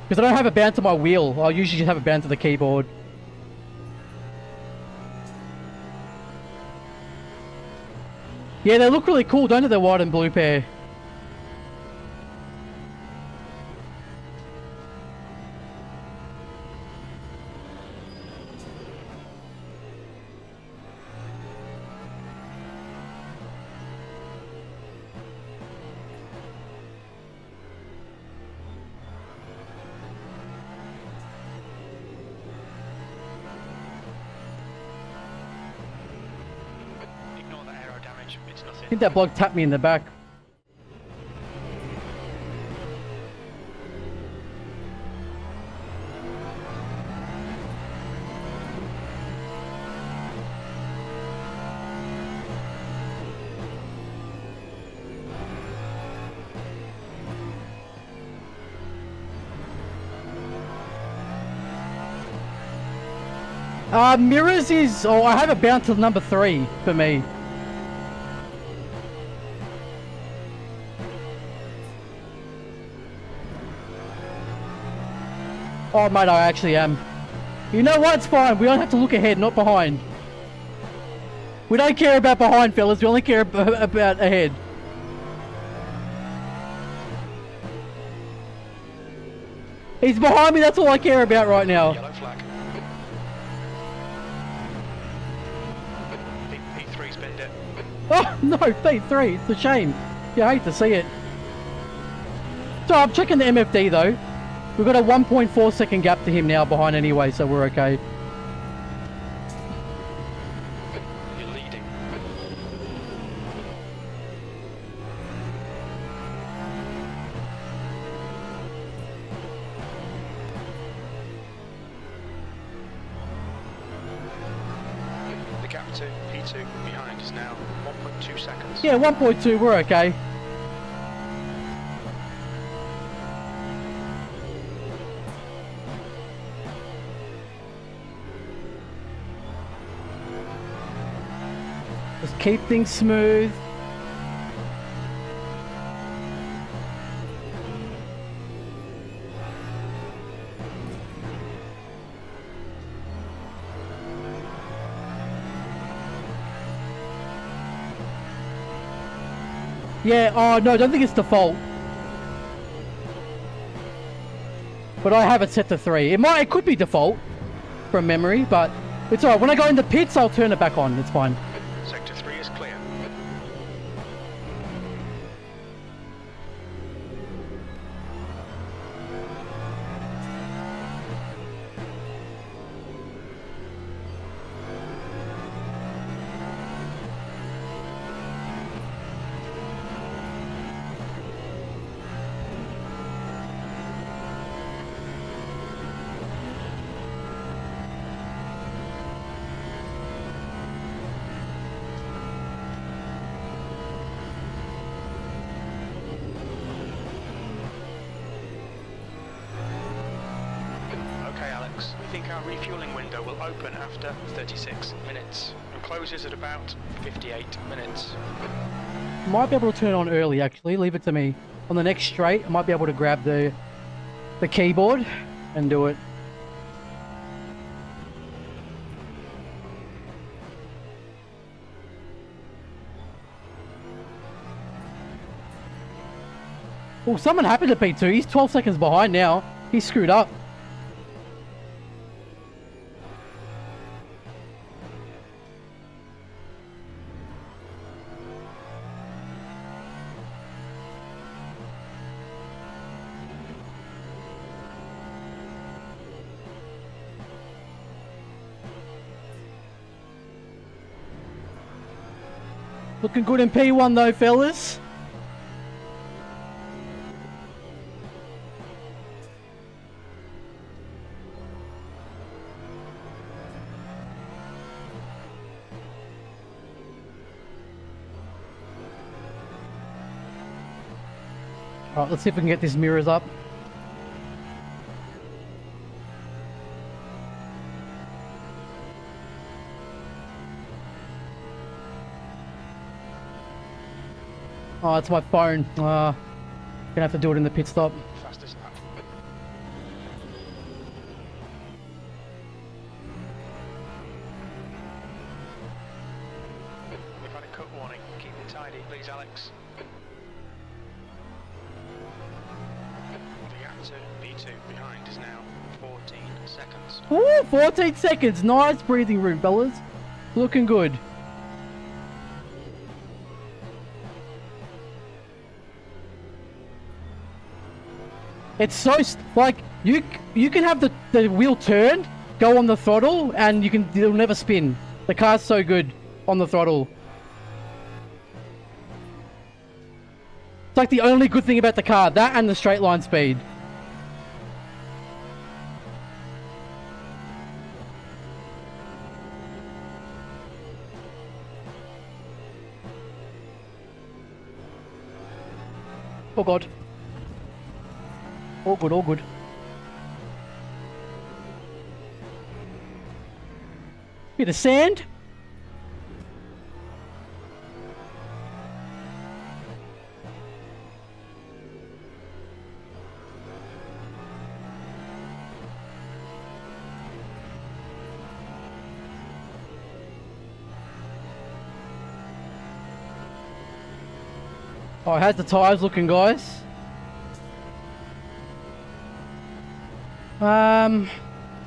Because I don't have a bound to my wheel. I'll usually just have a bound to the keyboard. Yeah, they look really cool, don't they, the white and blue pair? Ignore the aero damage. It's I nothing. think that bloke tapped me in the back. Mirrors is... Oh, I have it bound to number 3 for me. Oh, mate, I actually am. You know what? It's fine. We don't have to look ahead, not behind. We don't care about behind, fellas. We only care about ahead. He's behind me. That's all I care about right now. Yellow flag. P3's bend it. Oh, no, P3. It's a shame. You hate to see it. So I'm checking the MFD, though. We've got a 1.4 second gap to him now behind anyway, so we're okay. You're leading. The gap to P2 behind is now 1.2 seconds. Yeah, 1.2, we're okay. Just keep things smooth. Yeah, oh no, I don't think it's default. But I have it set to 3. It could be default from memory, but it's alright. When I go in the pits, I'll turn it back on. It's fine. Sector 3 is clear. Okay, Alex, we think our refueling window will open after 36 minutes and closes at about 58 minutes. Might be able to turn on early, actually. Leave it to me. On the next straight, I might be able to grab the keyboard and do it. Well, someone happened to P2. He's 12 seconds behind now. He's screwed up. Looking good in P1 though, fellas. Alright, let's see if we can get these mirrors up. Oh, it's my phone. Gonna have to do it in the pit stop. Fastest lap. We've had a cut warning. Keep it tidy, please, Alex. The gap to B2 behind is now 14 seconds. Ooh, 14 seconds. Nice breathing room, fellas. Looking good. It's so like you can have the wheel turned, go on the throttle, and it'll never spin. The car's so good on the throttle. It's like the only good thing about the car, that and the straight line speed. Oh god. All good, all good. Bit of sand. Oh, how's the tyres looking, guys?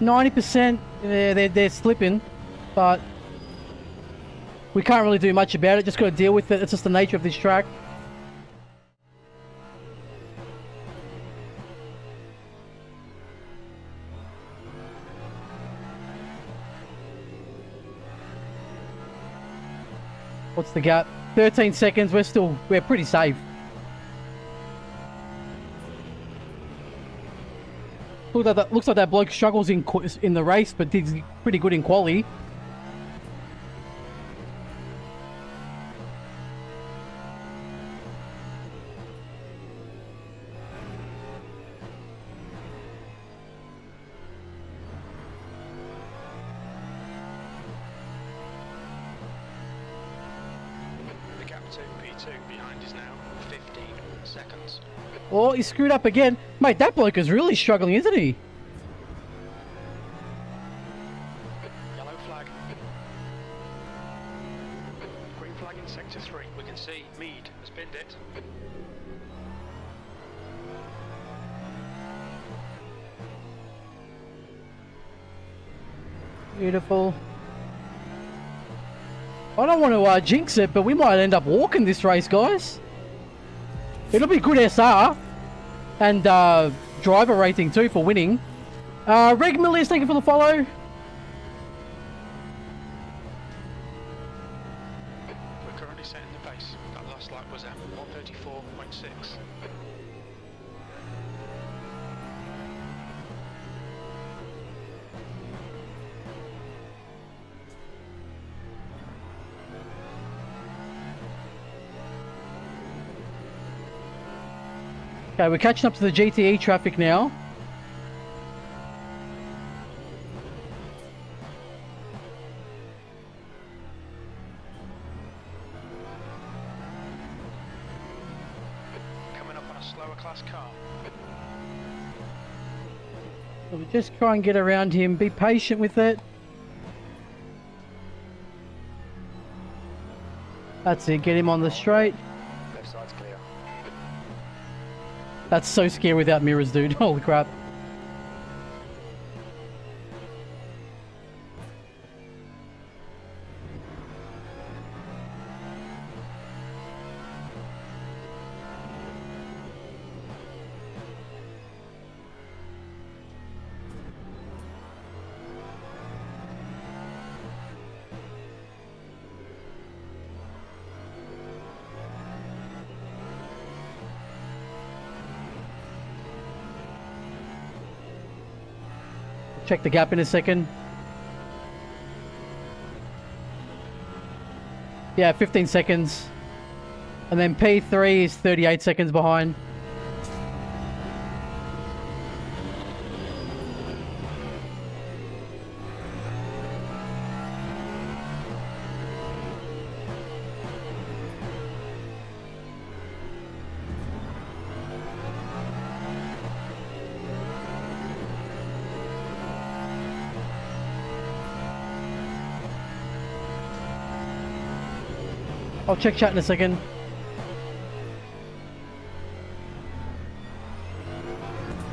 90%, they're slipping, but we can't really do much about it. Just got to deal with it. It's just the nature of this track. What's the gap? 13 seconds. We're pretty safe. Looks like that bloke struggles in the race, but did pretty good in quali. The gap to P2 behind is now 15 seconds. Oh, he screwed up again. Mate, that bloke is really struggling, isn't he? Yellow flag. Green flag in sector 3. We can see Mead has pinned it. Beautiful. I don't want to jinx it, but we might end up walking this race, guys. It'll be good SR and driver rating too for winning. Reg Millius, thank you for the follow. We're currently setting the pace. That last lap was at 134.6. Okay, we're catching up to the GTE traffic now. Coming up on a slower class car. So we just try and get around him. Be patient with it. That's it. Get him on the straight. Left side's clear. That's so scary without mirrors, dude. Holy crap. Check the gap in a second. Yeah, 15 seconds. And then P3 is 38 seconds behind. I'll check chat in a second.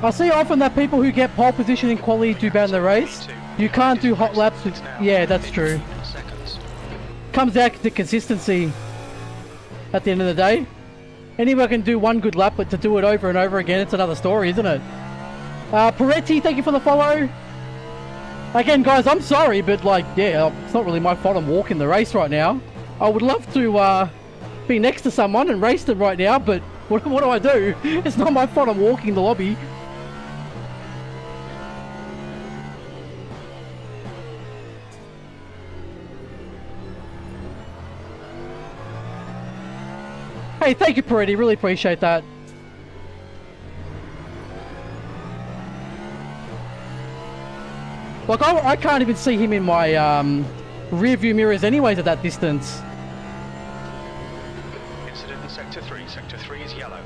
I see often that people who get pole position in quality do bad in the race. You can't do hot laps with... Yeah, that's true. Comes out to consistency at the end of the day. Anyone can do one good lap, but to do it over and over again, it's another story, isn't it? Peretti, thank you for the follow. Again, guys, I'm sorry, but like, yeah, it's not really my fault I'm walking the race right now. I would love to be next to someone and race them right now, but what do I do? It's not my fault I'm walking the lobby. Hey, thank you, Peretti. Really appreciate that. Like, I can't even see him in my rear view mirrors anyways at that distance. Incident in Sector 3. Sector 3 is yellow.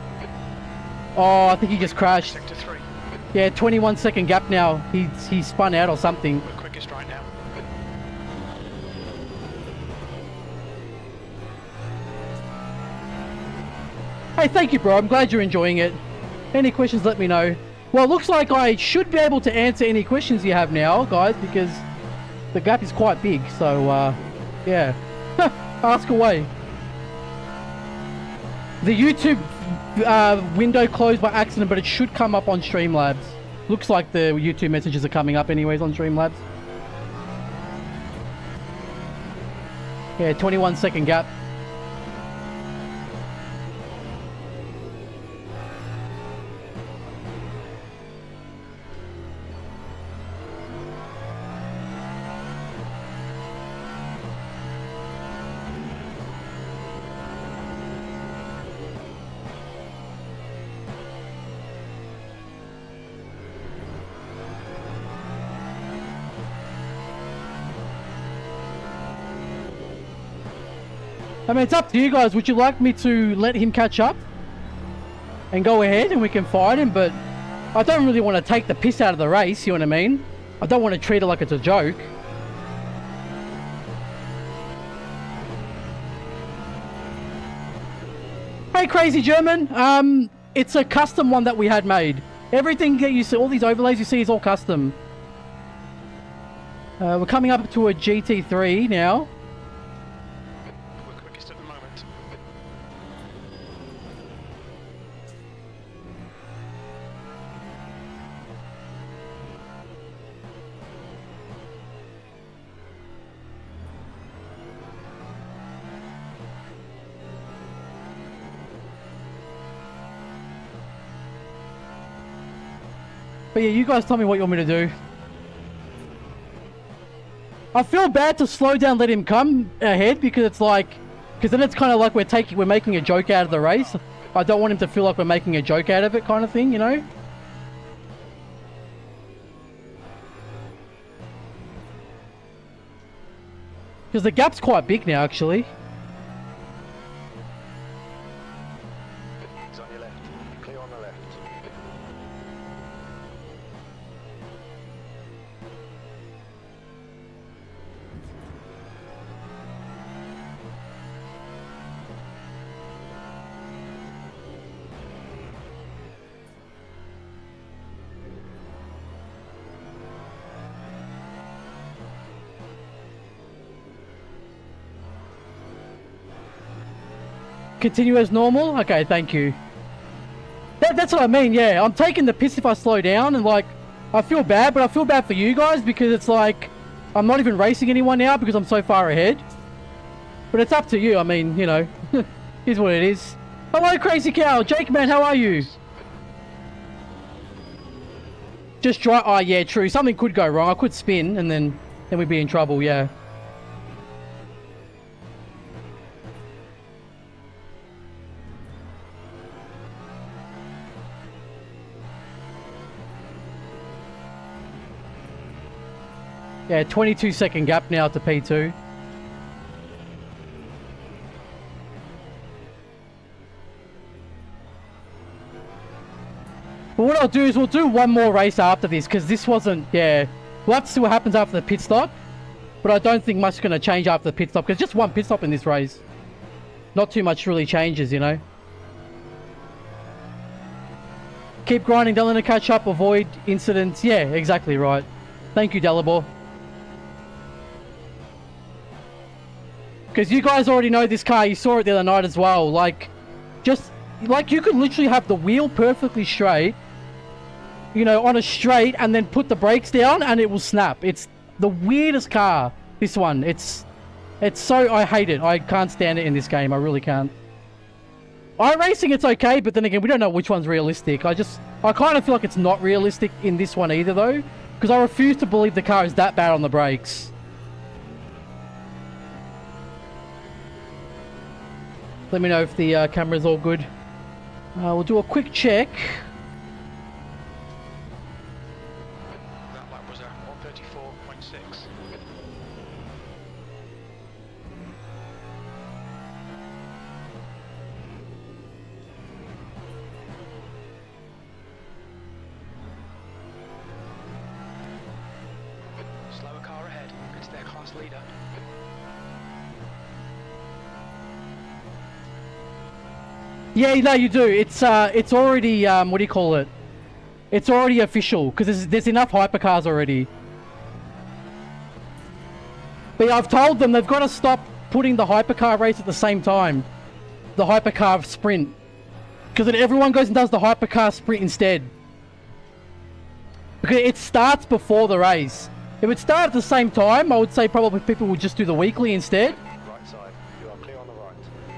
Oh, I think he just crashed. Sector 3. Yeah, 21 second gap now. He spun out or something. We're quickest right now. Hey, thank you, bro. I'm glad you're enjoying it. Any questions, let me know. Well, it looks like I should be able to answer any questions you have now, guys, because the gap is quite big. So, yeah. Ask away. The YouTube window closed by accident, but it should come up on Streamlabs. Looks like the YouTube messages are coming up anyways on Streamlabs. Yeah, 21 second gap. I mean, it's up to you guys. Would you like me to let him catch up and go ahead and we can fight him? But I don't really want to take the piss out of the race, you know what I mean? I don't want to treat it like it's a joke. Hey, Crazy German. It's a custom one that we had made. Everything that you see, all these overlays you see is all custom. We're coming up to a GT3 now. But yeah, you guys tell me what you want me to do. I feel bad to slow down, let him come ahead, because it's like, because then it's kind of like we're making a joke out of the race. I don't want him to feel like we're making a joke out of it, kind of thing, you know? Because the gap's quite big now, actually. He's on your left. Clear on the left. continue as normal? Okay, thank you. That's what I mean, yeah. I'm taking the piss if I slow down, and like, I feel bad, but I feel bad for you guys because it's like, I'm not even racing anyone now because I'm so far ahead. But it's up to you, I mean, you know, here's what it is. Hello, Crazy Cow. Jake, man, how are you? Just try. Oh, yeah, true. Something could go wrong. I could spin, and then we'd be in trouble, yeah. Yeah, 22-second gap now to P2. But what I'll do is we'll do one more race after this, because this wasn't, yeah. We'll have to see what happens after the pit stop. But I don't think much is going to change after the pit stop, because just one pit stop in this race. Not too much really changes, you know. Keep grinding, don't let it catch up, avoid incidents. Yeah, exactly right. Thank you, Delabor. Because you guys already know this car, you saw it the other night as well. Like, just, like you could literally have the wheel perfectly straight, you know, on a straight, and then put the brakes down and it will snap. It's the weirdest car, this one. It's so, I hate it. I can't stand it in this game, I really can't. iRacing, it's okay, but then again, we don't know which one's realistic. I kind of feel like it's not realistic in this one either though, because I refuse to believe the car is that bad on the brakes. Let me know if the camera's all good. We'll do a quick check. That lap was at 134.6. Slower car ahead. It's their class leader. Yeah, no, you do. It's already, what do you call it? It's already official, because there's enough hypercars already. But yeah, I've told them they've got to stop putting the hypercar race at the same time. The hypercar sprint. Because then everyone goes and does the hypercar sprint instead. Because it starts before the race. If it started at the same time, I would say probably people would just do the weekly instead. Right side. You are clear on the right.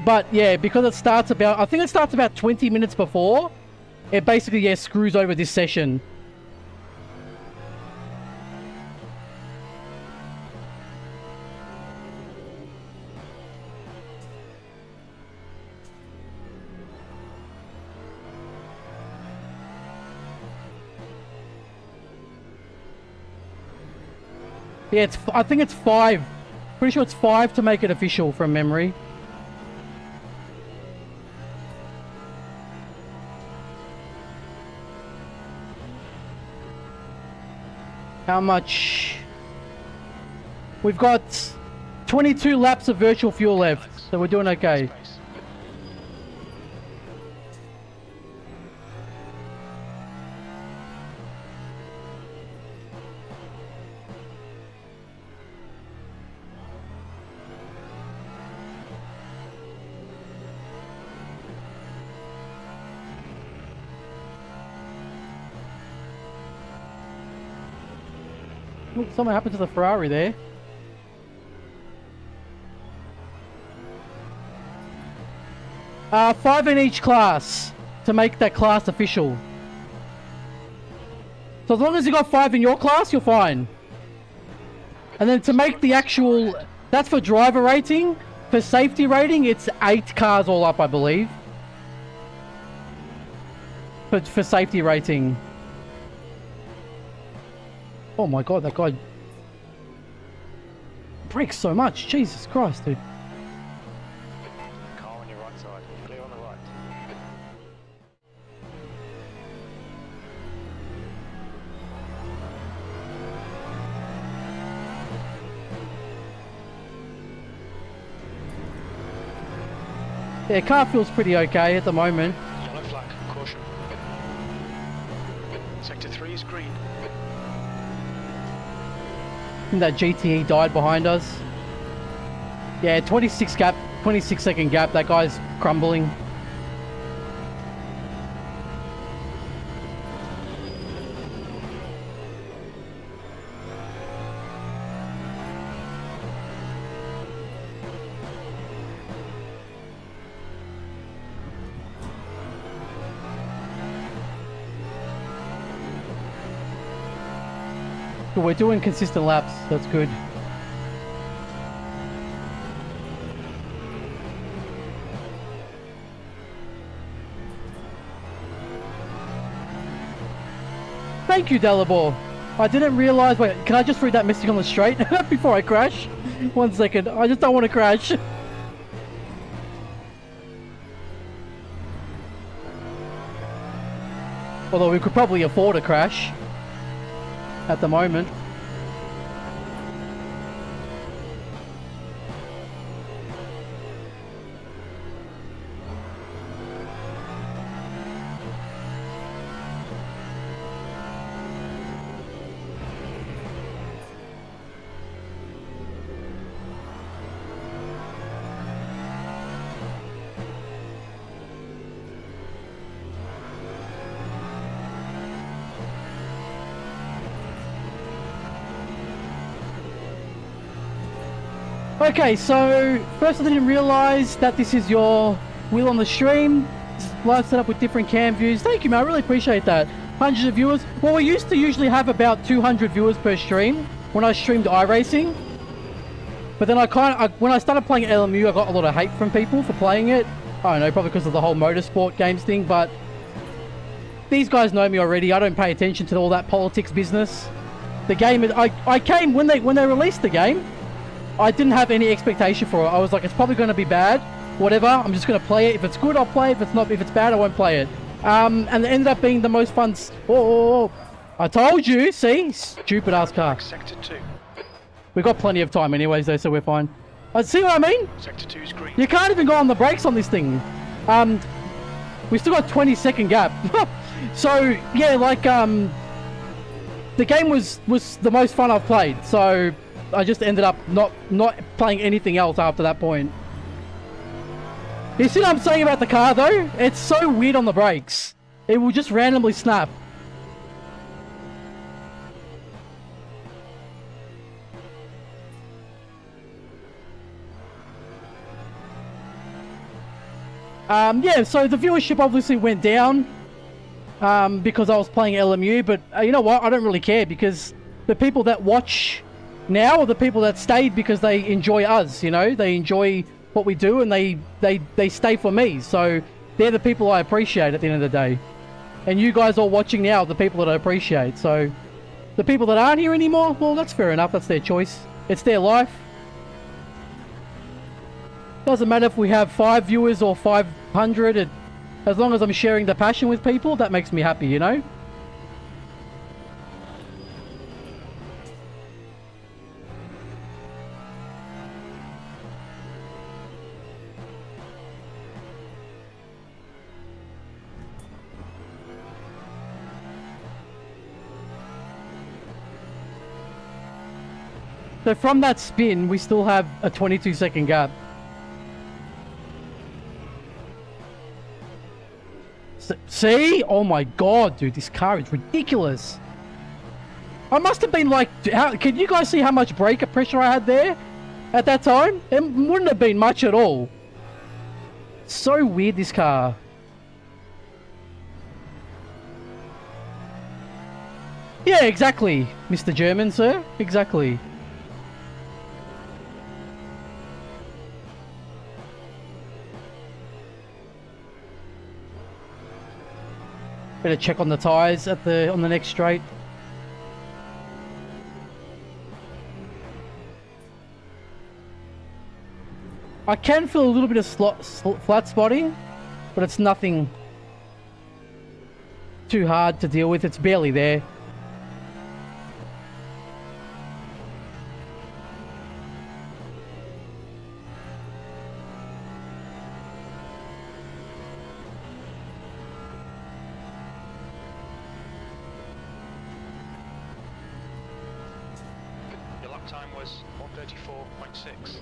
But yeah, because it starts about, I think it starts about 20 minutes before, it basically, yeah, screws over this session. Yeah, I think it's 5. Pretty sure it's 5 to make it official from memory. How much? We've got 22 laps of virtual fuel left, so we're doing okay. Look, something happened to the Ferrari there. Five in each class to make that class official. So as long as you got 5 in your class, you're fine. And then to make the actual, that's for driver rating. For safety rating, it's 8 cars all up, I believe. But for safety rating. Oh my god, that guy brakes so much. Jesus Christ, dude. Car on your right side. Clear on the right. Yeah, car feels pretty okay at the moment. Yellow flag. Caution. Sector 3 is green. I think that GTE died behind us. Yeah, 26 gap 26-second gap. That guy's crumbling. We're doing consistent laps. That's good. Thank you, Dalibor. I didn't realize. Wait, can I just read that message on the straight before I crash? 1 second. I just don't want to crash. Although we could probably afford a crash at the moment. Okay, so first I didn't realize that this is your wheel on the stream. This is live setup with different cam views. Thank you, man. I really appreciate that. Hundreds of viewers. Well, we used to usually have about 200 viewers per stream when I streamed iRacing. But then when I started playing LMU, I got a lot of hate from people for playing it. I don't know, probably because of the whole motorsport games thing, but these guys know me already. I don't pay attention to all that politics business. The game, I came when they released the game. I didn't have any expectation for it. I was like, it's probably going to be bad. Whatever. I'm just going to play it. If it's good, I'll play it. If it's bad, I won't play it. And it ended up being the most fun. Oh, I told you. See, stupid ass car. Sector 2. We got plenty of time, anyways, though, so we're fine. See what I mean? Sector 2 is green. You can't even go on the brakes on this thing. We still got 20-second gap. So yeah, like the game was the most fun I've played. So I just ended up not playing anything else after that point. You see what I'm saying about the car though? It's so weird on the brakes. It will just randomly snap. Yeah, so the viewership obviously went down because I was playing LMU, but you know what? I don't really care because the people that watch now are the people that stayed because they enjoy us, you know? They enjoy what we do and they stay for me. So they're the people I appreciate at the end of the day. And you guys all watching now are the people that I appreciate. So the people that aren't here anymore, well, that's fair enough. That's their choice. It's their life. Doesn't matter if we have 5 viewers or 500. As long as I'm sharing the passion with people, that makes me happy, you know? So from that spin, we still have a 22-second gap. See? Oh my god, dude, this car is ridiculous. I must have been like... can you guys see how much brake pressure I had there at that time? It wouldn't have been much at all. So weird, this car. Yeah, exactly, Mr. German, sir. Exactly. Better check on the tires on the next straight. I can feel a little bit of flat spotting, but it's nothing too hard to deal with. It's barely there. Your lap time was 1:34.6.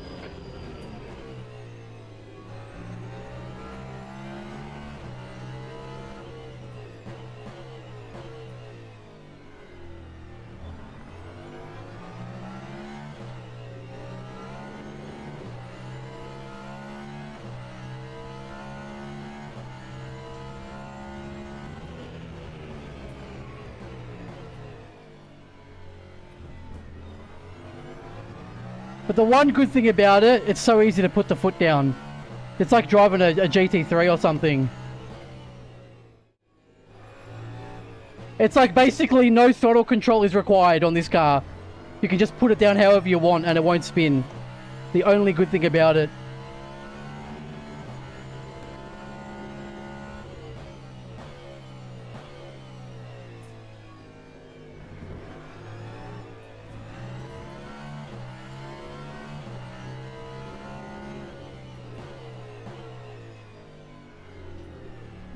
But the one good thing about it, it's so easy to put the foot down. It's like driving a GT3 or something. It's like basically no throttle control is required on this car. You can just put it down however you want and it won't spin. The only good thing about it.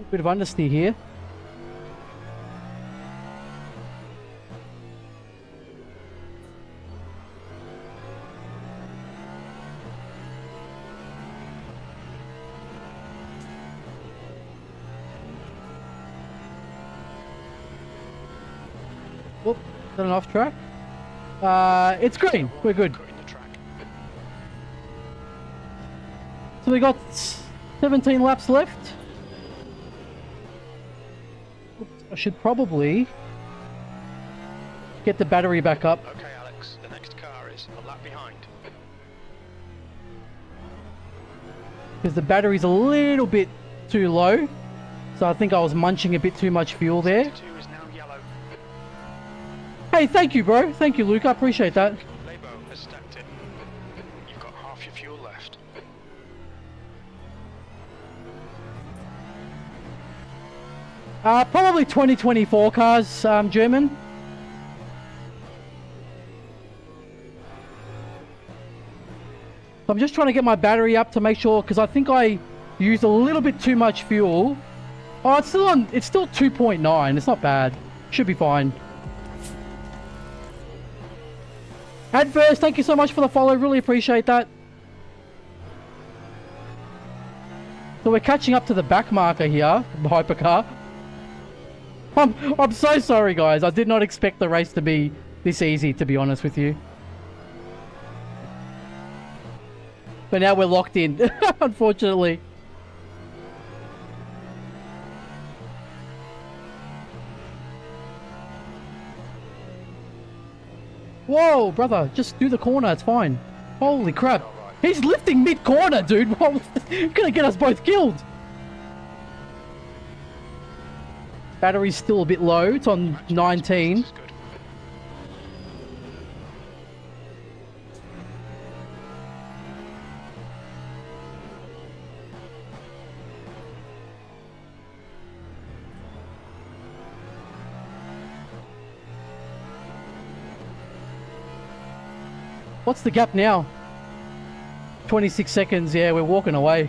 Bit of understeer here. Whoop, is that an off track? It's green. We're good. So we got 17 laps left. I should probably get the battery back up. Okay, Alex, the next car is a lap behind. Because the battery's a little bit too low. So I think I was munching a bit too much fuel there. Sector 2 is now yellow. Hey, thank you, bro. Thank you, Luke. I appreciate that. Labo has stacked it. You've got half your fuel left. Probably 2024 cars, German. So I'm just trying to get my battery up to make sure, because I think I used a little bit too much fuel. Oh, it's still on. It's still 2.9. It's not bad. Should be fine. Adverse, thank you so much for the follow. Really appreciate that. So we're catching up to the back marker here, Hypercar. I'm so sorry, guys. I did not expect the race to be this easy, to be honest with you. But now we're locked in, unfortunately. Whoa, brother, just do the corner, it's fine. Holy crap. He's lifting mid-corner, dude. Gonna get us both killed. Battery's still a bit low. It's on 19. What's the gap now? 26 seconds. Yeah, we're walking away.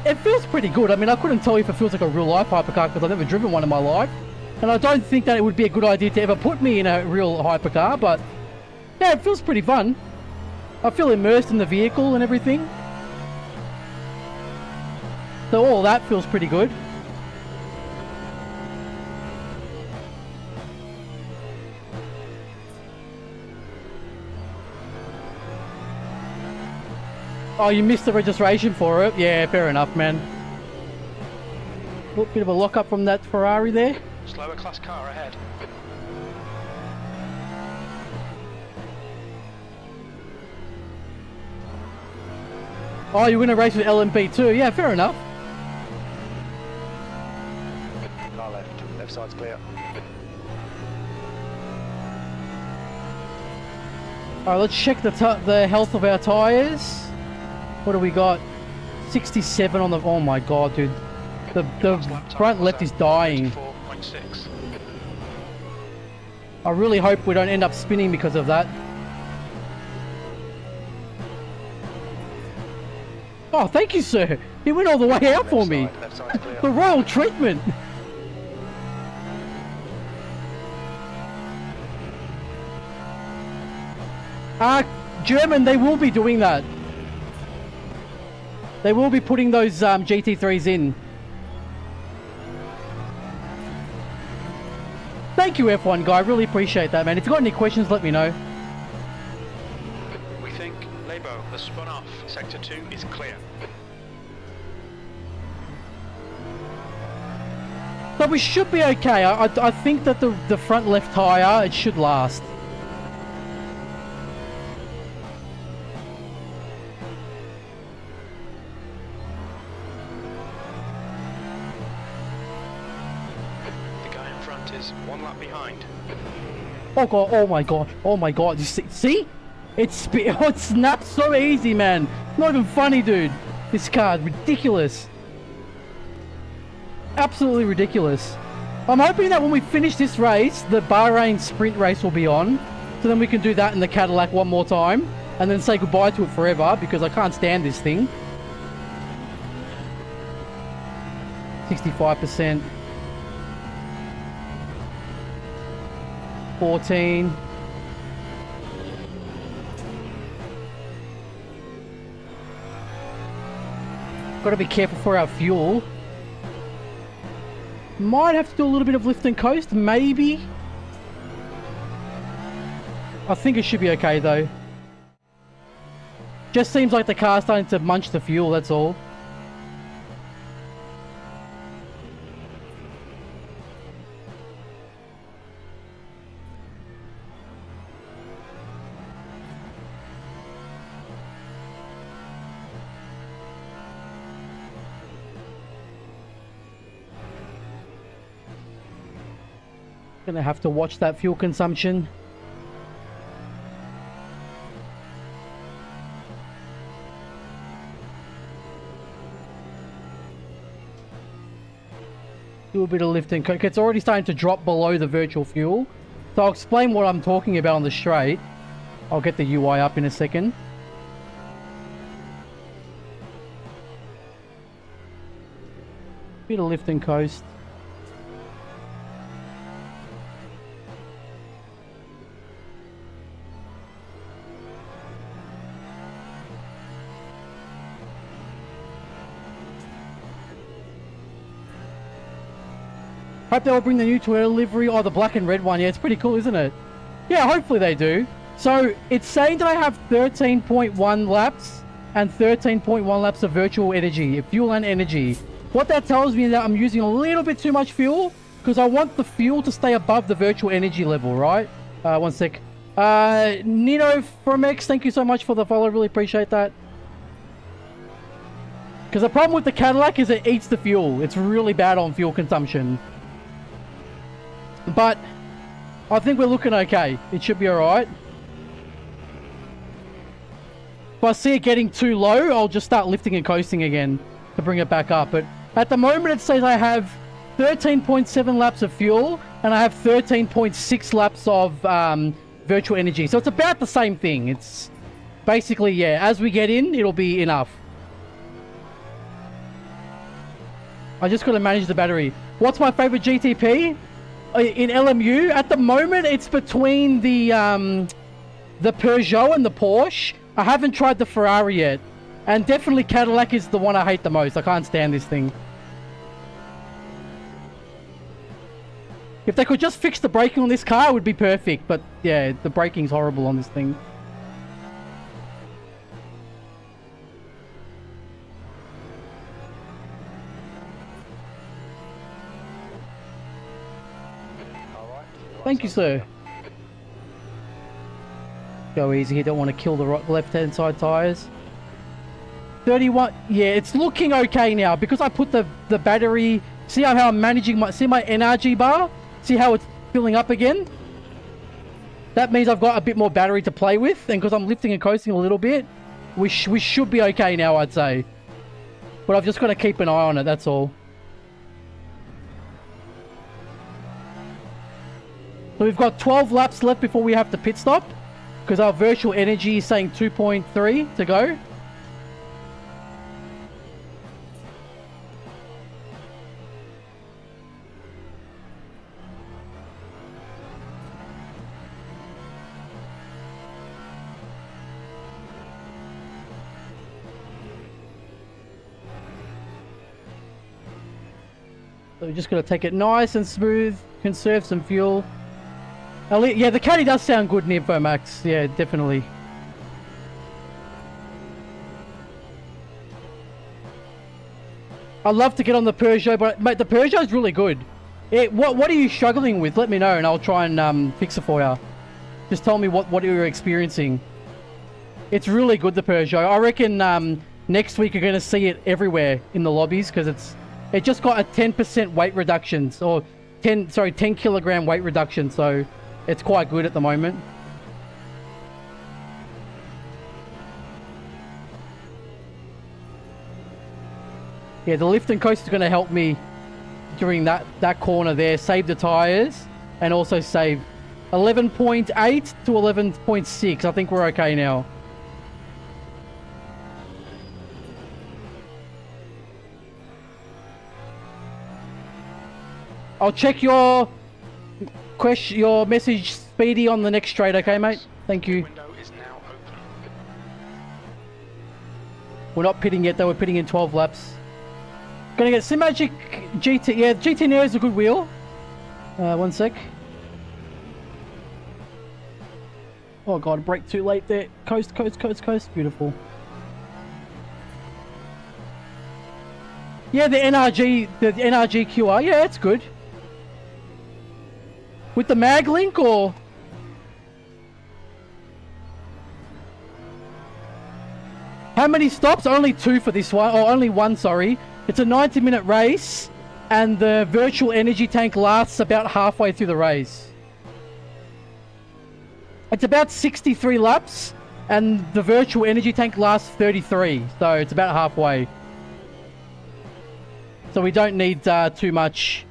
It feels pretty good. I mean, I couldn't tell you if it feels like a real life hypercar because I've never driven one in my life. And I don't think that it would be a good idea to ever put me in a real hypercar, but yeah, it feels pretty fun. I feel immersed in the vehicle and everything. So all that feels pretty good. Oh, you missed the registration for it? Yeah, fair enough, man. Oh, bit of a lock-up from that Ferrari there. Slower class car ahead. Oh, you're going to race with LMP too? Yeah, fair enough. Car left. Left side's clear. Alright, let's check the health of our tyres. What do we got? 67 on the... Oh my god, dude. The front left is dying. 24.6. I really hope we don't end up spinning because of that. Oh, thank you, sir. He went all the way out for me. Left side's clear. The royal treatment. German, they will be doing that. They will be putting those GT3s in. Thank you, F1 guy. Really appreciate that, man. If you've got any questions, let me know. We think Labo has spun off. Sector 2 is clear. So we should be okay. I think that the front left tyre, it should last. The guy in front is 1 lap behind. Oh god, oh my god, oh my god. You see? Oh, it snaps so easy, man. Not even funny, dude. This car, ridiculous. Absolutely ridiculous. I'm hoping that when we finish this race, the Bahrain sprint race will be on. So then we can do that in the Cadillac one more time. And then say goodbye to it forever, because I can't stand this thing. 65%. 14. Got to be careful for our fuel. Might have to do a little bit of lift and coast, maybe. I think it should be okay though. Just seems like the car's starting to munch the fuel, that's all. Gonna have to watch that fuel consumption. Do a bit of lift and coast. It's already starting to drop below the virtual fuel. So I'll explain what I'm talking about on the straight. I'll get the UI up in a second. Bit of lift and coast. Hope they'll bring the new Toyota livery or the black and red one. Yeah, it's pretty cool, isn't it? Yeah, hopefully they do. So it's saying that I have 13.1 laps and 13.1 laps of virtual energy, fuel and energy. What that tells me is that I'm using a little bit too much fuel because I want the fuel to stay above the virtual energy level, right? One sec. Nino from X, thank you so much for the follow. Really appreciate that. Because the problem with the Cadillac is it eats the fuel. It's really bad on fuel consumption. But I think we're looking okay. It should be alright. If I see it getting too low, I'll just start lifting and coasting again to bring it back up. But at the moment it says I have 13.7 laps of fuel and I have 13.6 laps of virtual energy. So it's about the same thing. It's basically, yeah, as we get in, it'll be enough. I just got to manage the battery. What's my favorite GTP? In LMU, at the moment, it's between the Peugeot and the Porsche. I haven't tried the Ferrari yet. And definitely Cadillac is the one I hate the most. I can't stand this thing. If they could just fix the braking on this car, it would be perfect. But yeah, the braking's horrible on this thing. Thank you, sir. Go easy here. Don't want to kill the left-hand side tyres. 31. Yeah, it's looking okay now because I put the battery. See how I'm managing my. See my NRG bar. See how it's filling up again. That means I've got a bit more battery to play with, and because I'm lifting and coasting a little bit, we should be okay now, I'd say. But I've just got to keep an eye on it. That's all. So we've got 12 laps left before we have to pit stop because our virtual energy is saying 2.3 to go. So we're just going to take it nice and smooth, conserve some fuel. Yeah, the Caddy does sound good in Info Max. Yeah, definitely. I'd love to get on the Peugeot, but mate, the Peugeot is really good. What are you struggling with? Let me know and I'll try and fix it for you. Just tell me what you're experiencing. It's really good, the Peugeot. I reckon next week you're going to see it everywhere in the lobbies because it just got a 10% weight reduction, or 10 kilogram weight reduction, so it's quite good at the moment. Yeah, the lift and coast is going to help me during that corner there, save the tires and also save 11.8 to 11.6. I think we're okay now. I'll check your message, Speedy, on the next straight, okay, mate? Thank you. Window is now open. We're not pitting yet, though. We're pitting in 12 laps. Gonna get SimRacic GT. Yeah, GT Nero is a good wheel. One sec. Oh god, brake too late there. Coast, coast, coast, coast. Beautiful. Yeah, the NRG QR. Yeah, it's good. With the mag link, or how many stops? Only 2 for this one, or only 1, sorry. It's a 90-minute race, and the virtual energy tank lasts about halfway through the race. It's about 63 laps, and the virtual energy tank lasts 33, so it's about halfway. So we don't need too much.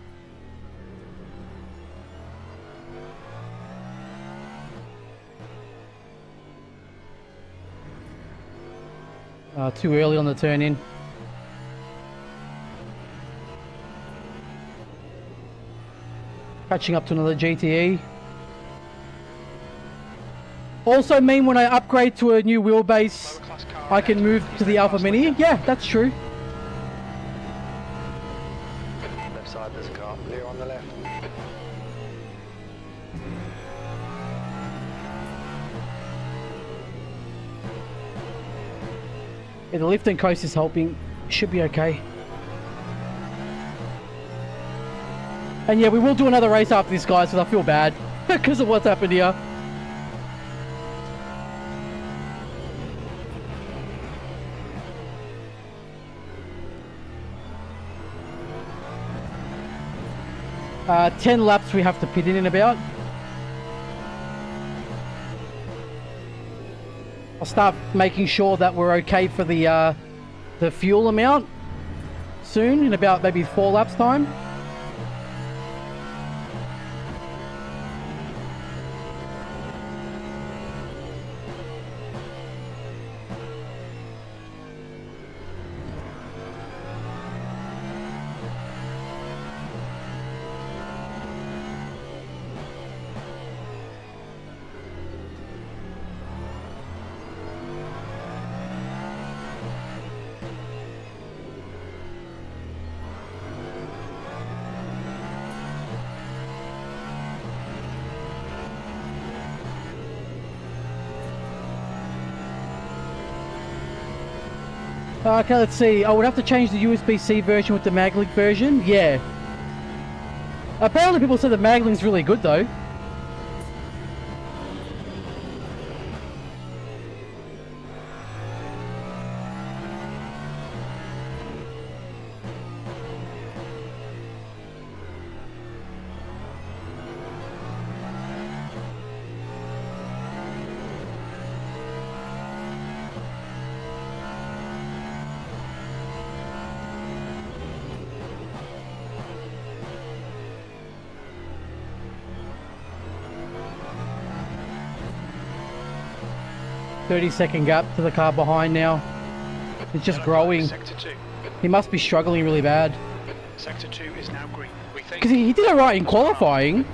Too early on the turn in. Catching up to another GTE. Also mean when I upgrade to a new wheelbase, I can move to the Alpha Mini. Yeah, that's true. Left side, there's a car. Clear on the left. Yeah, the lift and coast is helping. Should be okay. And yeah, we will do another race after this, guys, because I feel bad because of what's happened here. Uh, 10 laps we have to pit in about. I'll start making sure that we're okay for the fuel amount soon, in about maybe 4 laps time. Okay, let's see. I would have to change the USB-C version with the MagLink version. Yeah. Apparently people say the MagLink's really good though. .30-second gap to the car behind now. It's just growing. Sector 2. He must be struggling really bad. Sector 2 is now green. We think. Because he did it right in qualifying.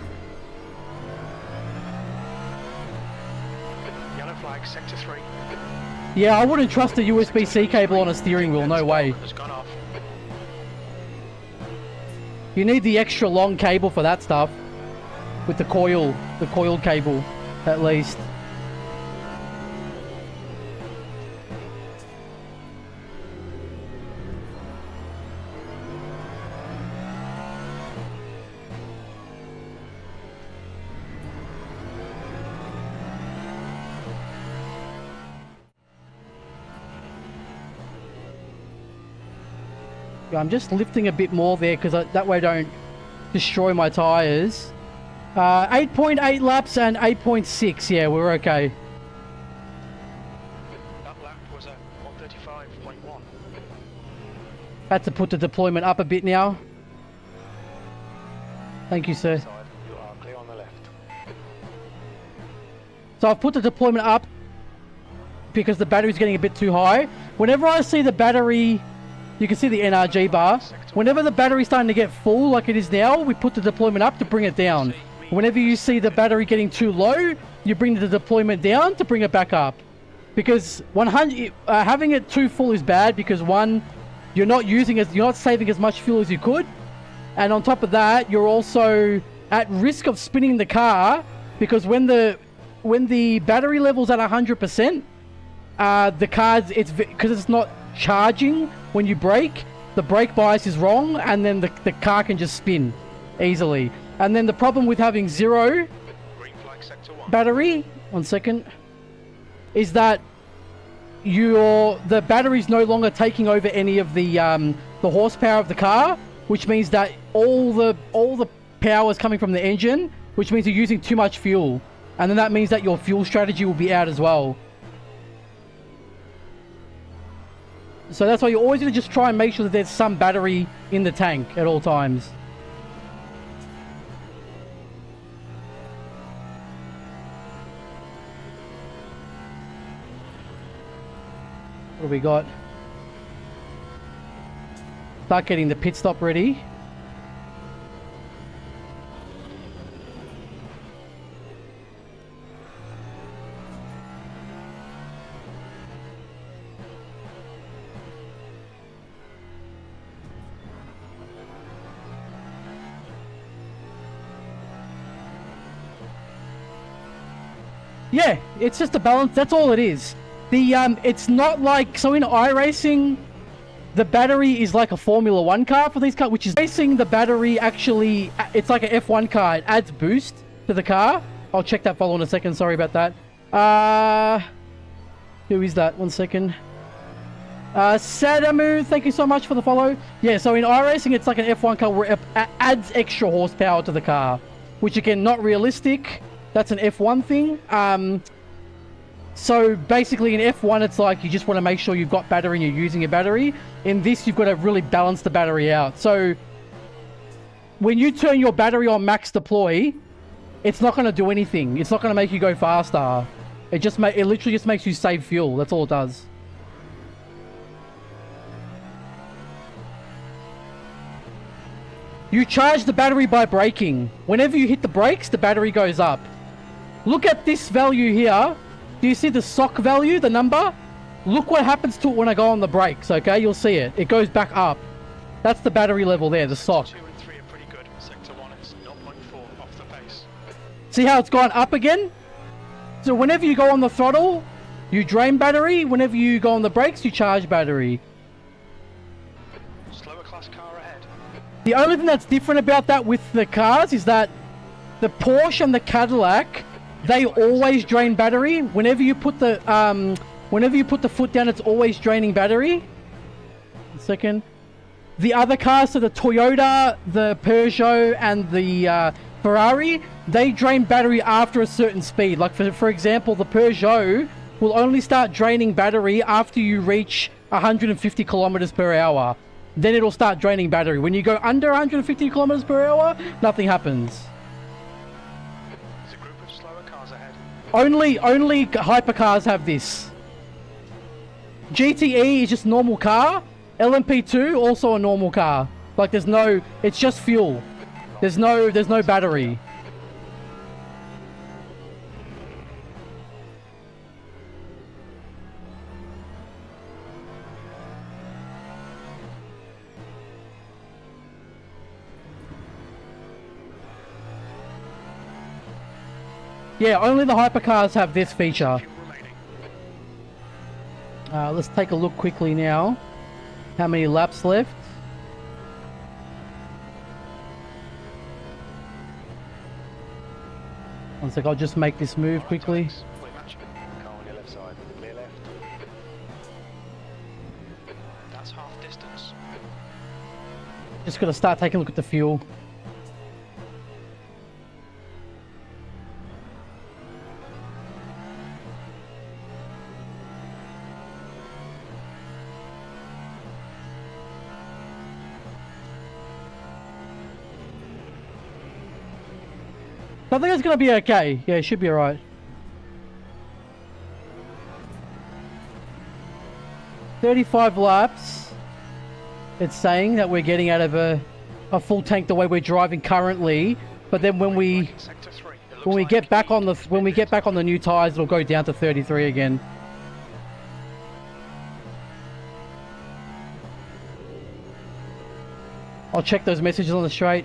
Yellow flag, sector 3. Yeah, I wouldn't trust a USB-C cable on a steering wheel, no way. Has gone off. You need the extra long cable for that stuff. With the coil cable, at least. Yeah, I'm just lifting a bit more there because that way I don't destroy my tires. 8.8 laps and 8.6. Yeah, we're okay. That lap was at 135.1. Had to put the deployment up a bit now. Thank you, sir. Side, you are clear on the left. So I've put the deployment up because the battery's getting a bit too high. Whenever I see the battery, you can see the NRG bar. Whenever the battery's starting to get full like it is now, we put the deployment up to bring it down. Whenever you see the battery getting too low, you bring the deployment down to bring it back up. Because having it too full is bad because one, you're not saving as much fuel as you could. And on top of that, you're also at risk of spinning the car because when the battery level's at 100%, the car, because it's not charging when you brake, the brake bias is wrong, and then the car can just spin easily. And then the problem with having zero Green flag sector 1. battery, 1 second, is that the battery's no longer taking over any of the horsepower of the car, which means that all the power is coming from the engine, which means you're using too much fuel, and then that means that your fuel strategy will be out as well. So that's why you always need to just try and make sure that there's some battery in the tank at all times. What do we got? Start getting the pit stop ready. Yeah, it's just a balance. That's all it is. It's not like, so in iRacing, the battery is like a Formula 1 car for these cars, which is racing. The battery actually, it's like an F1 car. It adds boost to the car. I'll check that follow in a second. Sorry about that. Who is that? 1 second. Sadamu, thank you so much for the follow. Yeah, so in iRacing, it's like an F1 car where it adds extra horsepower to the car, which again, not realistic. That's an F1 thing. So basically in F1, it's like you just want to make sure you've got battery and you're using your battery. In this, you've got to really balance the battery out. So when you turn your battery on max deploy, it's not going to do anything. It's not going to make you go faster. It literally just makes you save fuel. That's all it does. You charge the battery by braking. Whenever you hit the brakes, the battery goes up. Look at this value here. Do you see the SOC value, the number? Look what happens to it when I go on the brakes, okay? You'll see it. It goes back up. That's the battery level there, the SOC. 2 and 3 are pretty good. Sector 1 is 0.4 off the pace. See how it's gone up again? So whenever you go on the throttle, you drain battery. Whenever you go on the brakes, you charge battery. Slower class car ahead. The only thing that's different about that with the cars is that the Porsche and the Cadillac, they always drain battery. Whenever you put the foot down, it's always draining battery. 1 second. The other cars, so the Toyota, the Peugeot, and the Ferrari, they drain battery after a certain speed. Like for example, the Peugeot will only start draining battery after you reach 150 kilometers per hour. Then it'll start draining battery. When you go under 150 kilometers per hour, nothing happens. There's a group of slower cars ahead. Only hypercars have this. GTE is just normal car. LMP2 also a normal car. Like it's just fuel. There's no battery. Yeah, only the hypercars have this feature. Fuel remaining. Let's take a look quickly now. How many laps left? One sec, I'll just make this move quickly. Fully match. Car on your left side. Clear left. That's half distance. Just gotta start taking a look at the fuel. I think it's gonna be okay. Yeah, it should be alright. 35 laps. It's saying that we're getting out of a full tank the way we're driving currently, but then when we get back on the new tires, it'll go down to 33 again. I'll check those messages on the straight.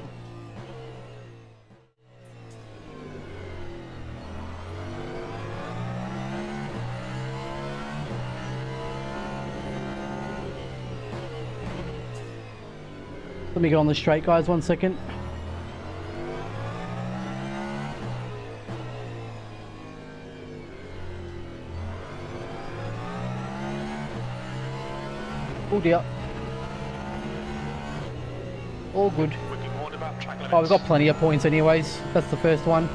Let me get on the straight, guys, 1 second. Oh dear. All good. Oh, we've got plenty of points anyways. That's the first one.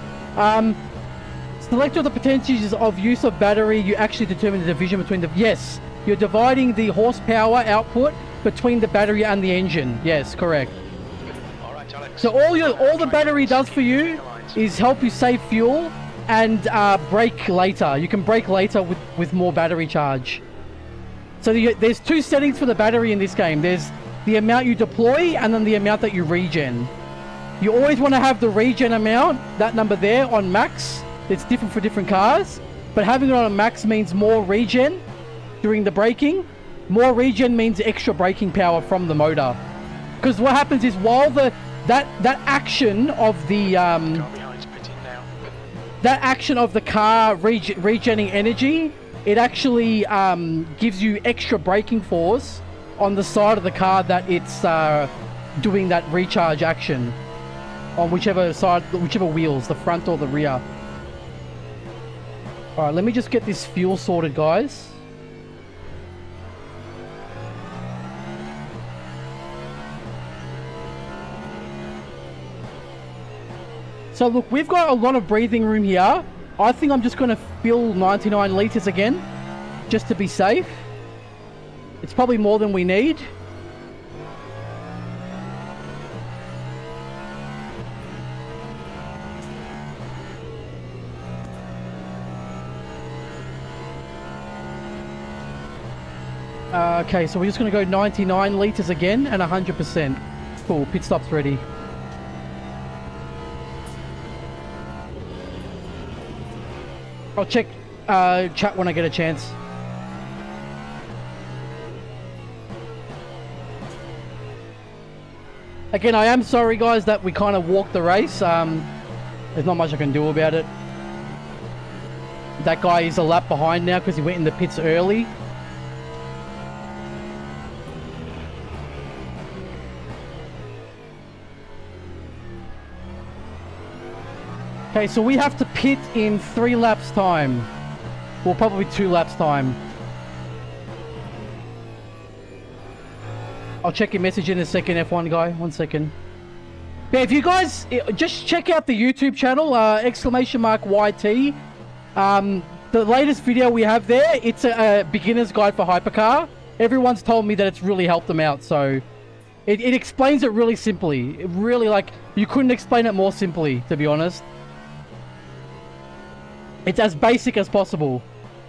Select all the percentages of use of battery. You actually determine the division between the... Yes, you're dividing the horsepower output between the battery and the engine. Yes, correct. So all the battery does for you is help you save fuel and brake later. You can brake later with more battery charge. So there's two settings for the battery in this game. There's the amount you deploy and then the amount that you regen. You always want to have the regen amount, that number there, on max. It's different for different cars, but having it on max means more regen during the braking. More regen means extra braking power from the motor. Because what happens is while that action of the car regenerating energy, it actually gives you extra braking force on the side of the car that it's doing that recharge action on whichever wheels, the front or the rear. All right, let me just get this fuel sorted, guys. So look, we've got a lot of breathing room here. I think I'm just going to fill 99 litres again, just to be safe. It's probably more than we need. Okay, so we're just going to go 99 litres again and 100%. Cool, pit stop's ready. I'll check chat when I get a chance. Again, I am sorry, guys, that we kind of walked the race. There's not much I can do about it. That guy is a lap behind now because he went in the pits early. Okay, so we have to pit in 3 laps time. Well, probably 2 laps time. I'll check your message in a second, F1 guy. 1 second. Yeah, if you guys just check out the YouTube channel, !YT. The latest video we have there, it's a beginner's guide for HYPERCAR. Everyone's told me that it's really helped them out, so it explains it really simply. It really, like, you couldn't explain it more simply, to be honest. It's as basic as possible.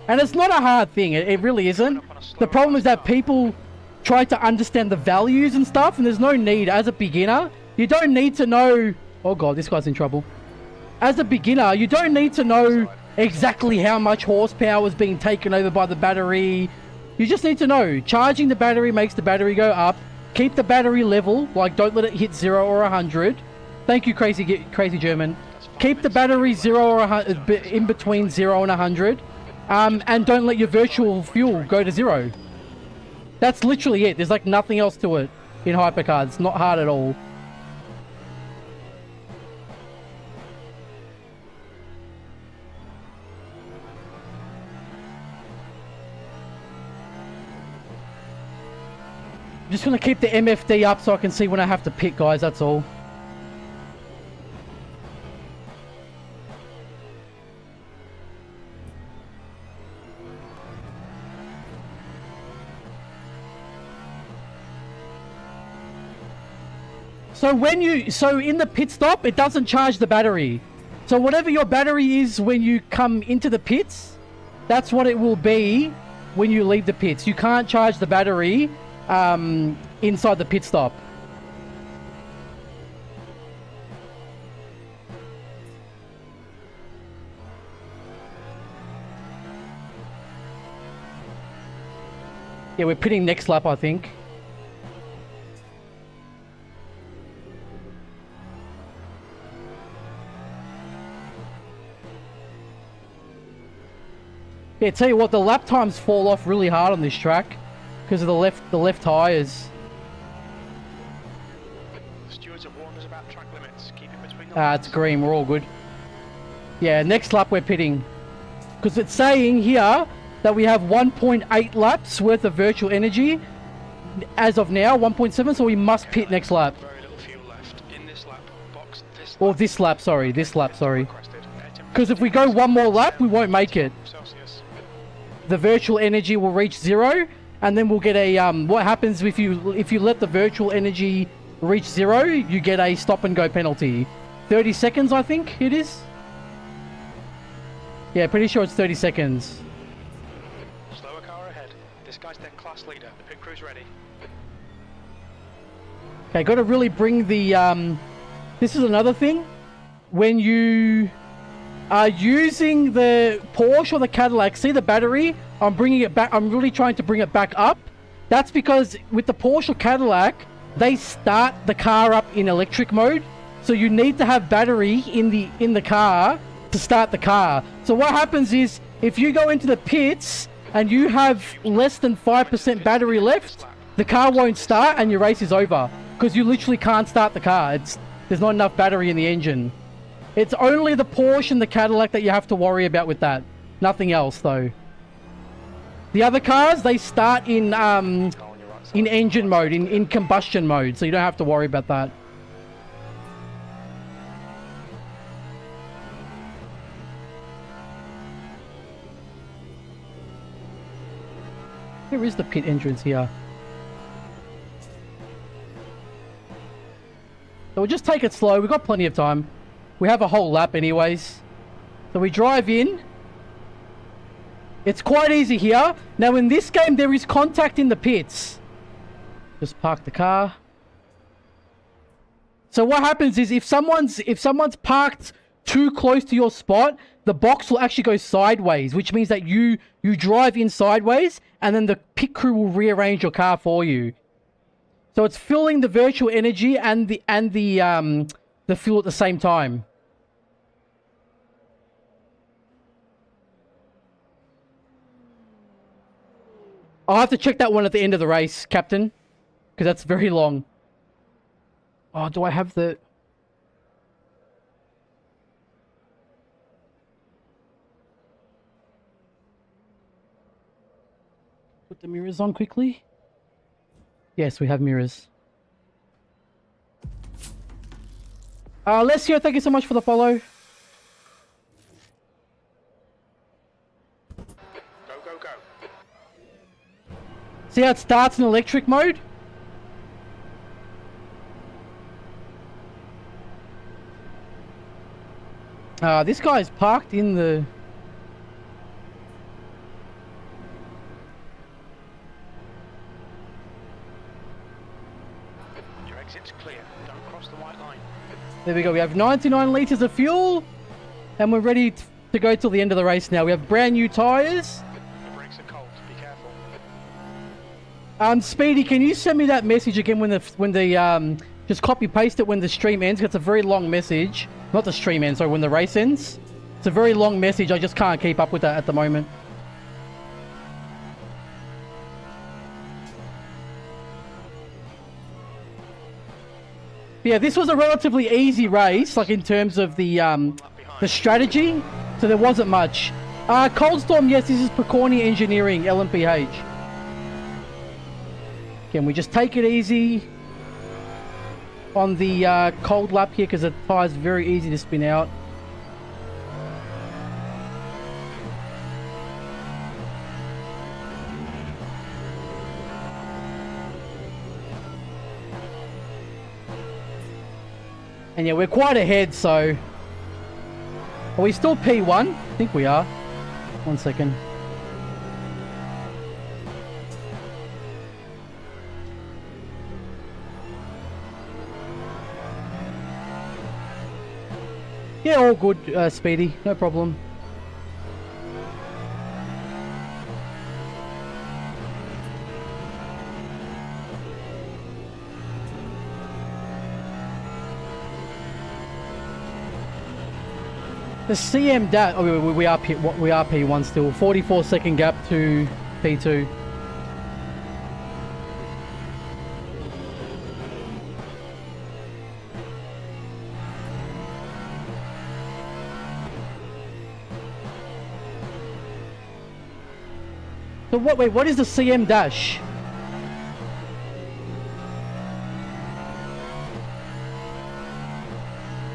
And it's not a hard thing. It really isn't. The problem is that people try to understand the values and stuff, and there's no need. As a beginner, you don't need to know... Oh god, this guy's in trouble. As a beginner, you don't need to know exactly how much horsepower is being taken over by the battery. You just need to know. Charging the battery makes the battery go up. Keep the battery level. Like, don't let it hit 0 or 100. Thank you, crazy German. Keep the battery 0 or 100, in between 0 and 100, and don't let your virtual fuel go to 0. That's literally it. There's like nothing else to it in HYPERCAR. It's not hard at all. Just gonna keep the MFD up so I can see when I have to pit, guys, that's all. So in the pit stop, it doesn't charge the battery. So whatever your battery is when you come into the pits, that's what it will be when you leave the pits. You can't charge the battery inside the pit stop. Yeah, we're pitting next lap, I think. Yeah, tell you what, the lap times fall off really hard on this track because of the left tires. The stewards have warned us about track limits. Keep it between the It's green. We're all good. Yeah, next lap we're pitting because it's saying here that we have 1.8 laps worth of virtual energy as of now, 1.7. So we must pit next lap. Very little fuel left in this lap. Box this Or lap. this lap, sorry. This lap, sorry. Requested. Because if we go one more lap, we won't make it. Celsius. The virtual energy will reach 0, and then we'll get a what happens if you let the virtual energy reach 0, you get a stop and go penalty. 30 seconds, I think it is. Yeah, pretty sure it's 30 seconds. Slower car ahead. This guy's their class leader. The pit crew's ready. Okay, got to really bring the this is another thing. When you are using the Porsche or the Cadillac, see the battery? I'm bringing it back. I'm really trying to bring it back up. That's because with the Porsche or Cadillac, they start the car up in electric mode. So you need to have battery in the car to start the car. So what happens is if you go into the pits and you have less than 5% battery left, the car won't start and your race is over because you literally can't start the car. There's not enough battery in the engine. It's only the Porsche and the Cadillac that you have to worry about with that. Nothing else, though. The other cars, they start in engine mode, in combustion mode, so you don't have to worry about that. Here is the pit entrance here. So we'll just take it slow. We've got plenty of time. We have a whole lap anyways. So we drive in. It's quite easy here. Now in this game there is contact in the pits. Just park the car. So what happens is if someone's parked too close to your spot, the box will actually go sideways, which means that you drive in sideways and then the pit crew will rearrange your car for you. So it's filling the virtual energy and the fuel at the same time. I'll have to check that one at the end of the race, Captain, because that's very long. Oh, do I have the... Put the mirrors on quickly. Yes, we have mirrors. Alessio, thank you so much for the follow. Go, go, go. See how it starts in electric mode? This guy's parked in the... Your exit's clear. Don't cross the white line. There we go. We have 99 litres of fuel. And we're ready to go till the end of the race now. We have brand new tyres. The brakes are cold. Be careful. Speedy, can you send me that message again when the just copy paste it when the stream ends? It's a very long message. Not the stream ends, sorry, when the race ends. It's a very long message. I just can't keep up with that at the moment. Yeah, this was a relatively easy race, like in terms of the strategy. So there wasn't much. Cold Storm, yes, this is Precornia Engineering, LMDH. Can we just take it easy on the cold lap here, because the tire's very easy to spin out. And yeah, we're quite ahead, so... Are we still P1? I think we are. 1 second. Yeah, all good, Speedy. No problem. The CM dash. Oh, we are P1 still. 44-second gap to P2. So wait, what is the CM dash?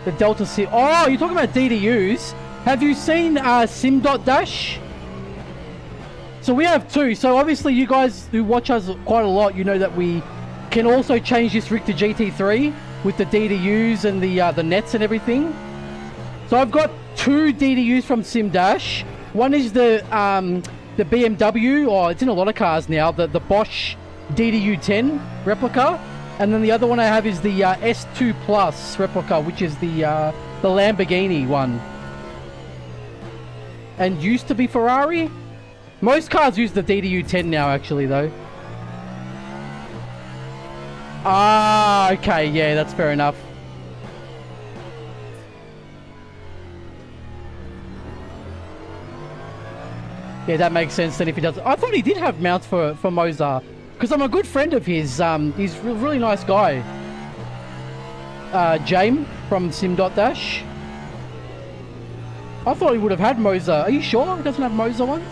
The Delta C. Oh, you're talking about DDUs. Have you seen sim.dash? So we have two. So obviously you guys who watch us quite a lot, you know that we can also change this rig to GT3 with the DDUs and the nets and everything. So I've got two DDUs from sim.dash. One is the BMW, or it's in a lot of cars now, the Bosch DDU10 replica. And then the other one I have is the S2 Plus replica, which is the Lamborghini one. And used to be Ferrari. Most cars use the DDU10 now, actually, though. Ah, okay, yeah, that's fair enough. Yeah, that makes sense then if he does. I thought he did have mounts for Mozart. Because I'm a good friend of his. He's a really nice guy. James from sim.dash. I thought he would have had Mozart. Are you sure he doesn't have Mozart ones?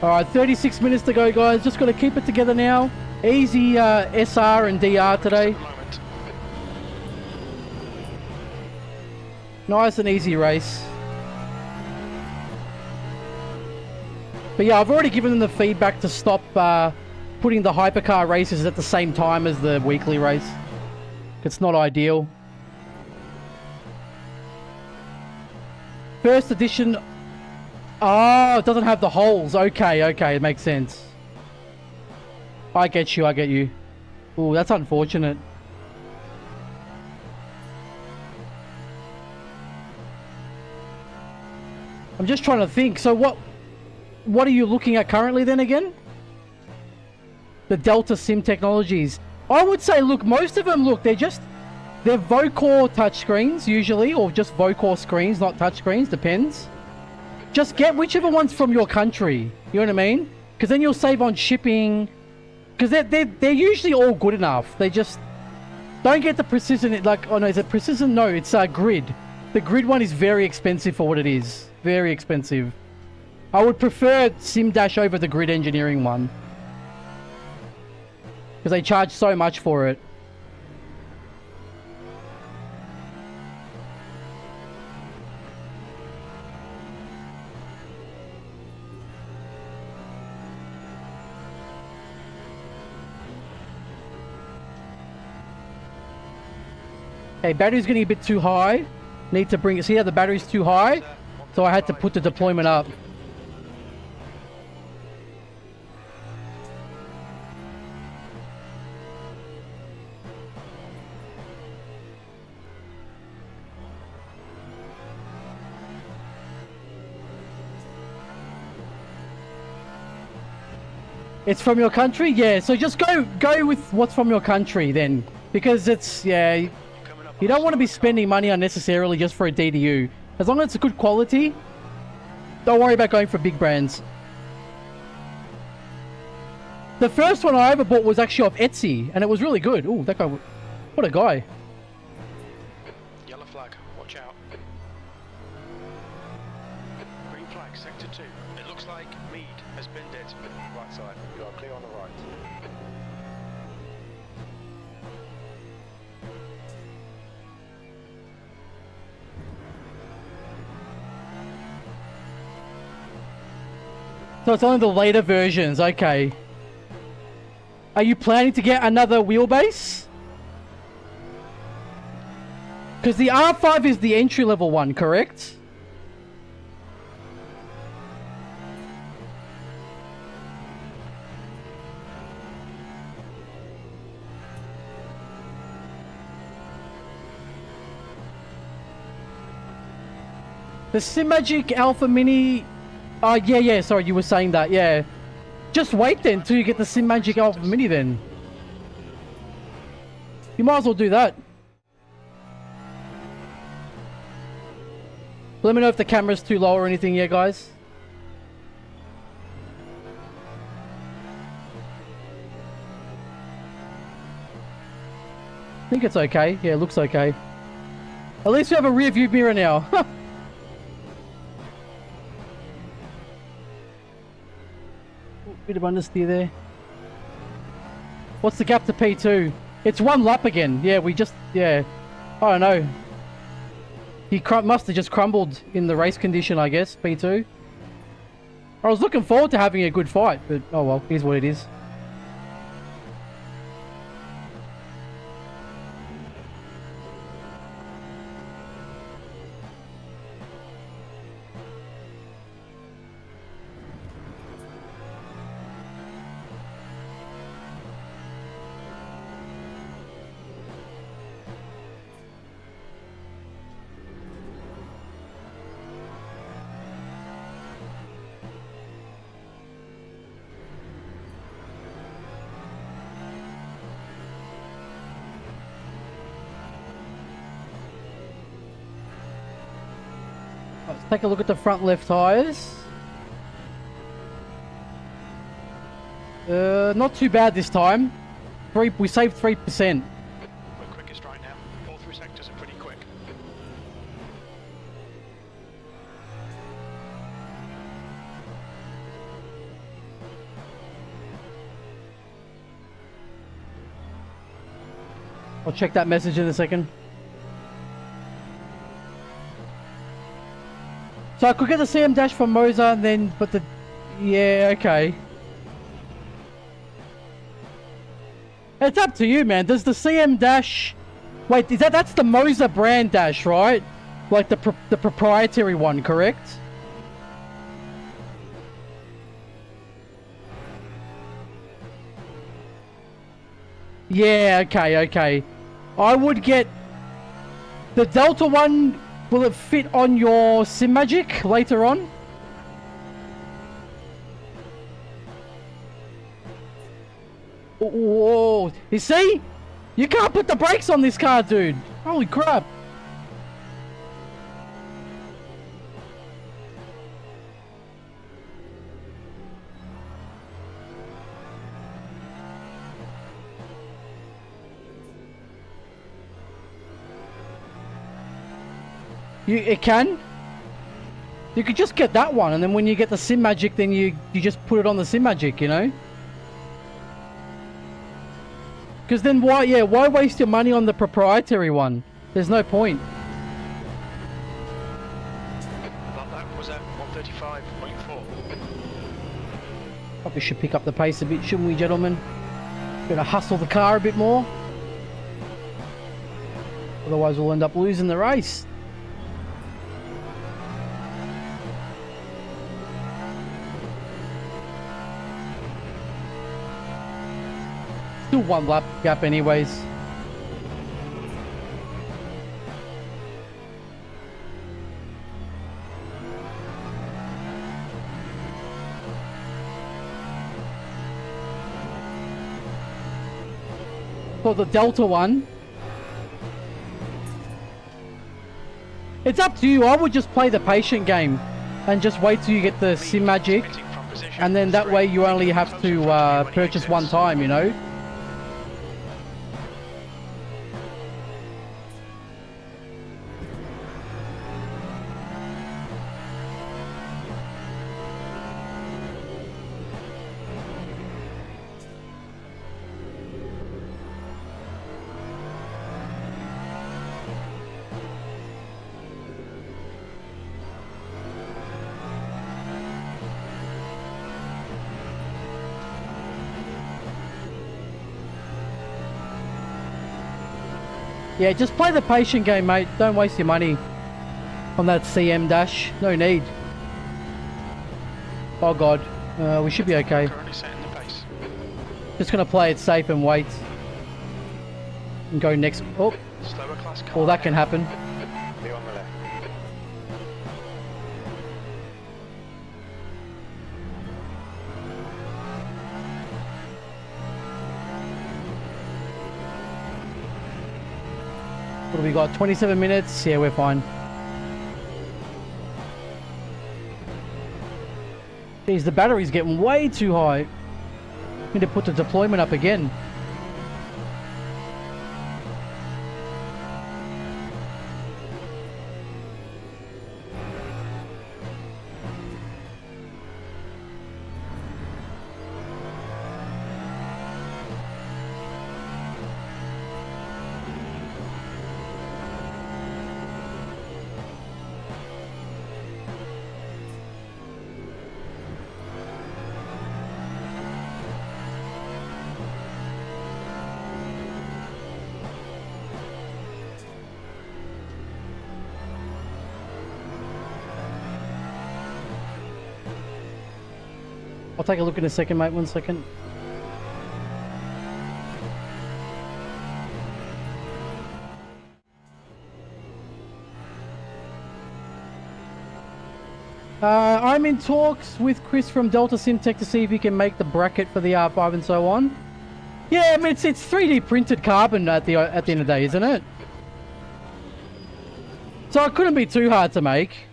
Alright, 36 minutes to go, guys. Just got to keep it together now. Easy SR and DR today. Nice and easy race. But yeah, I've already given them the feedback to stop putting the hypercar races at the same time as the weekly race. It's not ideal. First edition... Oh, it doesn't have the holes. Okay, okay, it makes sense. I get you, I get you. Ooh, that's unfortunate. I'm just trying to think. So what are you looking at currently then again? The Delta Sim Technologies. I would say, look, most of them, look, they're Vocore touchscreens usually, or just Vocore screens, not touchscreens, depends. Just get whichever one's from your country. You know what I mean? Because then you'll save on shipping. Because they're usually all good enough. They just don't get the precision. Like, oh no, is it precision? No, it's grid. The grid one is very expensive for what it is. Very expensive. I would prefer sim-dash over the grid engineering one. Because they charge so much for it. Okay, battery's getting a bit too high. Need to bring it. See how the battery's too high? So I had to put the deployment up. It's from your country? Yeah, so just go with what's from your country then. Because it's, yeah... You don't want to be spending money unnecessarily just for a DDU. As long as it's a good quality, don't worry about going for big brands. The first one I ever bought was actually off Etsy, and it was really good. Ooh, that guy... What a guy. Yellow flag, watch out. Green flag, sector 2. It looks like Mead has been dead. So it's only the later versions. Okay. Are you planning to get another wheelbase? Because the R5 is the entry-level one, correct? The SimMagic Alpha Mini... Oh, yeah, sorry, you were saying that, yeah. Just wait then till you get the SimMagic Alpha Mini then. You might as well do that. Let me know if the camera's too low or anything, yeah, guys. I think it's okay. Yeah, it looks okay. At least we have a rear view mirror now. Bit of understeer there. What's the gap to P2? It's one lap again. Yeah, we just... Yeah. I don't know. He must have just crumbled in the race condition, I guess. P2. I was looking forward to having a good fight, but oh well, here's what it is. Let's take a look at the front left tyres. Not too bad this time. We saved 3%. We're quickest right now. All three sectors are pretty quick. I'll check that message in a second. So I could get the CM dash from Moza and then, but the, yeah, okay. It's up to you, man. Does the CM dash, wait, is that's the Moza brand dash, right? Like the proprietary one, correct? Yeah, okay. I would get the Delta one. Will it fit on your SimMagic later on? Whoa! You see? You can't put the brakes on this car, dude! Holy crap! It can? You could just get that one, and then when you get the SimMagic, then you just put it on the SimMagic, you know? Because then why waste your money on the proprietary one? There's no point. That was at 135.4. Probably should pick up the pace a bit, shouldn't we, gentlemen? Gotta hustle the car a bit more. Otherwise we'll end up losing the race. Still one lap gap anyways. For the Delta one, it's up to you. I would just play the patient game and just wait till you get the SimMagic, and then that way you only have to purchase one time, you know? Yeah, just play the patient game, mate. Don't waste your money on that CM dash. No need. Oh god, we should be okay. Currently setting the pace. Just gonna play it safe and wait. And go next. Oh, Slower class car. well that can happen. Be on the left. What do we got? 27 minutes? Yeah, we're fine. Jeez, the battery's getting way too high. Need to put the deployment up again. I'll take a look in a second, mate. 1 second. I'm in talks with Chris from Delta Simtech to see if he can make the bracket for the R5 and so on. Yeah, I mean it's 3D printed carbon at the end of the day, isn't it? So it couldn't be too hard to make.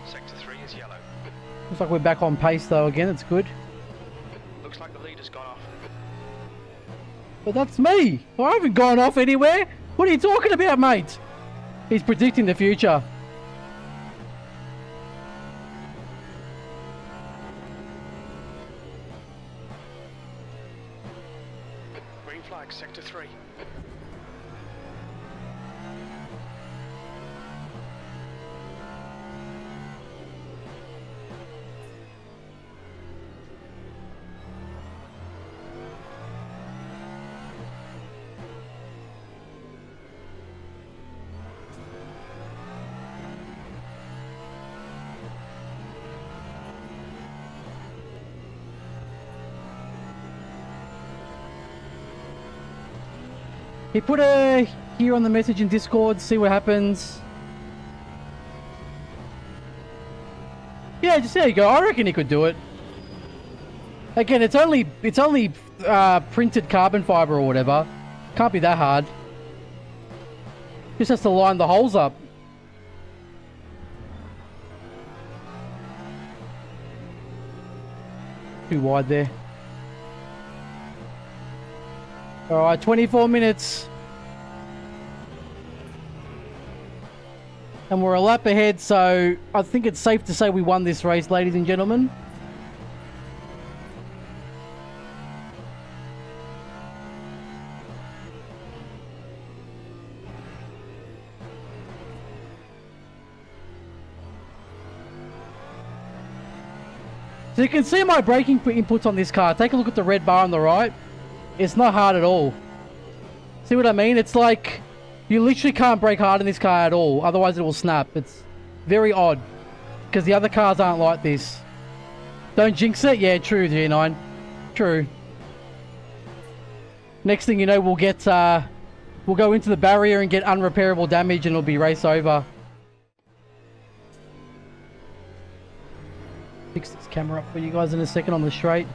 Sector 3 is yellow. Looks like we're back on pace though again, it's good. Looks like the leader's gone off. But that's me! I haven't gone off anywhere! What are you talking about, mate? He's predicting the future. Green flag, sector 3. He put a here on the message in Discord, see what happens. Yeah, just there you go. I reckon he could do it. Again, it's only printed carbon fiber or whatever. Can't be that hard. Just has to line the holes up. Too wide there. Alright, 24 minutes. And we're a lap ahead, so I think it's safe to say we won this race, ladies and gentlemen. So you can see my braking inputs on this car. Take a look at the red bar on the right. It's not hard at all. See what I mean? It's like you literally can't brake hard in this car at all, otherwise it will snap. It's very odd because the other cars aren't like this. Don't jinx it. Yeah, true, G9. True. Next thing you know, we'll get we'll go into the barrier and get unrepairable damage, and it'll be race over. Fix this camera up for you guys in a second on the straight.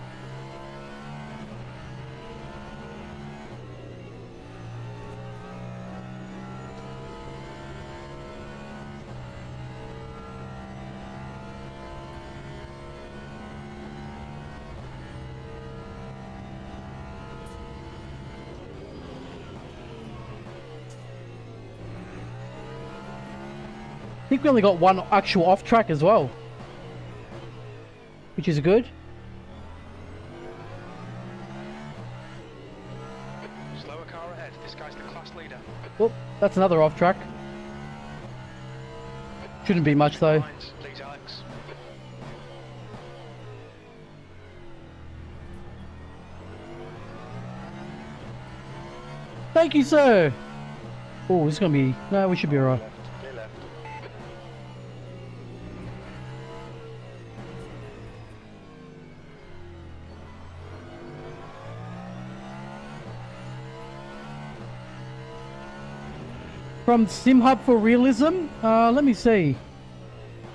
I think we only got one actual off track as well, which is good. Slower car ahead. This guy's the class leader. Oh, that's another off track. Shouldn't be much though. Lines, please, Alex. Thank you, sir. Oh, this is gonna be... No, we should be alright. Left, clear left. From SimHub for realism? Let me see.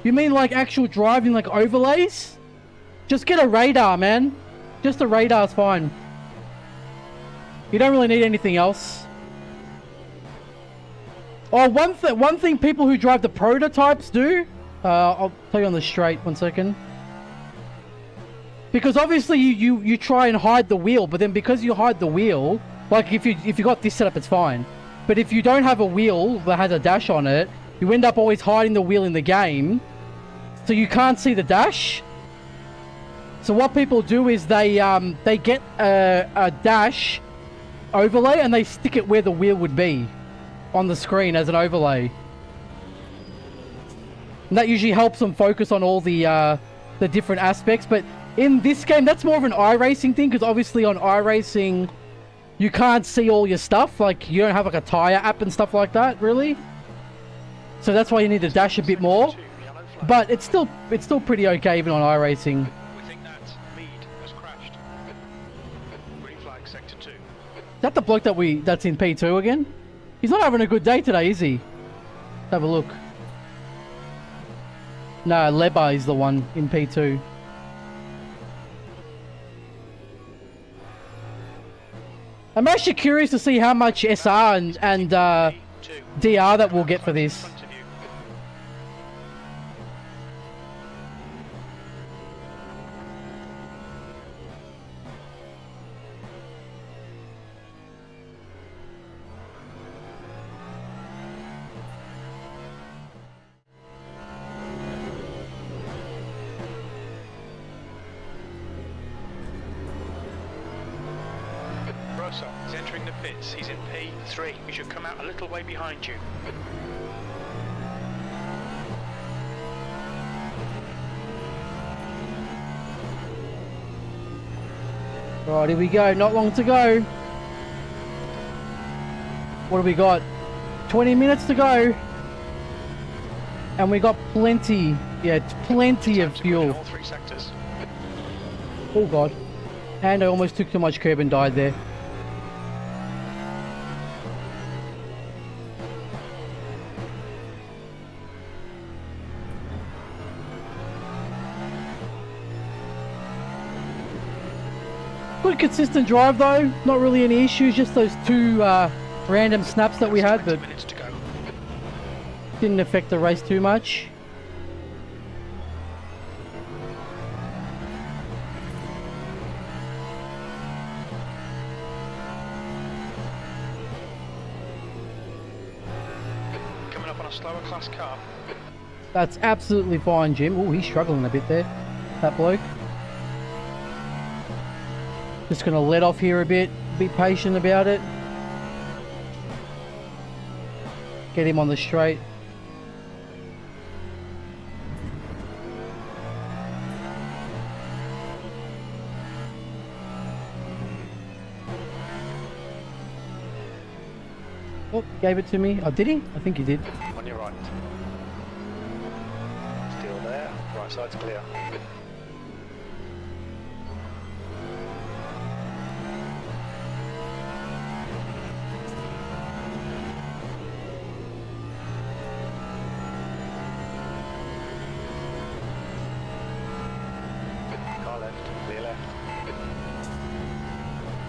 You mean like actual driving, like overlays? Just get a radar, man. Just a radar's fine. You don't really need anything else. Oh, one thing people who drive the prototypes do. I'll tell you on the straight. 1 second. Because obviously you try and hide the wheel, but then because you hide the wheel, like if you got this setup, it's fine. But if you don't have a wheel that has a dash on it, you end up always hiding the wheel in the game, so you can't see the dash. So what people do is they get a dash overlay and they stick it where the wheel would be on the screen as an overlay. And that usually helps them focus on all the different aspects. But in this game, that's more of an iRacing thing, because obviously on iRacing, you can't see all your stuff. Like, you don't have like a tire app and stuff like that, really. So that's why you need to dash a bit more. But it's still pretty okay even on iRacing. We think that Mead has crashed. Green flag, sector 2. Is that the bloke that's in P2 again? He's not having a good day today, is he? Let's have a look. No, Leba is the one in P2. I'm actually curious to see how much SR and DR that we'll get for this. He's entering the pits. He's in P3. He should come out a little way behind you. Right, here we go. Not long to go. What do we got? 20 minutes to go. And we got plenty. Yeah, plenty of fuel. All 3 sectors. Oh god. And I almost took too much curb and died there. Good consistent drive though, not really any issues, just those 2 random snaps that we had, but minutes to go. didn't affect the race too much. Coming up on a slower class car. That's absolutely fine, Jim. Oh, he's struggling a bit there, that bloke. Just gonna let off here a bit, be patient about it. Get him on the straight. Oh, gave it to me. Oh, did he? I think he did. On your right. Still there. Right side's clear. Car left. Clear left.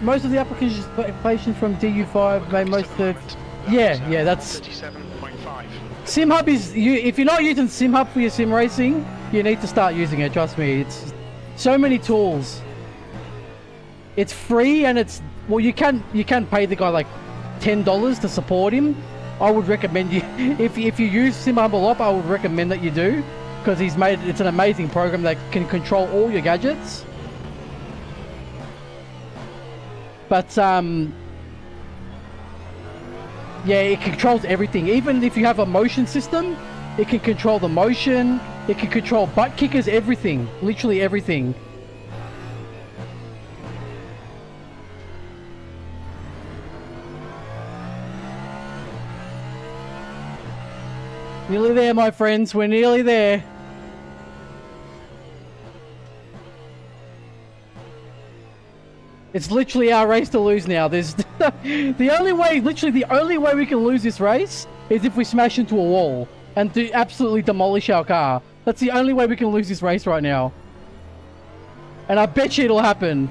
Most of the applications from DU5 made most of the... Yeah, that's... 37.5. SimHub is... if you're not using SimHub for your sim racing, you need to start using it, trust me. It's so many tools. It's free and it's... Well, you can pay the guy like $10 to support him, I would recommend you, if you use SimHumble, I would recommend that you do, because it's an amazing program that can control all your gadgets. But yeah, it controls everything. Even if you have a motion system, it can control the motion. It can control butt kickers, everything, literally everything. Nearly there, my friends. We're nearly there. It's literally our race to lose now. There's the only way, literally the only way we can lose this race is if we smash into a wall and absolutely demolish our car. That's the only way we can lose this race right now. And I bet you it'll happen.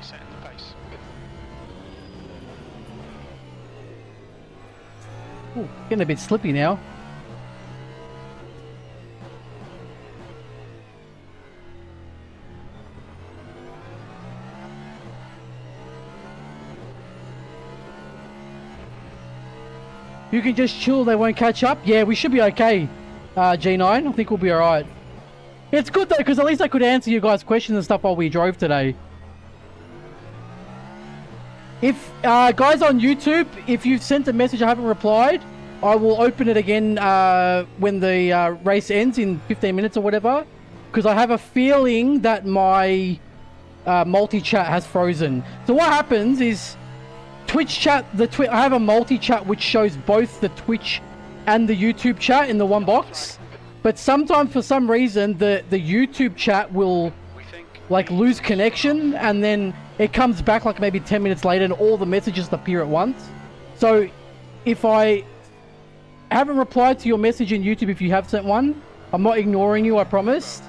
Setting the pace. Ooh, getting a bit slippy now. You can just chill, they won't catch up. Yeah, we should be okay, G9. I think we'll be alright. It's good though, because at least I could answer you guys' questions and stuff while we drove today. If guys on YouTube, if you've sent a message I haven't replied, I will open it again when the race ends in 15 minutes or whatever, because I have a feeling that my multi-chat has frozen. So what happens is Twitch chat, I have a multi-chat which shows both the Twitch and the YouTube chat in the one box, but sometimes for some reason the YouTube chat will like lose connection, and then it comes back like maybe 10 minutes later and all the messages appear at once. So if I haven't replied to your message in YouTube, if you have sent one, I'm not ignoring you, I promise.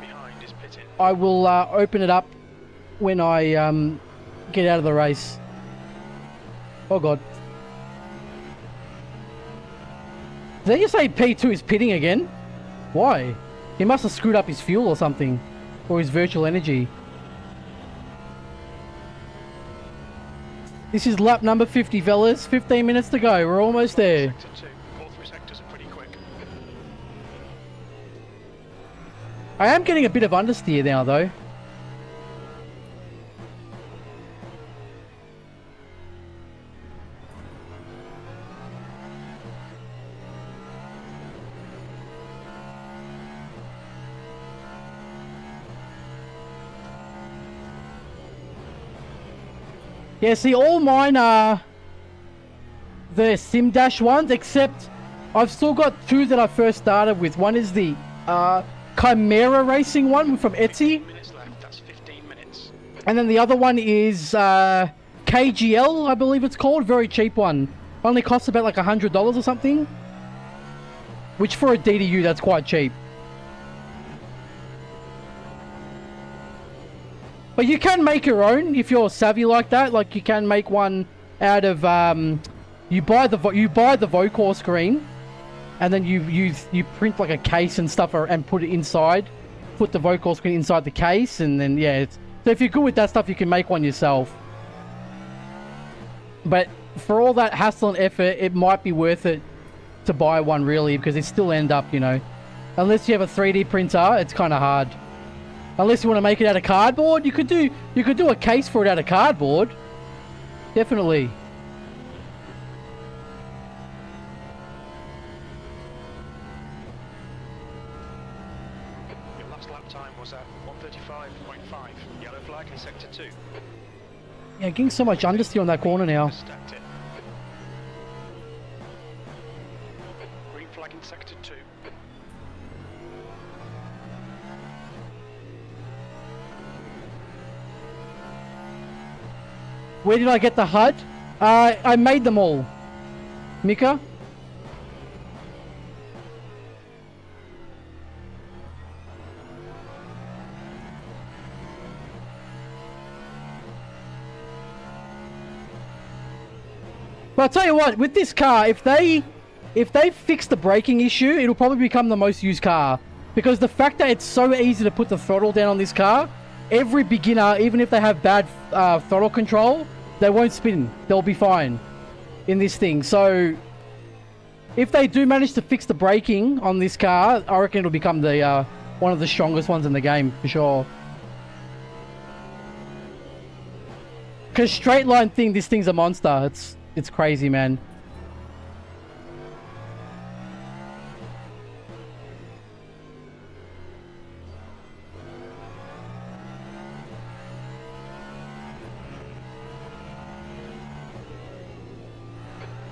I will open it up when I get out of the race. Oh god. Did they just say P2 is pitting again? Why? He must have screwed up his fuel or something. Or his virtual energy. This is lap number 50, fellas. 15 minutes to go. We're almost there. Sector 2. All three sectors are pretty quick. I am getting a bit of understeer now, though. Yeah, see, all mine are the Sim Dash ones, except I've still got two that I first started with. One is the Chimera Racing one from Etsy. 15 minutes left. That's 15 minutes. And then the other one is KGL, I believe it's called. Very cheap one. Only costs about like $100 or something. Which for a DDU, that's quite cheap. But you can make your own if you're savvy like that. Like you can make one out of you buy the Vocor screen, and then you print like a case and stuff and put it inside. Put the Vocor screen inside the case, and then yeah. So if you're good with that stuff, you can make one yourself. But for all that hassle and effort, it might be worth it to buy one really, because it still end up, you know, unless you have a 3D printer, it's kind of hard. Unless you want to make it out of cardboard, you could do a case for it out of cardboard. Definitely. Your last lap time was at 1:35.5. Yellow flag in sector 2. Yeah, getting so much understeer on that corner now. Stacked it. Green flag in sector 2. Where did I get the HUD? I made them all. Mika? But I'll tell you what, with this car, if they fix the braking issue, it'll probably become the most used car. Because the fact that it's so easy to put the throttle down on this car, every beginner, even if they have bad throttle control, they won't spin. They'll be fine in this thing. So if they do manage to fix the braking on this car, I reckon it'll become the one of the strongest ones in the game for sure. Because straight line thing, this thing's a monster. It's crazy, man.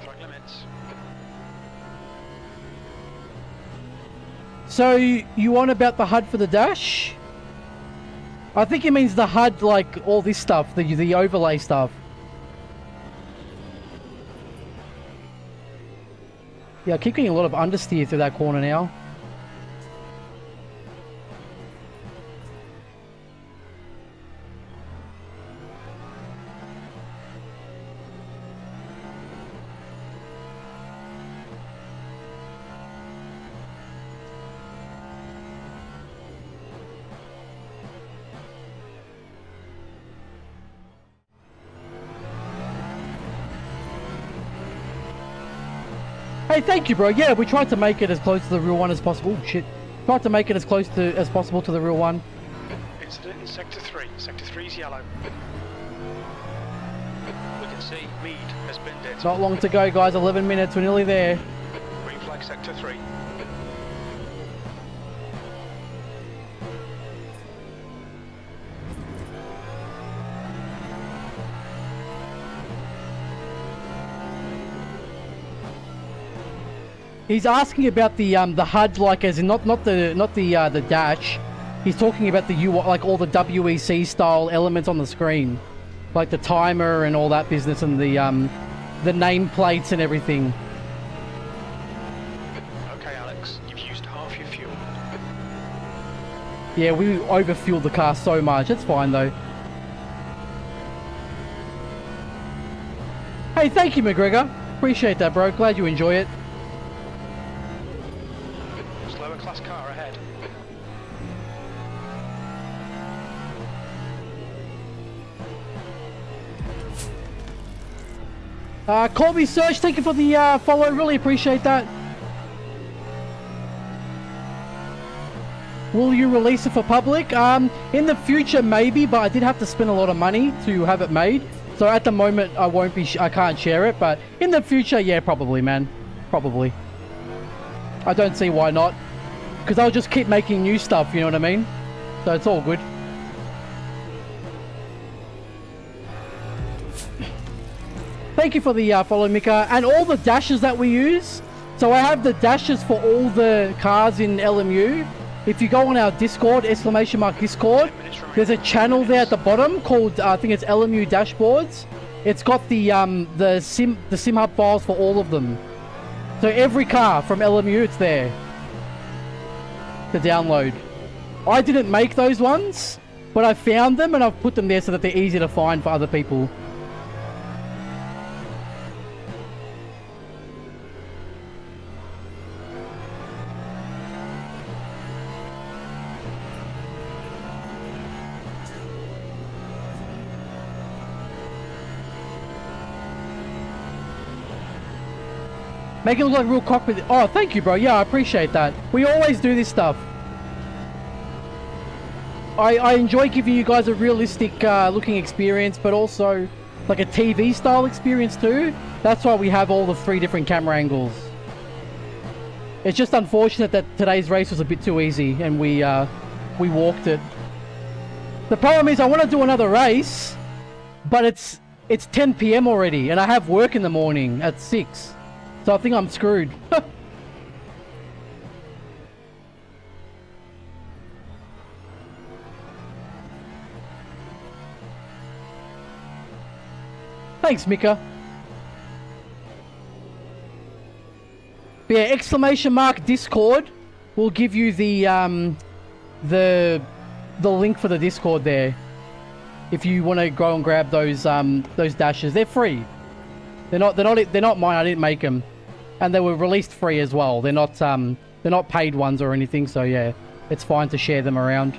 Track limits. So you want about the HUD for the dash? I think it means the HUD, like all this stuff, the overlay stuff. Yeah, I keep getting a lot of understeer through that corner now. Hey, thank you, bro. Yeah, we tried to make it as close to the real one as possible. Oh, shit. Tried to make it as close to as possible to the real one. Incident in Sector 3. Sector 3 is yellow. We can see Mead has been dead. Not long to go, guys. 11 minutes. We're nearly there. Green flag Sector 3. He's asking about the HUD, like as in not the dash. He's talking about the UI, like all the WEC style elements on the screen, like the timer and all that business, and the name plates and everything. Okay, Alex, you've used half your fuel. Yeah, we overfueled the car so much. It's fine though. Hey, thank you, McGregor. Appreciate that, bro. Glad you enjoy it. Slower class car ahead. Colby Search, thank you for the follow. Really appreciate that. Will you release it for public? In the future, maybe, but I did have to spend a lot of money to have it made. So at the moment, I won't be. I can't share it, but in the future, yeah, probably, man. Probably. I don't see why not. Because I'll just keep making new stuff, you know what I mean? So it's all good. Thank you for the follow, Mika. And all the dashes that we use. So I have the dashes for all the cars in LMU. If you go on our Discord, !Discord, there's a channel there at the bottom called, I think it's LMU Dashboards. It's got the sim hub files for all of them. So every car from LMU, it's there to download. I didn't make those ones, but I found them and I've put them there so that they're easy to find for other people. Make it look like a real cockpit. Oh, thank you, bro. Yeah, I appreciate that. We always do this stuff. I enjoy giving you guys a realistic looking experience, but also like a TV style experience too. That's why we have all the 3 different camera angles. It's just unfortunate that today's race was a bit too easy and we walked it. The problem is I want to do another race, but it's 10 PM already and I have work in the morning at 6. So I think I'm screwed. Thanks, Mika. But yeah, !Discord will give you the link for the Discord there. If you want to go and grab those dashes, they're free. They're not mine. I didn't make them, and they were released free as well. They're not paid ones or anything. So yeah, it's fine to share them around.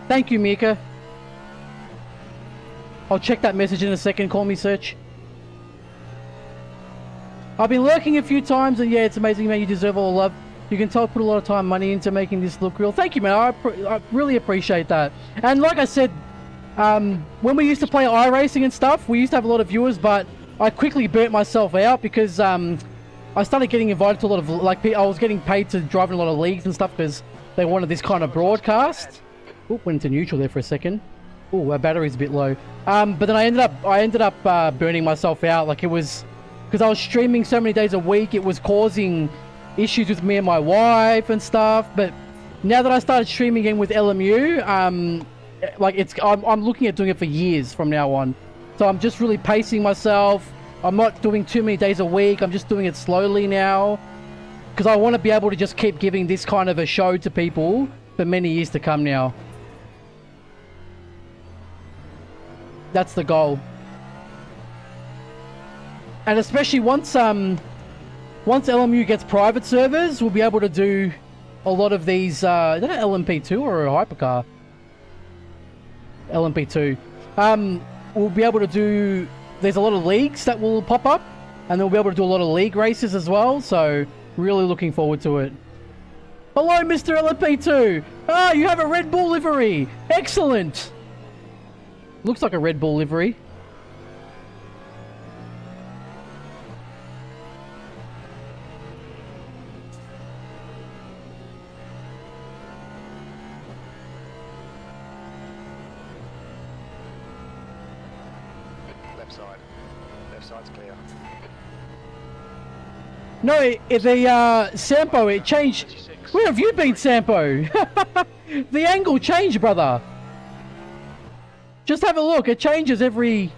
Thank you, Mika. I'll check that message in a second. Call me Search. I've been lurking a few times, and yeah, it's amazing, man. You deserve all the love. You can tell I put a lot of time, money into making this look real. Thank you, man. I really appreciate that. And like I said, when we used to play iRacing and stuff, we used to have a lot of viewers, but I quickly burnt myself out because I started getting invited to a lot of, like, I was getting paid to drive in a lot of leagues and stuff because they wanted this kind of broadcast. Oop, went into neutral there for a second. Oh, our battery's a bit low. But then I ended up burning myself out. Like, it was because I was streaming so many days a week. It was causing issues with me and my wife and stuff. But now that I started streaming again with LMU, like I'm looking at doing it for years from now on. So I'm just really pacing myself. I'm not doing too many days a week. I'm just doing it slowly now because I want to be able to just keep giving this kind of a show to people for many years to come now. That's the goal. And especially once LMU gets private servers, we'll be able to do a lot of these, is that an LMP2 or a hypercar? LMP2. We'll be able to do, there's a lot of leagues that will pop up, and then we'll be able to do a lot of league races as well, so really looking forward to it. Hello, Mr. LMP2! Ah, you have a Red Bull livery! Excellent! Looks like a Red Bull livery. Left side. Left side's clear. No, the Sampo, it changed. Where have you been, Sampo? The angle changed, brother. Just have a look. It changes every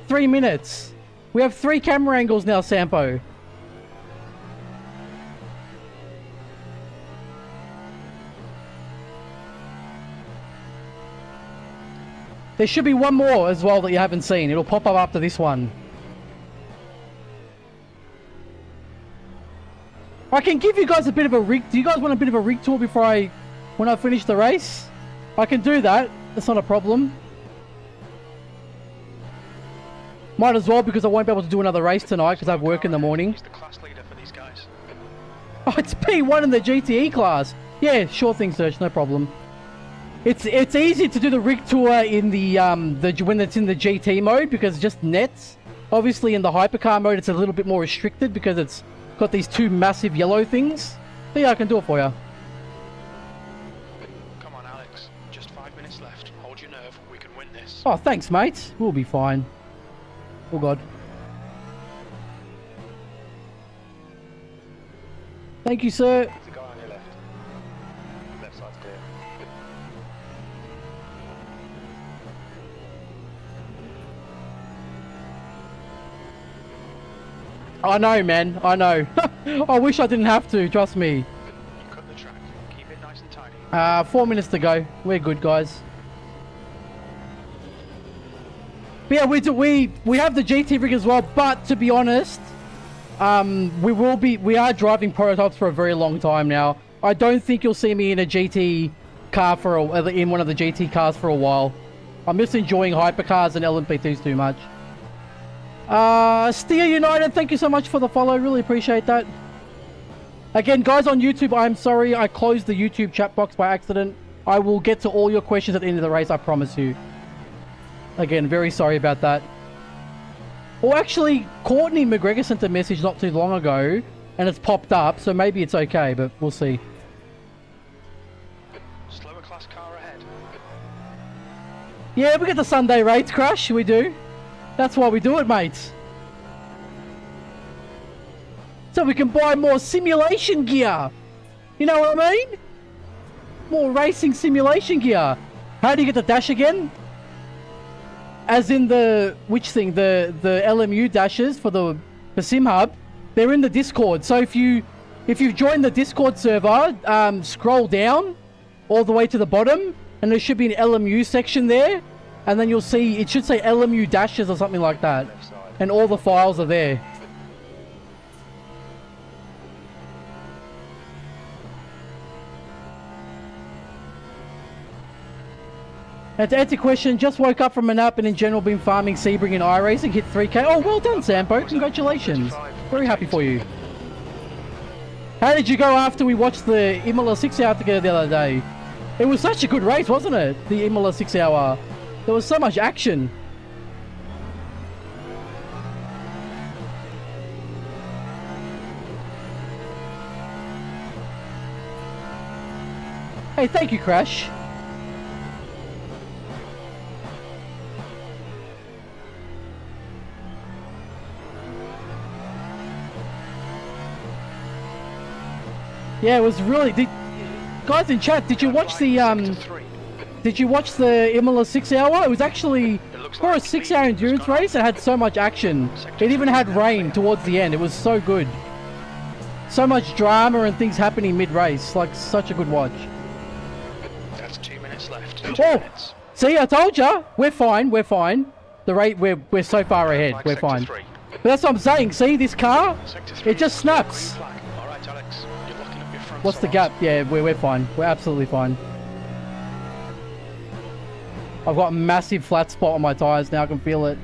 3 minutes. We have 3 camera angles now, Sampo. There should be one more as well that you haven't seen. It'll pop up after this one. I can give you guys a bit of a rig. Do you guys want a bit of a rig tour before when I finish the race? I can do that. That's not a problem. Might as well because I won't be able to do another race tonight because I have work in the morning. He's the class leader for these guys. Oh, it's P1 in the GTE class. Yeah, sure thing, Search. No problem. It's easy to do the rig tour in the when it's in the GT mode because it's just nets. Obviously, in the hypercar mode, it's a little bit more restricted because it's got these 2 massive yellow things. But yeah, I can do it for you. Come on, Alex. Just 5 minutes left. Hold your nerve. We can win this. Oh, thanks, mate. We'll be fine. Oh, God. Thank you, sir. There's a guy on your left. Left side's clear. I know, man. I know. I wish I didn't have to. Trust me. You cut the track. Keep it nice and tidy. 4 minutes to go. We're good, guys. But yeah, we have the GT rig as well. But to be honest, we are driving prototypes for a very long time now. I don't think you'll see me in a GT car in one of the GT cars for a while. I'm just enjoying hypercars and LMP2s too much. Steer United, thank you so much for the follow. Really appreciate that. Again, guys on YouTube, I'm sorry I closed the YouTube chat box by accident. I will get to all your questions at the end of the race, I promise you. Again, very sorry about that. Or actually, Courtney McGregor sent a message not too long ago, and it's popped up, so maybe it's okay, but we'll see. Slower class car ahead. Yeah, we get the Sunday rates, Crash, we do. That's why we do it, mate. So we can buy more simulation gear. You know what I mean? More racing simulation gear. How do you get the dash again? as in the which thing? The LMU dashes for the Sim Hub. They're in the Discord. So if you've joined the Discord server, scroll down all the way to the bottom, and there should be an LMU section there, and then you'll see it should say LMU dashes or something like that, and all the files are there. And to answer your question, just woke up from a nap and in general been farming Sebring and iRacing, hit 3k. Oh, well done, Sampo. Congratulations. Very happy for you. How did you go after we watched the Imola 6 hour together the other day? It was such a good race, wasn't it? The Imola 6 hour. There was so much action. Hey, thank you, Crash. Yeah, it was really... guys in chat, did you watch the Imola 6 hour? It was actually, for a 6 hour endurance race, it had so much action. It even had rain towards the end. It was so good. So much drama and things happening mid-race. Like, such a good watch. That's 2 minutes left. Oh! See, I told ya! We're fine, we're fine. The rate, we're so far ahead. We're fine. But that's what I'm saying. See, this car? It just snaps. Alright, Alex. You're looking at your front. What's the gap? Yeah, we're fine. We're absolutely fine. I've got a massive flat spot on my tyres now. I can feel it.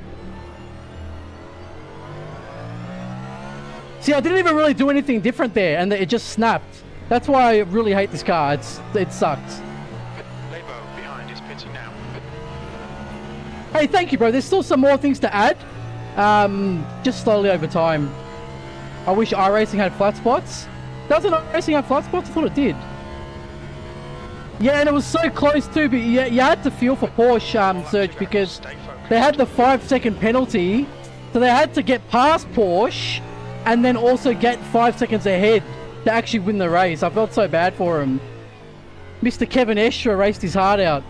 See, I didn't even really do anything different there, and it just snapped. That's why I really hate this car. It sucks. Lebo behind is pitting now. Hey, thank you, bro. There's still some more things to add. Just slowly over time. I wish iRacing had flat spots. Doesn't iRacing have flat spots? I thought it did. Yeah, and it was so close too, but you had to feel for Porsche, Serge, because they had the 5-second penalty, so they had to get past Porsche and then also get 5 seconds ahead to actually win the race. I felt so bad for him. Mr. Kevin Estra raced his heart out.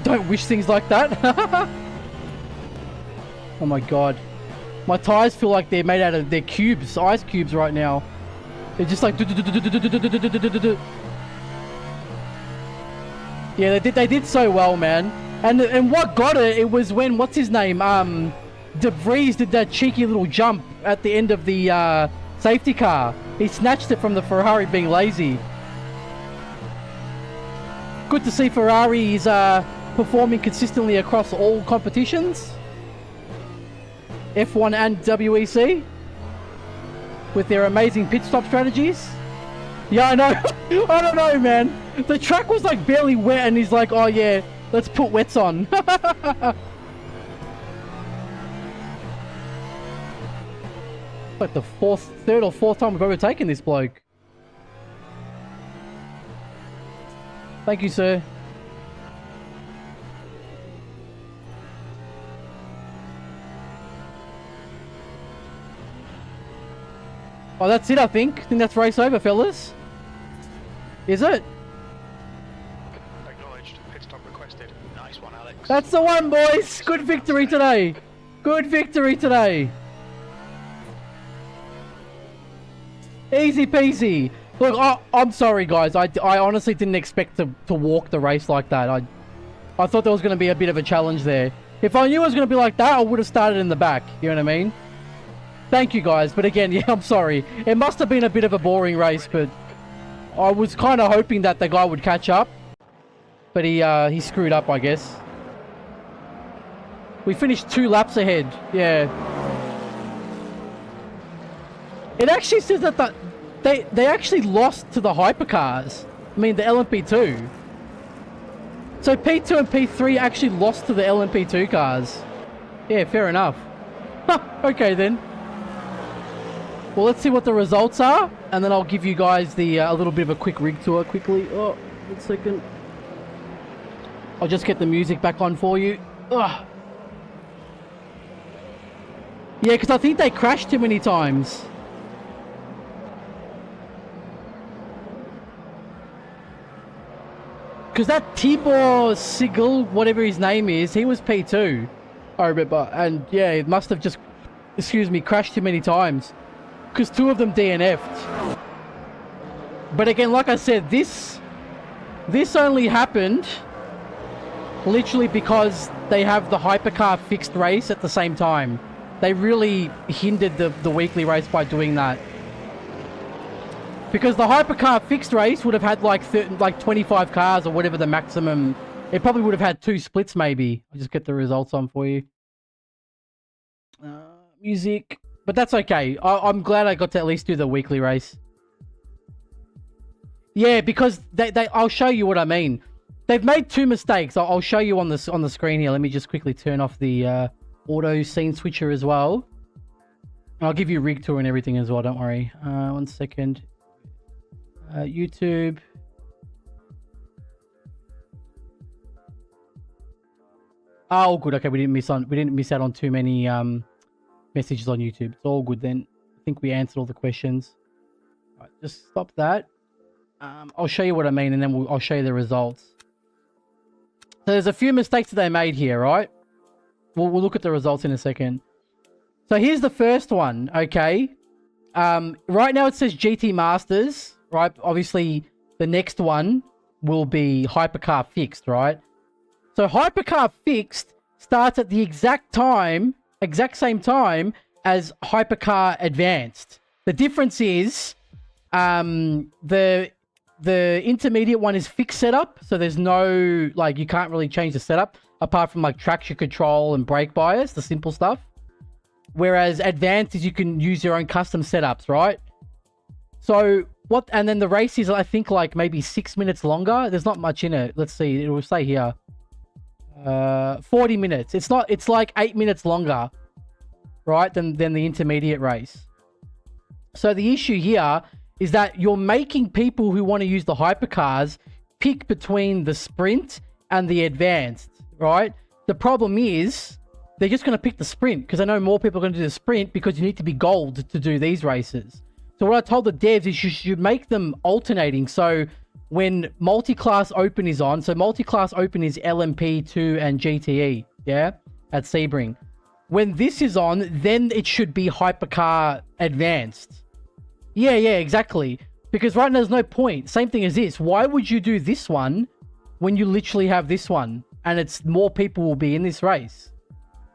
Don't wish things like that. Oh my god. My tires feel like they're made out of, they're cubes, ice cubes right now. They're just like... Yeah, they did so well, man. And what got it was when, what's his name? De Vries did that cheeky little jump at the end of the safety car. He snatched it from the Ferrari being lazy. Good to see Ferrari is performing consistently across all competitions. F1 and WEC. With their amazing pit stop strategies. Yeah, I know. I don't know, man. The track was like barely wet and he's like, oh yeah, let's put wets on. Like the third or fourth time we've overtaken this bloke. Thank you, sir. Oh, that's it, I think. I think that's race over, fellas. Is it? Acknowledged. Pit stop requested. Nice one, Alex. That's the one, boys. Good victory today. Good victory today. Easy peasy. Look, I'm sorry, guys. I honestly didn't expect to walk the race like that. I thought there was going to be a bit of a challenge there. If I knew it was going to be like that, I would have started in the back. You know what I mean? Thank you, guys. But again, yeah, I'm sorry. It must have been a bit of a boring race, but I was kind of hoping that the guy would catch up. But he screwed up, I guess. We finished 2 laps ahead. Yeah. It actually says that they actually lost to the hypercars. I mean, the LMP2. So P2 and P3 actually lost to the LMP2 cars. Yeah, fair enough. Okay, then. Well, let's see what the results are, and then I'll give you guys the a little bit of a quick rig tour quickly. Oh, 1 second. I'll just get the music back on for you. Ugh. Yeah, because I think they crashed too many times. because that Tibor Sigel, whatever his name is, he was P2, I remember. And yeah, it must have just, excuse me, crashed too many times. Because 2 of them DNF'd. But again, like I said, this only happened literally because they have the hypercar fixed race at the same time. They really hindered the weekly race by doing that. Because the hypercar fixed race would have had like 25 cars or whatever the maximum. It probably would have had 2 splits maybe. I'll just get the results on for you. Music. But that's okay. I'm glad I got to at least do the weekly race. Yeah, because I'll show you what I mean. They've made 2 mistakes. I'll show you on the screen here. Let me just quickly turn off the auto scene switcher as well. I'll give you rig tour and everything as well. Don't worry. 1 second. YouTube. Oh, good. Okay, we didn't miss out on too many messages on YouTube. It's all good then. I think we answered all the questions. All right, just stop that. I'll show you what I mean, and then I'll show you the results. So there's a few mistakes that they made here, right? We'll look at the results in a second. So here's the first one, okay? Right now it says GT Masters, right? Obviously, the next one will be Hypercar Fixed, right? So Hypercar Fixed starts at the exact same time as Hypercar Advanced. The difference is the intermediate one is fixed setup, so there's no, like, you can't really change the setup apart from like traction control and brake bias, the simple stuff. Whereas advanced is you can use your own custom setups, right? So what, and then the race is, I think, like maybe 6 minutes longer. There's not much in it. Let's see, it will say here 40 minutes. It's like 8 minutes longer, right, than the intermediate race. So the issue here is that you're making people who want to use the hypercars pick between the sprint and the advanced, right? The problem is they're just going to pick the sprint because I know more people are going to do the sprint because you need to be gold to do these races. So what I told the devs is you should make them alternating. So when multi-class open is on, so multi-class open is LMP2 and GTE, yeah, at Sebring. When this is on, then it should be hypercar advanced. Yeah, exactly. Because right now there's no point. Same thing as this. Why would you do this one when you literally have this one? And it's more people will be in this race.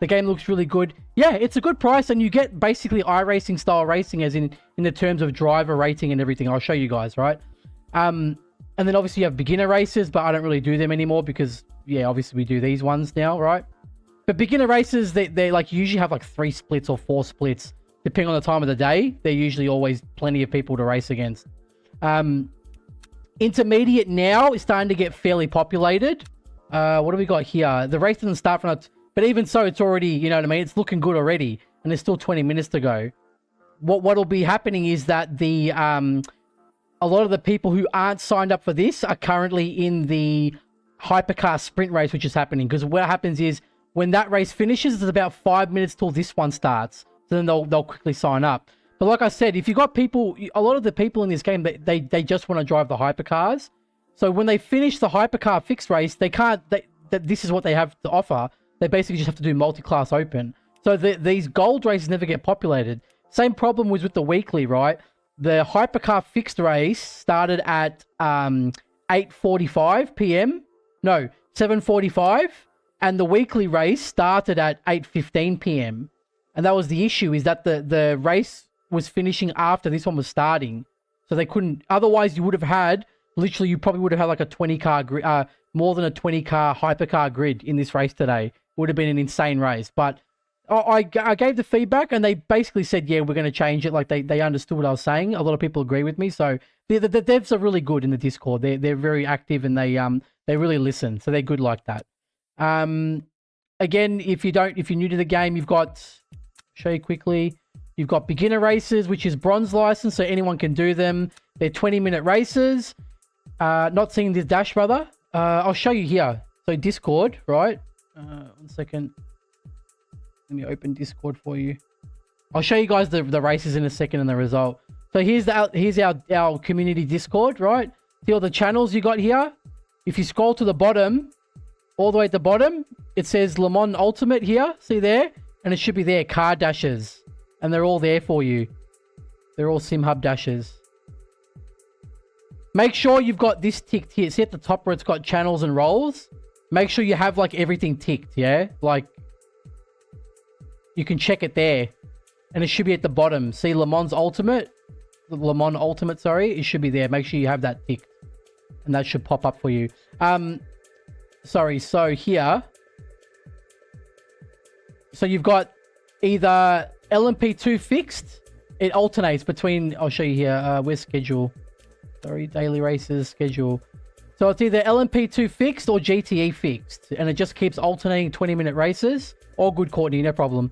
The game looks really good. Yeah, it's a good price, and you get basically iRacing style racing, as in the terms of driver rating and everything. I'll show you guys, right? And then obviously you have beginner races, but I don't really do them anymore because, yeah, obviously we do these ones now, right? But beginner races, they like usually have like 3 splits or 4 splits. Depending on the time of the day, they're usually always plenty of people to race against. Intermediate now is starting to get fairly populated. What do we got here? The race doesn't start from... But even so, it's already, you know what I mean? It's looking good already. And there's still 20 minutes to go. What'll be happening is that the... a lot of the people who aren't signed up for this are currently in the hypercar sprint race, which is happening. Because what happens is, when that race finishes, it's about 5 minutes till this one starts. So then they'll quickly sign up. But like I said, if you got people, a lot of the people in this game, they just want to drive the hypercars. So when they finish the hypercar fixed race, they can't, this is what they have to offer. They basically just have to do multi-class open. So these gold races never get populated. Same problem was with the weekly, right? The hypercar fixed race started at 8:45 p.m. No, 7:45. And the weekly race started at 8:15 p.m. And that was the issue, is that the race was finishing after this one was starting. So they couldn't... Otherwise, you would have had... Literally, you probably would have had like a 20-car... more than a 20-car hypercar grid in this race today. It would have been an insane race. But I gave the feedback, and they basically said, yeah, we're going to change it. Like, they understood what I was saying. A lot of people agree with me. So the devs are really good in the Discord. They're very active, and they really listen. So they're good like that. Again, if you're new to the game, you've got... Show you quickly. You've got beginner races, which is bronze license, so anyone can do them. They're 20-minute races. Not seeing this dash, brother. I'll show you here. So Discord, right? 1 second. Let me open Discord for you. I'll show you guys the races in a second and the result. So here's our community Discord, right? See all the channels you got here. If you scroll to the bottom, all the way at the bottom, it says Le Mans Ultimate here. See there? And it should be there, car dashes. And they're all there for you. They're all SimHub dashes. Make sure you've got this ticked here. See at the top where it's got channels and roles? Make sure you have like everything ticked, yeah? Like, you can check it there. And it should be at the bottom. See Le Mans Ultimate? Le Mans Ultimate, sorry. It should be there. Make sure you have that ticked. And that should pop up for you. Sorry, so here. So you've got either LMP2 fixed. It alternates between... I'll show you here. Where's schedule? Sorry, daily races, schedule. So it's either LMP2 fixed or GTE fixed. And it just keeps alternating 20-minute races. All good, Courtney. No problem.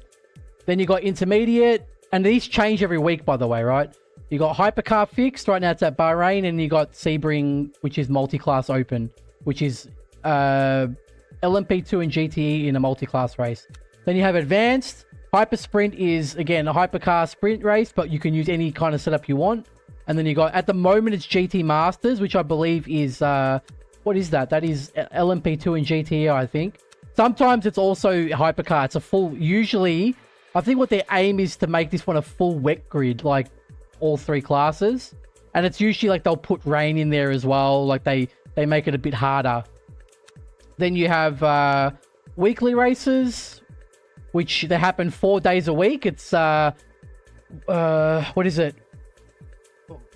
Then you got intermediate. And these change every week, by the way, right? You got HYPERCAR fixed. Right now it's at Bahrain. And you got Sebring, which is multiclass open. Which is LMP2 and GTE in a multiclass race. Then you have advanced. Hyper Sprint is, again, a HYPERCAR sprint race. But you can use any kind of setup you want. And then you got, at the moment, it's GT Masters, which I believe is, what is that? That is LMP2 and GTE, I think. Sometimes it's also HYPERCAR. It's a full, usually, I think what their aim is to make this one a full wet grid, like all three classes. And it's usually like they'll put rain in there as well. Like they make it a bit harder. Then you have weekly races, which they happen 4 days a week. It's, what is it?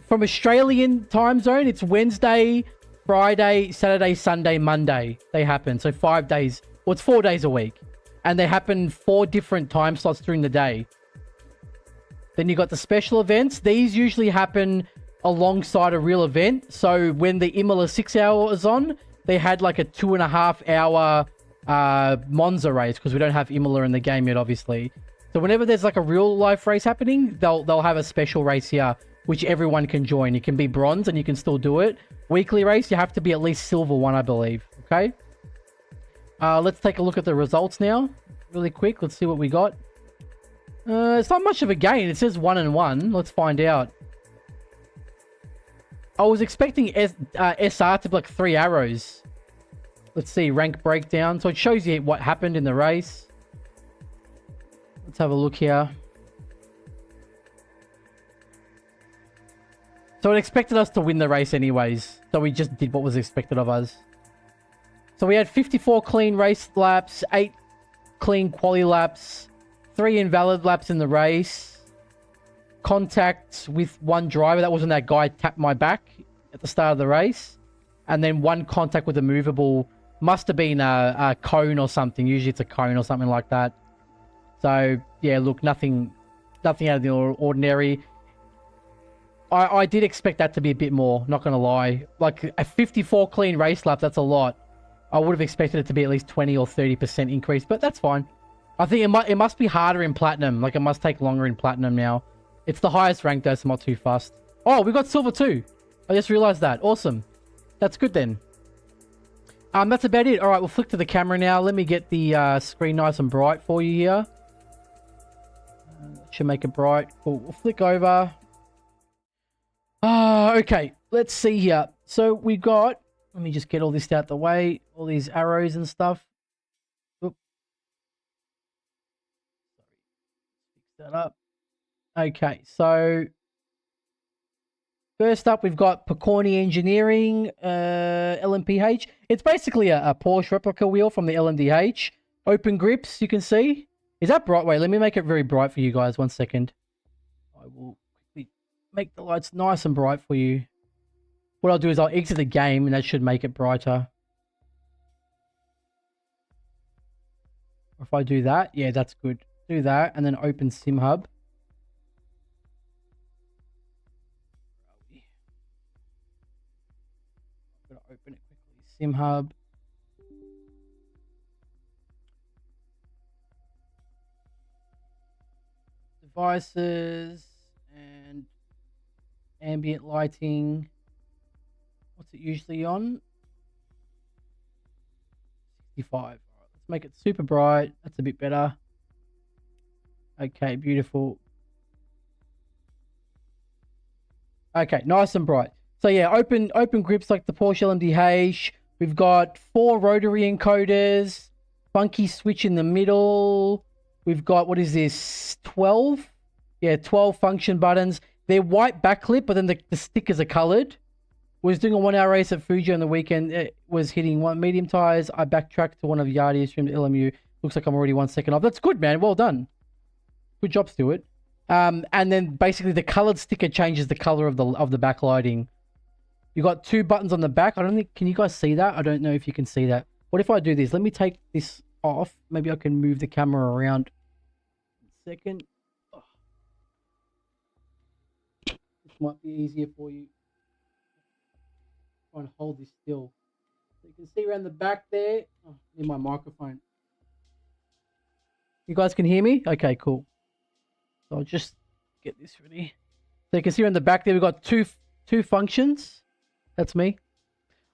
From Australian time zone, it's Wednesday, Friday, Saturday, Sunday, Monday. They happen. So 5 days. Well, it's 4 days a week. And they happen 4 different time slots during the day. Then you got the special events. These usually happen alongside a real event. So when the Imola 6 hour is on, they had like a 2.5 hour Monza race because we don't have Imola in the game yet, obviously. So whenever there's like a real life race happening, they'll have a special race here, which everyone can join. It can be bronze and you can still do it. Weekly race, you have to be at least silver one, I believe. Okay. Let's take a look at the results now. Really quick. Let's see what we got. It's not much of a gain. It says 1-1. Let's find out. I was expecting SR to be like 3 arrows. Let's see. Rank breakdown. So it shows you what happened in the race. Let's have a look here. So it expected us to win the race anyways. So we just did what was expected of us. So we had 54 clean race laps, 8 clean quali laps, 3 invalid laps in the race. Contact with 1 driver. That wasn't that guy tapped my back at the start of the race. And then 1 contact with a movable. Must have been a cone or something. Usually it's a cone or something like that. So, yeah, look, nothing out of the ordinary. I did expect that to be a bit more, not going to lie. Like, a 54 clean race lap, that's a lot. I would have expected it to be at least 20 or 30% increase, but that's fine. I think it must be harder in Platinum. Like, it must take longer in Platinum now. It's the highest rank, though, so I'm not too fussed. Oh, we got Silver too. I just realized that. Awesome. That's good, then. That's about it. All right, we'll flick to the camera now. Let me get the screen nice and bright for you here. Should make it bright. Cool. We'll flick over. Okay, let's see here. So we got, let me just get all this out the way, all these arrows and stuff. Oop. Fix that up. Okay, so first up we've got Picorni Engineering, LMPH. It's basically a Porsche replica wheel from the LMDH. Open grips, you can see. Is that bright? Wait, let me make it very bright for you guys. 1 second. I will make the lights nice and bright for you. What I'll do is I'll exit the game and that should make it brighter. Or if I do that, yeah, that's good. Do that and then open SimHub. I'm going to open it quickly. SimHub. Devices and ambient lighting. What's it usually on? 65. All right, let's make it super bright. That's a bit better. Okay, beautiful. Okay, nice and bright. So yeah, open grips like the Porsche LMDH. We've got 4 rotary encoders, funky switch in the middle. We've got, what is this, 12? Yeah, 12 function buttons. They're white backlit, but then the stickers are colored. Was doing a 1-hour race at Fuji on the weekend. It was hitting 1 medium tires. I backtracked to one of Yardi's streamed LMU. Looks like I'm already 1 second off. That's good, man. Well done. Good job, Stuart. And then basically the colored sticker changes the color of the backlighting. You got 2 buttons on the back. I don't think, can you guys see that? I don't know if you can see that. What if I do this? Let me take this off. Maybe I can move the camera around. 1 second. Oh. This might be easier for you. Try and hold this still. So you can see around the back there. Oh, in my microphone. You guys can hear me? Okay, cool. So I'll just get this ready. So you can see around the back there, we've got two functions. That's me.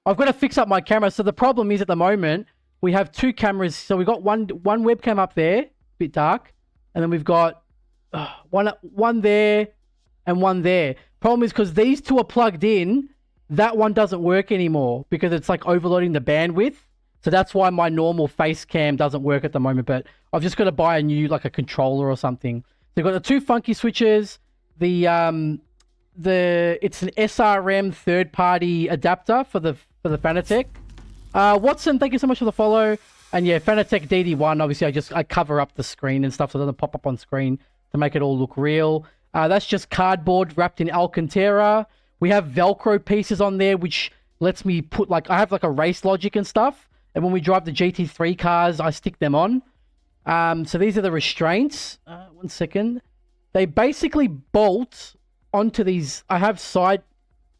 I've got to fix up my camera. So the problem is at the moment, we have 2 cameras. So we've got one webcam up there, a bit dark. And then we've got one there and one there. Problem is because these 2 are plugged in, that one doesn't work anymore because it's like overloading the bandwidth. So that's why my normal face cam doesn't work at the moment. But I've just got to buy a new, like a controller or something. So you've got the 2 funky switches, it's an SRM third-party adapter for the Fanatec. Watson, thank you so much for the follow. And yeah, Fanatec DD1. Obviously, I cover up the screen and stuff so it doesn't pop up on screen to make it all look real. That's just cardboard wrapped in Alcantara. We have Velcro pieces on there, which lets me put I have like a race logic and stuff. And when we drive the GT3 cars, I stick them on. So these are the restraints. 1 second. They basically bolt onto these. I have how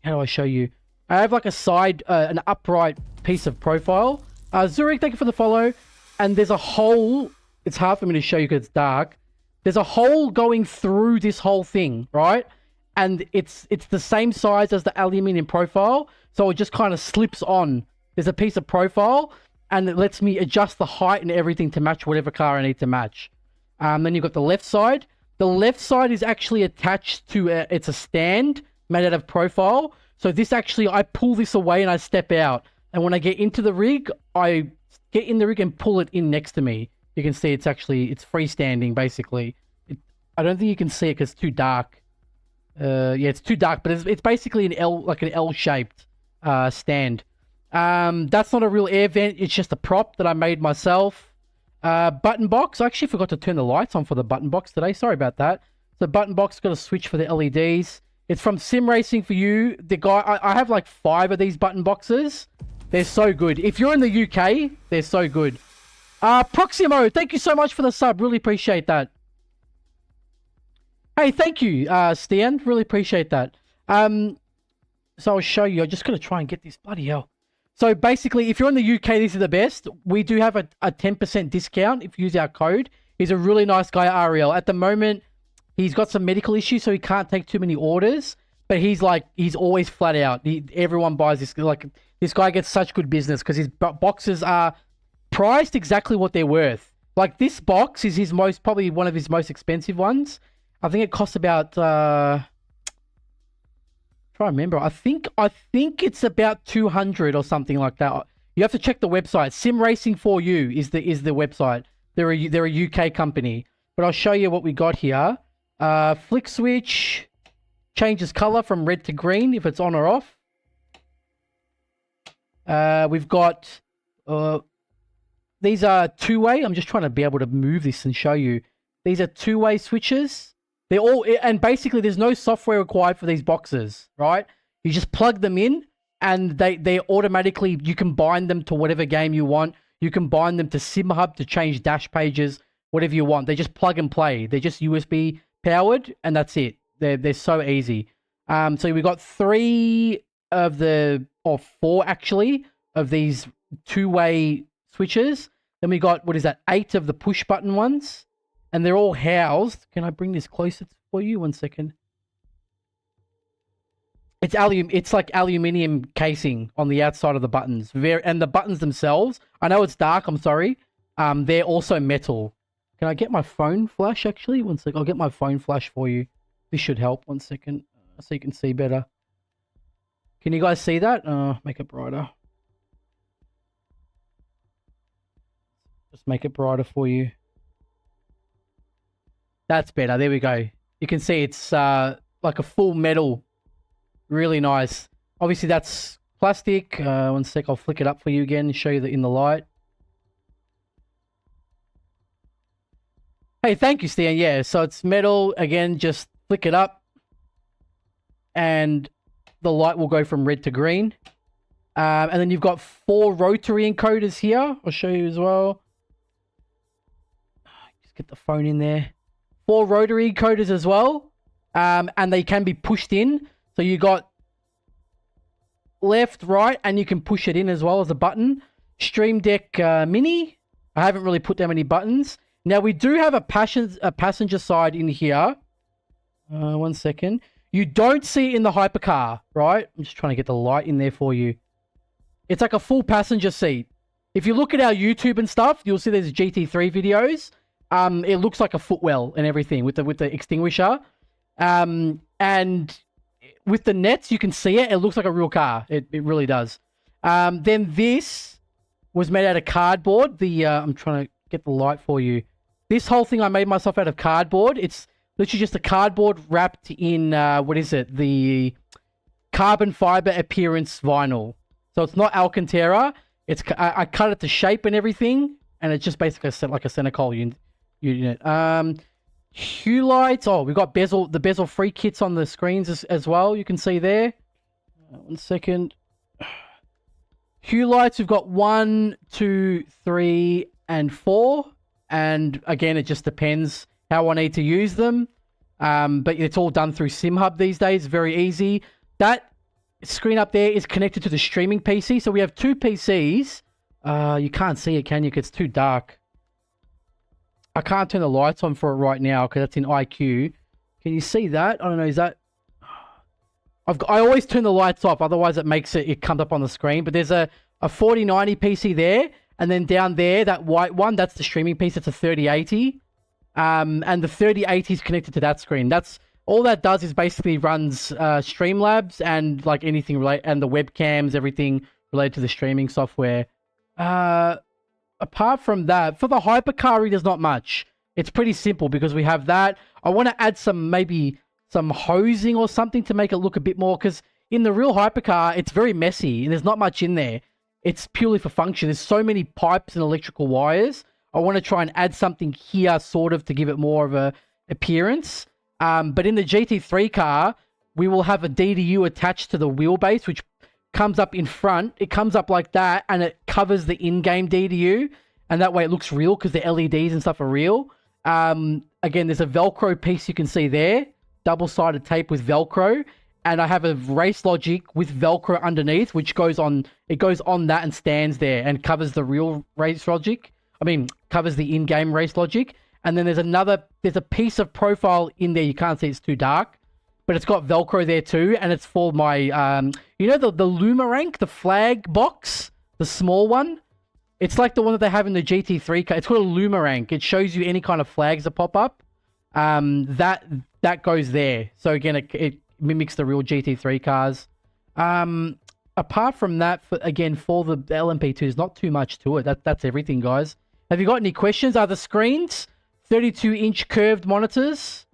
do I show you? I have like an upright piece of profile. Zurich, thank you for the follow. And there's a hole. It's hard for me to show you because it's dark. There's a hole going through this whole thing, right? And it's the same size as the aluminium profile. So it just kind of slips on. There's a piece of profile. And it lets me adjust the height and everything to match whatever car I need to match. Then you've got the left side. The left side is actually attached to it's a stand made out of profile. So this actually, I pull this away and I step out. And when I get into the rig, I get in the rig and pull it in next to me. You can see it's freestanding basically. I don't think you can see it because it's too dark. Yeah, it's too dark, but it's basically an L-shaped stand. That's not a real air vent. It's just a prop that I made myself. Button box. I actually forgot to turn the lights on for the button box today. Sorry about that. So button box got a switch for the LEDs. It's from SIMRACING for you. The guy, I have like 5 of these button boxes. They're so good. If you're in the UK, they're so good. Proximo, thank you so much for the sub. Really appreciate that. Hey, thank you, Stian. Really appreciate that. So I'll show you. I'm just going to try and get this. Bloody hell. So basically, if you're in the UK, these are the best. We do have a 10% discount if you use our code. He's a really nice guy, Ariel. At the moment, he's got some medical issues, so he can't take too many orders. But he's always flat out. Everyone buys this. Like, this guy gets such good business because his boxes are priced exactly what they're worth. Like, this box is probably one of his most expensive ones. I think it costs about... try to remember. I think it's about 200 or something like that. You have to check the website. SimRacing for You is the website. They're a UK company. But I'll show you what we got here. Flick switch changes color from red to green if it's on or off. We've got these are 2-way. I'm just trying to be able to move this and show you. These are 2-way switches. They're all, and basically there's no software required for these boxes, right? You just plug them in and they automatically, you can bind them to whatever game you want. You can bind them to SimHub to change dash pages, whatever you want. They just plug and play. They're just USB powered and that's it. They're so easy. So we got 4 actually, of these 2-way switches. Then we got, 8 of the push button ones. And they're all housed. Can I bring this closer for you? 1 second. It's like aluminium casing on the outside of the buttons. And the buttons themselves, I know it's dark, I'm sorry. They're also metal. Can I get my phone flash actually? 1 second. I'll get my phone flash for you. This should help. 1 second. So you can see better. Can you guys see that? Make it brighter. Just make it brighter for you. That's better. There we go. You can see it's like a full metal. Really nice. Obviously, that's plastic. One sec, I'll flick it up for you again and show you in the light. Hey, thank you, Stan. Yeah, so it's metal. Again, just flick it up. And the light will go from red to green. And then you've got 4 rotary encoders here. I'll show you as well. Just get the phone in there. 4 rotary encoders as well. And they can be pushed in. So you got left, right, and you can push it in as well as a button. Stream Deck Mini. I haven't really put that many buttons. Now, we do have a passenger side in here. One second. You don't see it in the HYPERCAR, right? I'm just trying to get the light in there for you. It's like a full passenger seat. If you look at our YouTube and stuff, you'll see there's GT3 videos. It looks like a footwell and everything with the extinguisher. And with the nets, you can see it. It looks like a real car. It really does. Then this was made out of cardboard. I'm trying to get the light for you. This whole thing I made myself out of cardboard. It's literally just a cardboard wrapped in, what is it? The carbon fiber appearance vinyl. So it's not Alcantara. I cut it to shape and everything. And it's just basically like a Senecol unit. Hue lights. Oh, we've got the bezel free kits on the screens as well. You can see there. One second. Hue lights. We've got 1, 2, 3, and 4. And again, it just depends how I need to use them. But it's all done through SimHub these days. Very easy. That screen up there is connected to the streaming PC. So we have 2 PCs. You can't see it, can you? Because it's too dark. I can't turn the lights on for it right now because that's in IQ. Can you see that? I don't know. Is that... I always turn the lights off. Otherwise, it comes up on the screen. But there's a 4090 PC there. And then down there, that white one, that's the streaming piece. It's a 3080. And the 3080 is connected to that screen. That's all that does is basically runs Streamlabs and like anything related, and the webcams, everything related to the streaming software. Apart from that, for the HYPERCAR, there's not much. It's pretty simple because we have that. I want to add maybe some hosing or something to make it look a bit more, because in the real HYPERCAR, it's very messy and there's not much in there. It's purely for function. There's so many pipes and electrical wires. I want to try and add something here sort of to give it more of a appearance. But in the GT3 car, we will have a DDU attached to the wheelbase, which comes up in front. It comes up like that, and it covers the in-game DDU. And that way it looks real because the LEDs and stuff are real. Again, there's a Velcro piece you can see there. Double-sided tape with Velcro. And I have a race logic with Velcro underneath, which goes on that and stands there and covers the real race logic. I mean, covers the in-game race logic. And then there's a piece of profile in there. You can't see, it's too dark. But it's got Velcro there too. And it's for my, you know, the Lumarank, the flag box, the small one. It's like the one that they have in the GT3 car. It's called a Lumarank. It shows you any kind of flags that pop up. That goes there. So again, it mimics the real GT3 cars. Apart from that, for the LMP2, there's not too much to it. That's everything, guys. Have you got any questions? Are the screens 32-inch curved monitors?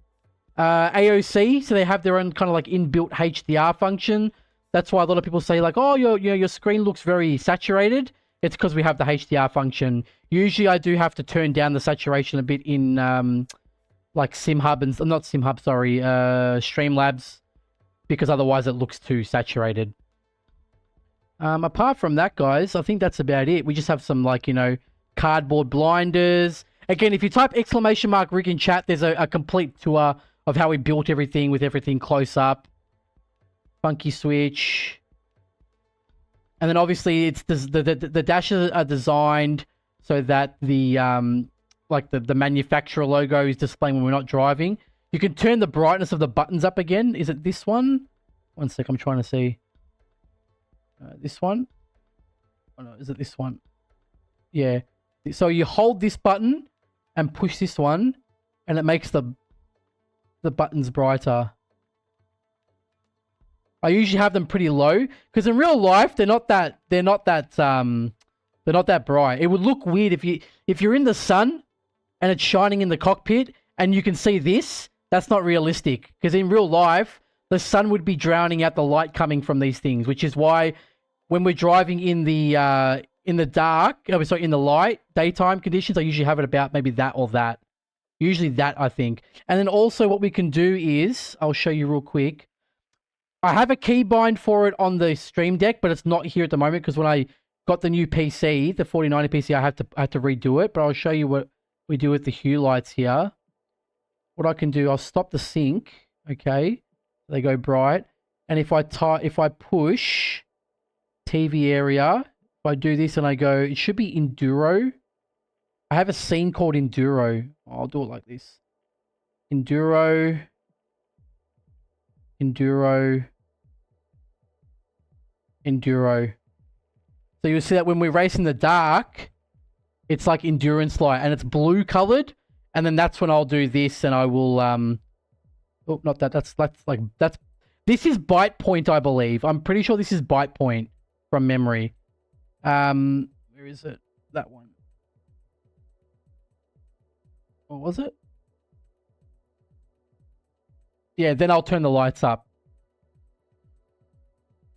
AOC, so they have their own kind of like inbuilt HDR function. That's why a lot of people say like, oh, your screen looks very saturated. It's because we have the HDR function. Usually I do have to turn down the saturation a bit in like SimHub and not SimHub, sorry, Streamlabs, because otherwise it looks too saturated. Apart from that, guys, I think that's about it. We just have some like, you know, cardboard blinders. Again, if you type !Rig in chat, there's a complete tour of how we built everything with everything close up. Funky switch. And then obviously it's the dashes are designed so that the like the manufacturer logo is displaying when we're not driving. You can turn the brightness of the buttons up again. Is it this one? One sec, I'm trying to see. This one? Oh no, is it this one? Yeah. So you hold this button and push this one, and it makes the buttons brighter. I usually have them pretty low because in real life they're not that They're not that bright. It would look weird if you're in the sun and it's shining in the cockpit and you can see this. That's not realistic, because in real life, the sun would be drowning out the light coming from these things, which is why when we're driving in the dark, in the light, daytime conditions, I usually have it about maybe that or that. Usually that, I think. And then also what we can do is, I'll show you real quick. I have a keybind for it on the Stream Deck, but it's not here at the moment because when I got the new PC, the 4090 PC, I had to redo it. But I'll show you what we do with the hue lights here. What I can do, I'll stop the sync. Okay, they go bright, and if I push TV area, if I do this and I go, it should be Enduro. I have a scene called Enduro. I'll do it like this. Enduro. So you'll see that when we race in the dark, it's like endurance light, and it's blue colored. And then that's when I'll do this, and I will oh, not that. That's this is Byte Point, I believe. I'm pretty sure this is Byte Point from memory. Where is it? That one. What was it? Yeah, then I'll turn the lights up.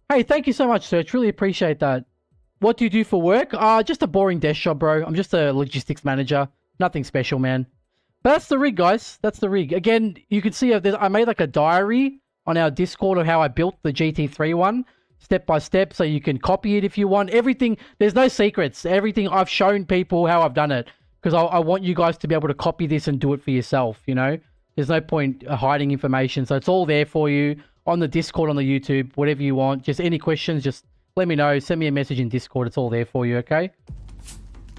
Hey, thank you so much, Search. Really appreciate that. What do you do for work? Just a boring desk job, bro. I'm just a logistics manager. Nothing special, man. But that's the rig, guys. That's the rig. Again, you can see I made like a diary on our Discord of how I built the GT3 one, step by step, so you can copy it if you want. Everything, there's no secrets. Everything, I've shown people how I've done it, because I want you guys to be able to copy this and do it for yourself, you know? There's no point hiding information, so it's all there for you on the Discord, on the YouTube, whatever you want. Just any questions, just let me know. Send me a message in Discord. It's all there for you, okay?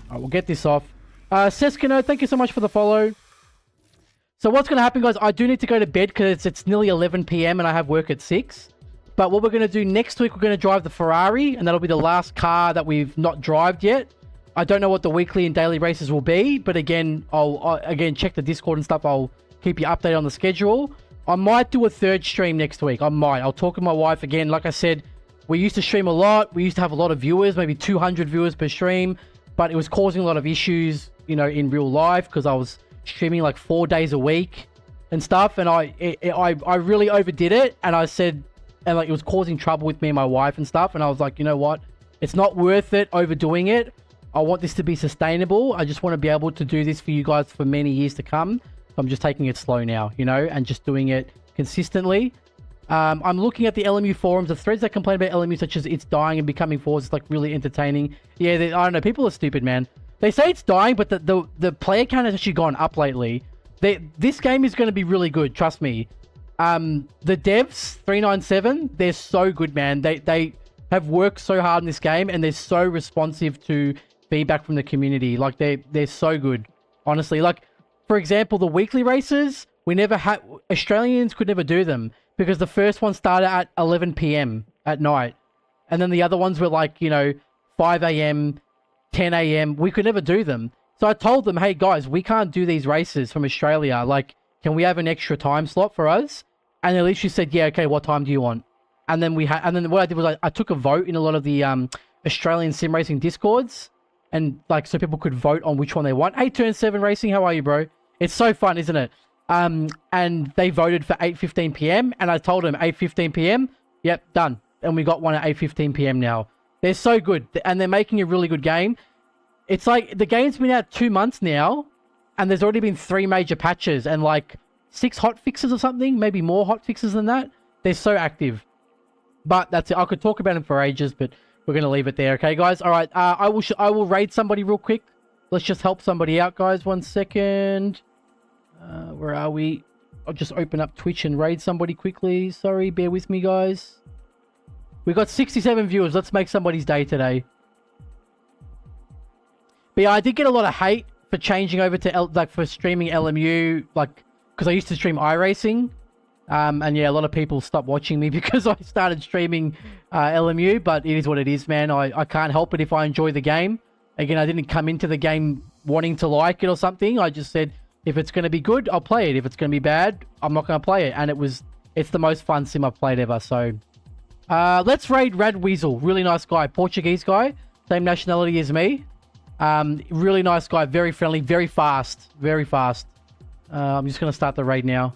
All right, we'll get this off. Seskino, thank you so much for the follow. So what's going to happen, guys, I do need to go to bed because it's nearly 11 p.m. and I have work at 6. But what we're going to do next week, we're going to drive the Ferrari, and that'll be the last car that we've not drived yet. I don't know what the weekly and daily races will be, but again, I'll check the Discord and stuff. I'll keep you updated on the schedule. I might do a third stream next week. I'll talk to my wife again. Like I said, we used to stream a lot. We used to have a lot of viewers, maybe 200 viewers per stream, but it was causing a lot of issues, you know, in real life, because I was streaming like 4 days a week and stuff, and I really overdid it, and I said, and like it was causing trouble with me and my wife and stuff, and I was like, you know what, it's not worth it overdoing it. I want this to be sustainable. I just want to be able to do this for you guys for many years to come. So I'm just taking it slow now, you know, and just doing it consistently. I'm looking at the LMU forums, the threads that complain about LMU, such as it's dying and becoming forced. It's like really entertaining. Yeah, I don't know, people are stupid, man. They say it's dying, but the player count has actually gone up lately. This game is going to be really good, trust me. The devs, 397, they're so good, man. They have worked so hard in this game, and they're so responsive to feedback from the community. Like, they're so good, honestly. Like, for example, the weekly races, we never had... Australians could never do them, because the first one started at 11 p.m. at night. And then the other ones were like, you know, 5 a.m., 10 a.m. We could never do them. So I told them, hey guys, we can't do these races from Australia. Like, can we have an extra time slot for us? And they literally said, yeah, okay, what time do you want? And then what I did was I took a vote in a lot of the Australian sim racing Discords, and like, so people could vote on which one they want. Hey, Turn 7 Racing, how are you, bro? It's so fun, isn't it? And they voted for 8:15 p.m. and I told them 8:15 p.m. Yep, done. And we got one at 8:15 p.m. now. They're so good, and they're making a really good game. It's like, the game's been out 2 months now, and there's already been 3 major patches and like 6 hot fixes or something, maybe more hot fixes than that. They're so active. But that's it. I could talk about them for ages, but we're going to leave it there. Okay, guys? All right. I will raid somebody real quick. Let's just help somebody out, guys. 1 second. Where are we? I'll just open up Twitch and raid somebody quickly. Sorry, bear with me, guys. We got 67 viewers. Let's make somebody's day today. But yeah, I did get a lot of hate for changing over to for streaming LMU, like, because I used to stream iRacing. And yeah, a lot of people stopped watching me because I started streaming LMU, but it is what it is, man. I can't help it if I enjoy the game. Again, I didn't come into the game wanting to like it or something. I just said, if it's going to be good, I'll play it. If it's going to be bad, I'm not going to play it. And it's the most fun sim I've played ever. So let's raid Rad Weasel. Really nice guy. Portuguese guy. Same nationality as me. Really nice guy. Very friendly. Very fast. Very fast. I'm just going to start the raid now.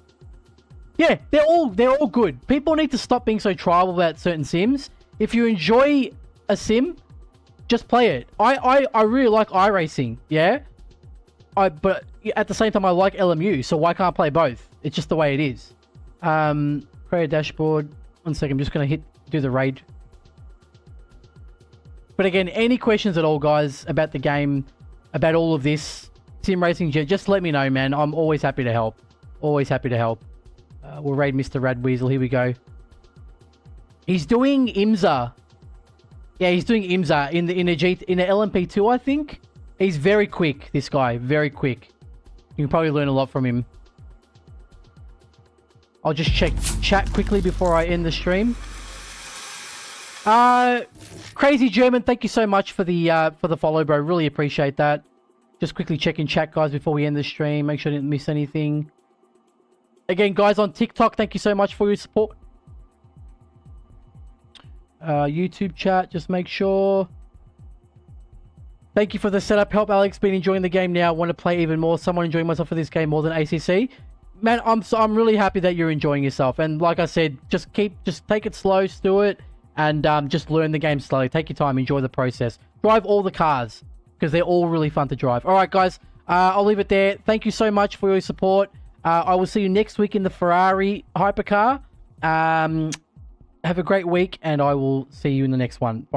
Yeah, they're all good. People need to stop being so tribal about certain sims. If you enjoy a sim, just play it. I really like iRacing, yeah? But at the same time, I like LMU, so why can't I play both? It's just the way it is. Create a dashboard. 1 second, I'm just going to do the raid. But again, any questions at all, guys, about the game, about all of this, sim racing, just let me know, man. I'm always happy to help. Always happy to help. We'll raid Mr. Radweasel. Here we go. He's doing IMSA. Yeah, he's doing IMSA in the LMP2, I think. He's very quick, this guy. Very quick. You can probably learn a lot from him. I'll just check chat quickly before I end the stream. Crazy German, thank you so much for the follow, bro. Really appreciate that. Just quickly checking chat, guys, before we end the stream. Make sure I didn't miss anything. Again, guys, on TikTok, thank you so much for your support. YouTube chat, just make sure. Thank you for the setup help, Alex. Been enjoying the game now. Want to play even more. Someone enjoying myself for this game more than ACC. Man, I'm really happy that you're enjoying yourself. And like I said, just take it slow, do it, and just learn the game slowly. Take your time, enjoy the process. Drive all the cars because they're all really fun to drive. All right, guys, I'll leave it there. Thank you so much for your support. I will see you next week in the Ferrari hypercar. Have a great week, and I will see you in the next one. Bye.